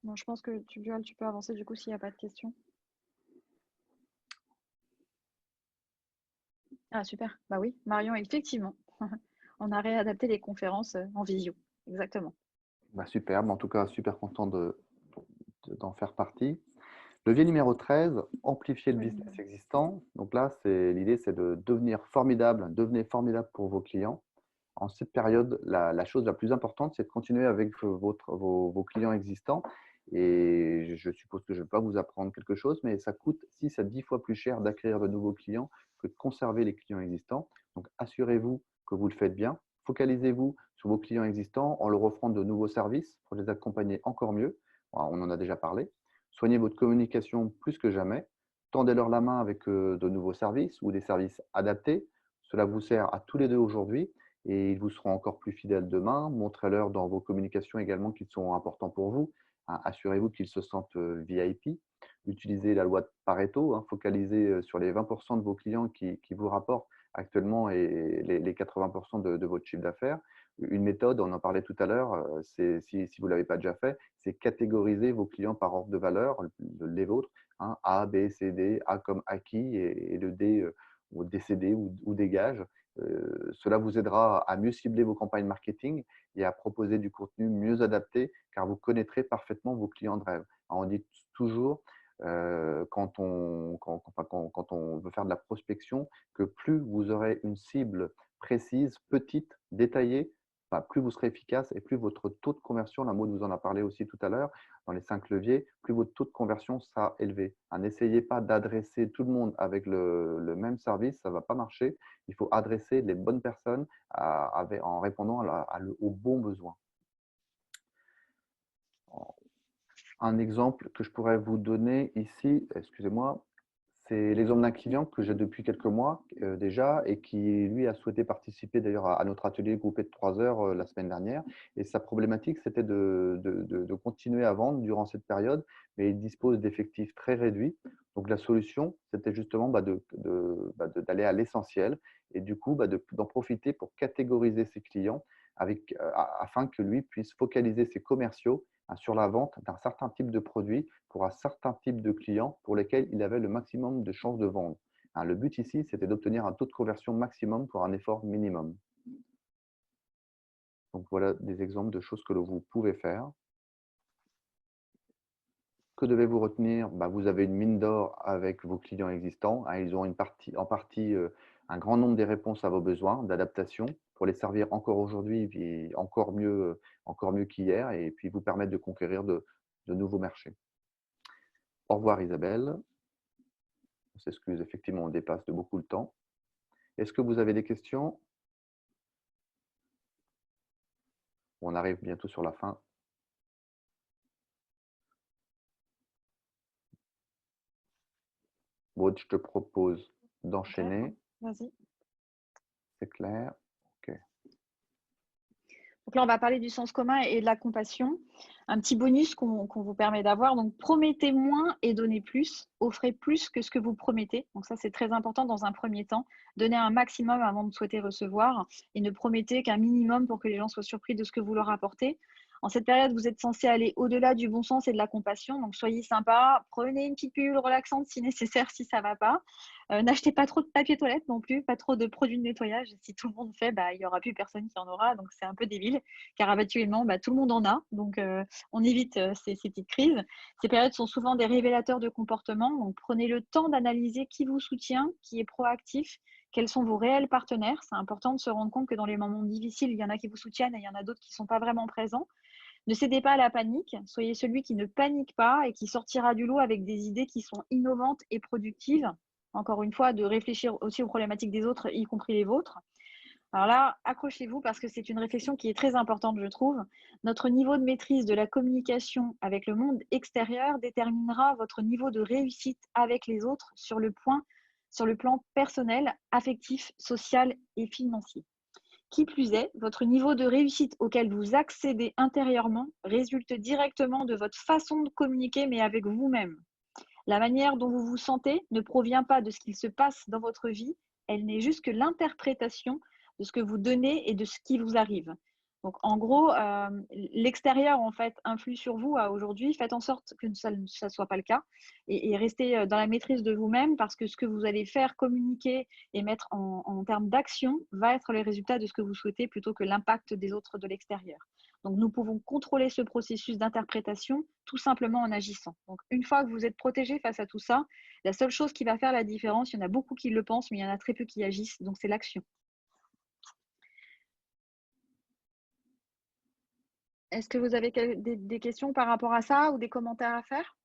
Bon, je pense que tu peux avancer du coup s'il n'y a pas de questions. Ah, super. Bah oui, Marion, effectivement. On a réadapté les conférences en visio. Exactement. Bah, superbe, en tout cas, super content d'en faire partie. Levier numéro 13, amplifier le business existant. Donc là, l'idée, c'est de devenir formidable, devenez formidable pour vos clients. En cette période, la chose la plus importante, c'est de continuer avec vos clients existants. Et je suppose que je ne vais pas vous apprendre quelque chose, mais ça coûte 6 à 10 fois plus cher d'acquérir de nouveaux clients que de conserver les clients existants. Donc, assurez-vous que vous le faites bien. Focalisez-vous sur vos clients existants en leur offrant de nouveaux services pour les accompagner encore mieux. On en a déjà parlé. Soignez votre communication plus que jamais. Tendez-leur la main avec de nouveaux services ou des services adaptés. Cela vous sert à tous les deux aujourd'hui et ils vous seront encore plus fidèles demain. Montrez-leur dans vos communications également qu'ils sont importants pour vous. Assurez-vous qu'ils se sentent VIP. Utilisez la loi de Pareto. Focalisez sur les 20% de vos clients qui vous rapportent actuellement et les 80% de votre chiffre d'affaires. Une méthode, on en parlait tout à l'heure, si vous ne l'avez pas déjà fait, c'est catégoriser vos clients par ordre de valeur, les vôtres, A, B, C, D, A comme acquis et le D, décédé ou dégage. Cela vous aidera à mieux cibler vos campagnes marketing et à proposer du contenu mieux adapté car vous connaîtrez parfaitement vos clients de rêve. On dit toujours quand on veut faire de la prospection que plus vous aurez une cible précise, petite, détaillée, plus vous serez efficace et plus votre taux de conversion, la Maud vous en a parlé aussi tout à l'heure, dans les 5 leviers, plus votre taux de conversion sera élevé. N'essayez pas d'adresser tout le monde avec le même service, ça ne va pas marcher. Il faut adresser les bonnes personnes en répondant aux bons besoins. Un exemple que je pourrais vous donner ici, excusez-moi, c'est l'exemple d'un client que j'ai depuis quelques mois déjà et qui, lui, a souhaité participer d'ailleurs à notre atelier groupé de 3 heures la semaine dernière. Et sa problématique, c'était de continuer à vendre durant cette période, mais il dispose d'effectifs très réduits. Donc, la solution, c'était justement d'aller à l'essentiel et du coup, d'en profiter pour catégoriser ses clients afin que lui puisse focaliser ses commerciaux sur la vente d'un certain type de produit pour un certain type de clients pour lesquels il avait le maximum de chances de vendre. Le but ici, c'était d'obtenir un taux de conversion maximum pour un effort minimum. Donc voilà des exemples de choses que vous pouvez faire. Que devez-vous retenir? Vous avez une mine d'or avec vos clients existants. Ils ont en partie un grand nombre des réponses à vos besoins d'adaptation pour les servir encore aujourd'hui et encore mieux qu'hier et puis vous permettre de conquérir de de nouveaux marchés. Au revoir Isabelle. On s'excuse, effectivement, on dépasse de beaucoup le temps. Est-ce que vous avez des questions? On arrive bientôt sur la fin. Maud, je te propose d'enchaîner. Vas-y. C'est clair? Ok. Donc là, on va parler du sens commun et de la compassion. Un petit bonus qu'on vous permet d'avoir. Donc, promettez moins et donnez plus. Offrez plus que ce que vous promettez. Donc ça, c'est très important dans un premier temps. Donnez un maximum avant de souhaiter recevoir et ne promettez qu'un minimum pour que les gens soient surpris de ce que vous leur apportez. En cette période, vous êtes censé aller au-delà du bon sens et de la compassion. Donc, soyez sympa. Prenez une petite pilule relaxante si nécessaire, si ça ne va pas. N'achetez pas trop de papier toilette non plus, pas trop de produits de nettoyage. Si tout le monde fait, il n'y aura plus personne qui en aura. Donc, c'est un peu débile, car habituellement, tout le monde en a. Donc, on évite ces petites crises. Ces périodes sont souvent des révélateurs de comportement. Donc, prenez le temps d'analyser qui vous soutient, qui est proactif, quels sont vos réels partenaires. C'est important de se rendre compte que dans les moments difficiles, il y en a qui vous soutiennent et il y en a d'autres qui ne sont pas vraiment présents. Ne cédez pas à la panique. Soyez celui qui ne panique pas et qui sortira du lot avec des idées qui sont innovantes et productives. Encore une fois, de réfléchir aussi aux problématiques des autres, y compris les vôtres. Alors là, accrochez-vous parce que c'est une réflexion qui est très importante, je trouve. Notre niveau de maîtrise de la communication avec le monde extérieur déterminera votre niveau de réussite avec les autres sur le plan personnel, affectif, social et financier. Qui plus est, votre niveau de réussite auquel vous accédez intérieurement résulte directement de votre façon de communiquer, mais avec vous-même. La manière dont vous vous sentez ne provient pas de ce qu'il se passe dans votre vie, elle n'est juste que l'interprétation de ce que vous donnez et de ce qui vous arrive. Donc, en gros, l'extérieur, en fait, influe sur vous aujourd'hui. Faites en sorte que ça ne soit pas le cas et restez dans la maîtrise de vous-même parce que ce que vous allez faire, communiquer et mettre en termes d'action va être le résultat de ce que vous souhaitez plutôt que l'impact des autres de l'extérieur. Donc, nous pouvons contrôler ce processus d'interprétation tout simplement en agissant. Donc, une fois que vous êtes protégé face à tout ça, la seule chose qui va faire la différence, il y en a beaucoup qui le pensent, mais il y en a très peu qui agissent, donc c'est l'action. Est-ce que vous avez des questions par rapport à ça ou des commentaires à faire?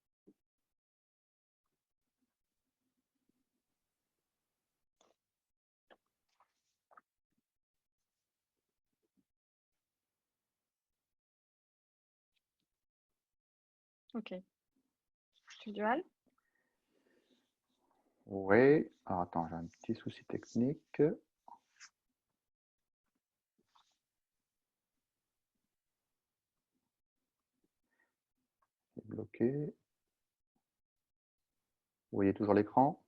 Ok. Studio Al? Oui. Alors, attends, j'ai un petit souci technique. C'est bloqué. Vous voyez toujours l'écran?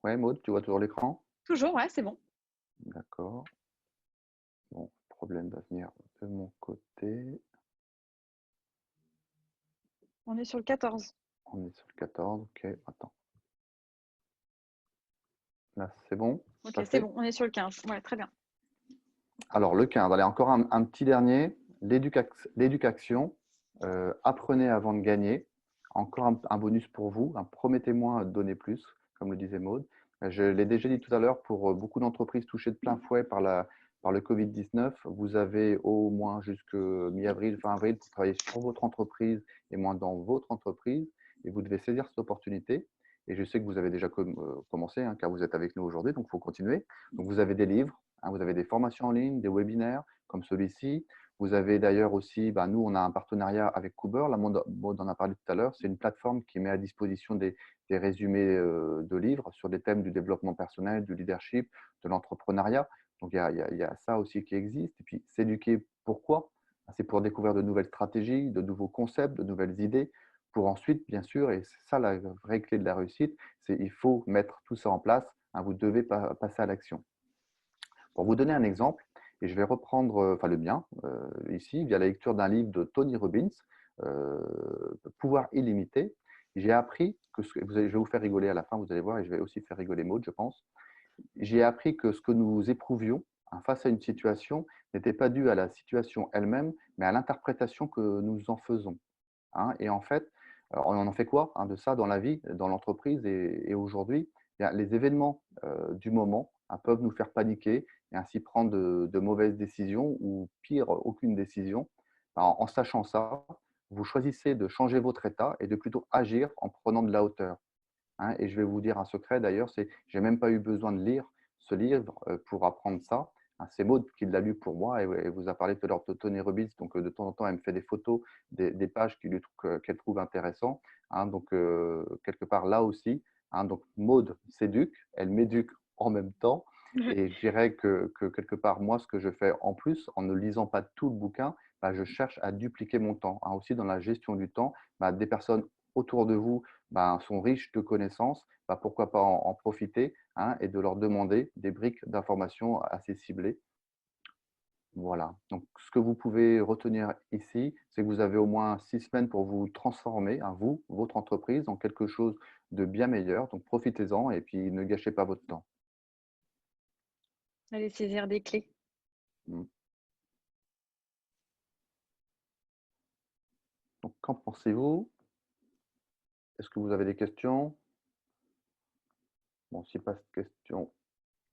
Ouais, Maud, tu vois toujours l'écran? Toujours, ouais, c'est bon. D'accord. Bon, le problème va venir de mon côté. On est sur le 14. On est sur le 14. Ok, attends. Là, c'est bon? Ok, c'est Passé? bon, on est sur le 15. Ouais, très bien. Alors, le 15. Allez, encore un petit dernier. L'éducation. Apprenez avant de gagner. Encore un bonus pour vous. Promettez-moi de donner plus, comme le disait Maud. Je l'ai déjà dit tout à l'heure, pour beaucoup d'entreprises touchées de plein fouet par le Covid-19, vous avez au moins jusqu'à mi-avril, fin avril, pour travailler sur votre entreprise et moins dans votre entreprise. Et vous devez saisir cette opportunité. Et je sais que vous avez déjà commencé, car vous êtes avec nous aujourd'hui, donc il faut continuer. Donc, vous avez des livres, vous avez des formations en ligne, des webinaires comme celui-ci. Vous avez d'ailleurs aussi, nous, on a un partenariat avec Cooper. La Maud en a parlé tout à l'heure. C'est une plateforme qui met à disposition des résumés de livres sur des thèmes du développement personnel, du leadership, de l'entrepreneuriat. Donc, il y a ça aussi qui existe. Et puis, s'éduquer, pourquoi? C'est pour découvrir de nouvelles stratégies, de nouveaux concepts, de nouvelles idées, pour ensuite, bien sûr, et c'est ça la vraie clé de la réussite, c'est il faut mettre tout ça en place. Vous devez passer à l'action. Pour vous donner un exemple, et je vais reprendre le mien ici, via la lecture d'un livre de Tony Robbins, Pouvoir illimité, j'ai appris que je vais vous faire rigoler à la fin, vous allez voir, et je vais aussi faire rigoler Maud, je pense. J'ai appris que ce que nous éprouvions face à une situation n'était pas dû à la situation elle-même, mais à l'interprétation que nous en faisons. Et en fait, on en fait quoi de ça dans la vie, dans l'entreprise et aujourd'hui? Les événements du moment peuvent nous faire paniquer et ainsi prendre de mauvaises décisions ou pire, aucune décision. En sachant ça, vous choisissez de changer votre état et de plutôt agir en prenant de la hauteur. Hein. Et je vais vous dire un secret d'ailleurs, c'est j'ai même pas eu besoin de lire ce livre pour apprendre ça. Hein, c'est Maud qui l'a lu pour moi et vous a parlé tout à l'heure de Tony Robbins. Donc de temps en temps, elle me fait des photos des pages qu'elle trouve intéressantes. Hein, donc quelque part là aussi, hein, donc Maud s'éduque, elle m'éduque en même temps. Et je dirais que quelque part, moi, ce que je fais en plus, en ne lisant pas tout le bouquin, bah, je cherche à dupliquer mon temps. Hein. Aussi dans la gestion du temps, bah, des personnes autour de vous ben, sont riches de connaissances, ben, pourquoi pas en profiter, hein, et de leur demander des briques d'informations assez ciblées. Voilà. Donc, ce que vous pouvez retenir ici, c'est que vous avez au moins 6 semaines pour vous transformer, hein, vous, votre entreprise, en quelque chose de bien meilleur. Donc, profitez-en et puis ne gâchez pas votre temps. Allez saisir des clés. Mm. Donc, qu'en pensez-vous? Est-ce que vous avez des questions? Bon, si pas de questions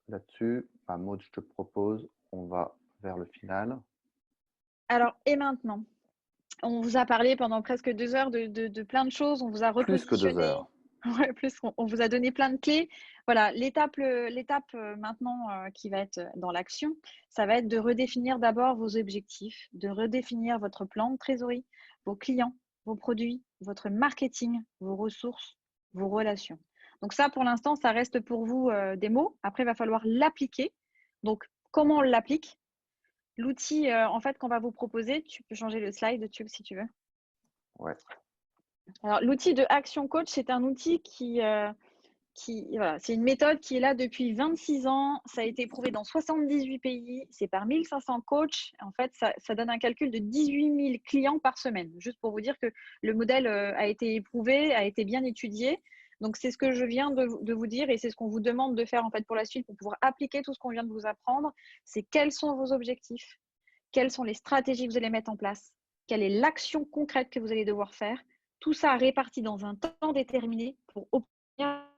là-dessus, bah, Maud, je te propose, on va vers le final. Alors, et maintenant? On vous a parlé pendant presque 2 heures de plein de choses, on vous a Plus que deux repositionné. heures. Ouais, plus on vous a donné plein de clés. Voilà, l'étape maintenant qui va être dans l'action, ça va être de redéfinir d'abord vos objectifs, de redéfinir votre plan de trésorerie, vos clients, vos produits, votre marketing, vos ressources, vos relations. Donc ça, pour l'instant, ça reste pour vous des mots. Après, il va falloir l'appliquer. Donc, comment on l'applique? L'outil en fait qu'on va vous proposer, tu peux changer le slide, Tube, si tu veux. Ouais. Alors, l'outil de Action Coach, c'est un outil voilà, c'est une méthode qui est là depuis 26 ans. Ça a été prouvé dans 78 pays. C'est par 1500 coachs. En fait, ça donne un calcul de 18 000 clients par semaine. Juste pour vous dire que le modèle a été éprouvé, a été bien étudié. Donc, c'est ce que je viens de vous dire et c'est ce qu'on vous demande de faire en fait pour la suite pour pouvoir appliquer tout ce qu'on vient de vous apprendre. C'est quels sont vos objectifs? Quelles sont les stratégies que vous allez mettre en place? Quelle est l'action concrète que vous allez devoir faire? Tout ça réparti dans un temps déterminé pour obtenir.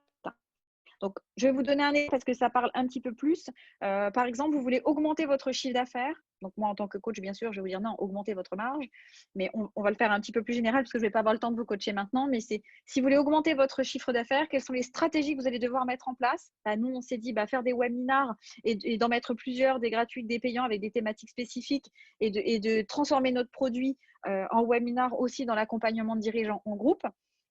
Donc, je vais vous donner un exemple parce que ça parle un petit peu plus. Par exemple, vous voulez augmenter votre chiffre d'affaires. Donc, moi, en tant que coach, bien sûr, je vais vous dire non, augmenter votre marge. Mais on va le faire un petit peu plus général parce que je ne vais pas avoir le temps de vous coacher maintenant. Mais c'est si vous voulez augmenter votre chiffre d'affaires, quelles sont les stratégies que vous allez devoir mettre en place? Nous, on s'est dit faire des webinars et d'en mettre plusieurs, des gratuits, des payants avec des thématiques spécifiques et de transformer notre produit en webinar aussi dans l'accompagnement de dirigeants en groupe.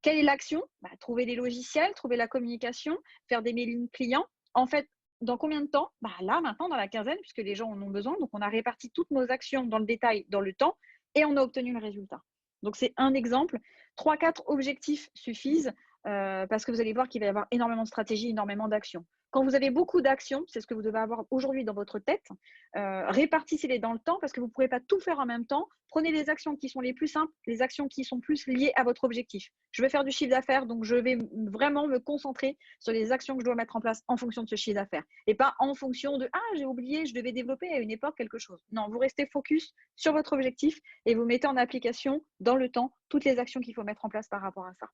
Quelle est l'action? Trouver des logiciels, trouver la communication, faire des mailings clients. En fait, dans combien de temps? Là, maintenant, dans la quinzaine, puisque les gens en ont besoin. Donc, on a réparti toutes nos actions dans le détail, dans le temps, et on a obtenu le résultat. Donc, c'est un exemple. 3-4 objectifs suffisent parce que vous allez voir qu'il va y avoir énormément de stratégies, énormément d'actions. Quand vous avez beaucoup d'actions, c'est ce que vous devez avoir aujourd'hui dans votre tête, répartissez-les dans le temps parce que vous ne pourrez pas tout faire en même temps. Prenez les actions qui sont les plus simples, les actions qui sont plus liées à votre objectif. Je veux faire du chiffre d'affaires, donc je vais vraiment me concentrer sur les actions que je dois mettre en place en fonction de ce chiffre d'affaires et pas en fonction de « Ah, j'ai oublié, je devais développer à une époque quelque chose ». Non, vous restez focus sur votre objectif et vous mettez en application dans le temps toutes les actions qu'il faut mettre en place par rapport à ça.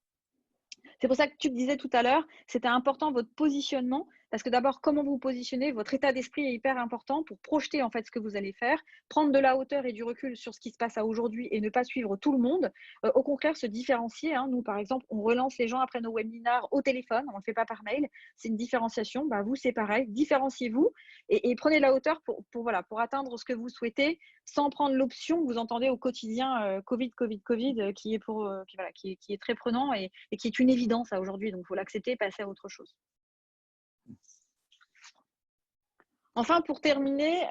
C'est pour ça que tu disais tout à l'heure, c'était important votre positionnement, parce que d'abord, comment vous positionnez, votre état d'esprit est hyper important pour projeter en fait ce que vous allez faire, prendre de la hauteur et du recul sur ce qui se passe à aujourd'hui et ne pas suivre tout le monde. Au contraire, se différencier. Nous, par exemple, on relance les gens après nos webinars au téléphone, on ne le fait pas par mail. C'est une différenciation. Vous, c'est pareil. Différenciez-vous et prenez de la hauteur pour atteindre ce que vous souhaitez sans prendre l'option que vous entendez au quotidien Covid, qui est très prenant et qui est une évidence aujourd'hui. Donc, il faut l'accepter et passer à autre chose. Enfin, pour terminer,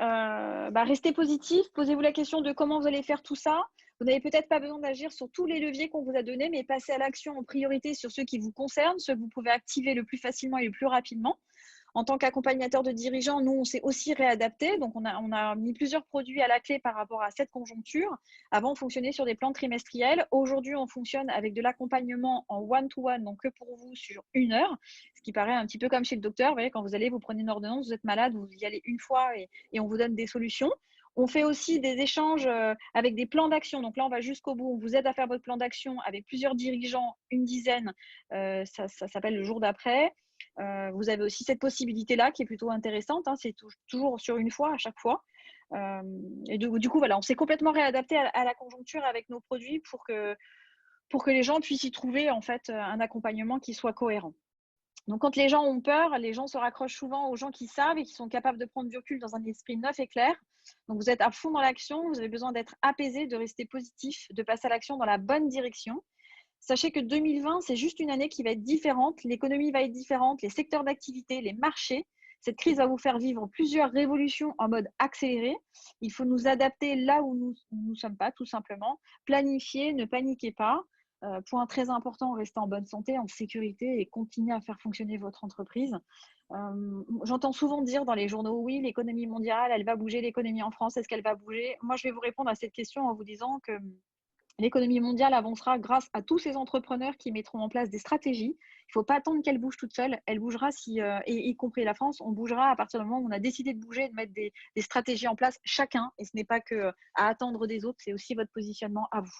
restez positif. Posez-vous la question de comment vous allez faire tout ça. Vous n'avez peut-être pas besoin d'agir sur tous les leviers qu'on vous a donnés, mais passez à l'action en priorité sur ceux qui vous concernent, ceux que vous pouvez activer le plus facilement et le plus rapidement. En tant qu'accompagnateur de dirigeants, nous, on s'est aussi réadapté. Donc, on a mis plusieurs produits à la clé par rapport à cette conjoncture. Avant, on fonctionnait sur des plans trimestriels. Aujourd'hui, on fonctionne avec de l'accompagnement en one-to-one, donc que pour vous sur 1 heure, ce qui paraît un petit peu comme chez le docteur. Vous voyez, quand vous allez, vous prenez une ordonnance, vous êtes malade, vous y allez une fois et on vous donne des solutions. On fait aussi des échanges avec des plans d'action. Donc là, on va jusqu'au bout. On vous aide à faire votre plan d'action avec plusieurs dirigeants, une dizaine. Ça s'appelle le jour d'après. Vous avez aussi cette possibilité-là qui est plutôt intéressante. C'est toujours sur une fois à chaque fois. Et du coup, voilà, on s'est complètement réadapté à la conjoncture avec nos produits pour que les gens puissent y trouver en fait un accompagnement qui soit cohérent. Donc, quand les gens ont peur, les gens se raccrochent souvent aux gens qui savent et qui sont capables de prendre du recul dans un esprit neuf et clair. Donc, vous êtes à fond dans l'action, vous avez besoin d'être apaisé, de rester positif, de passer à l'action dans la bonne direction. Sachez que 2020, c'est juste une année qui va être différente. L'économie va être différente, les secteurs d'activité, les marchés. Cette crise va vous faire vivre plusieurs révolutions en mode accéléré. Il faut nous adapter là où nous ne sommes pas, tout simplement. Planifier, ne paniquez pas. Point très important, restez en bonne santé, en sécurité et continuez à faire fonctionner votre entreprise. J'entends souvent dire dans les journaux, oui, l'économie mondiale, elle va bouger, l'économie en France, est-ce qu'elle va bouger? Moi, je vais vous répondre à cette question en vous disant que l'économie mondiale avancera grâce à tous ces entrepreneurs qui mettront en place des stratégies. Il ne faut pas attendre qu'elle bouge toute seule. Elle bougera si, y compris la France, on bougera à partir du moment où on a décidé de bouger, de mettre des stratégies en place chacun. Et ce n'est pas que à attendre des autres, c'est aussi votre positionnement à vous.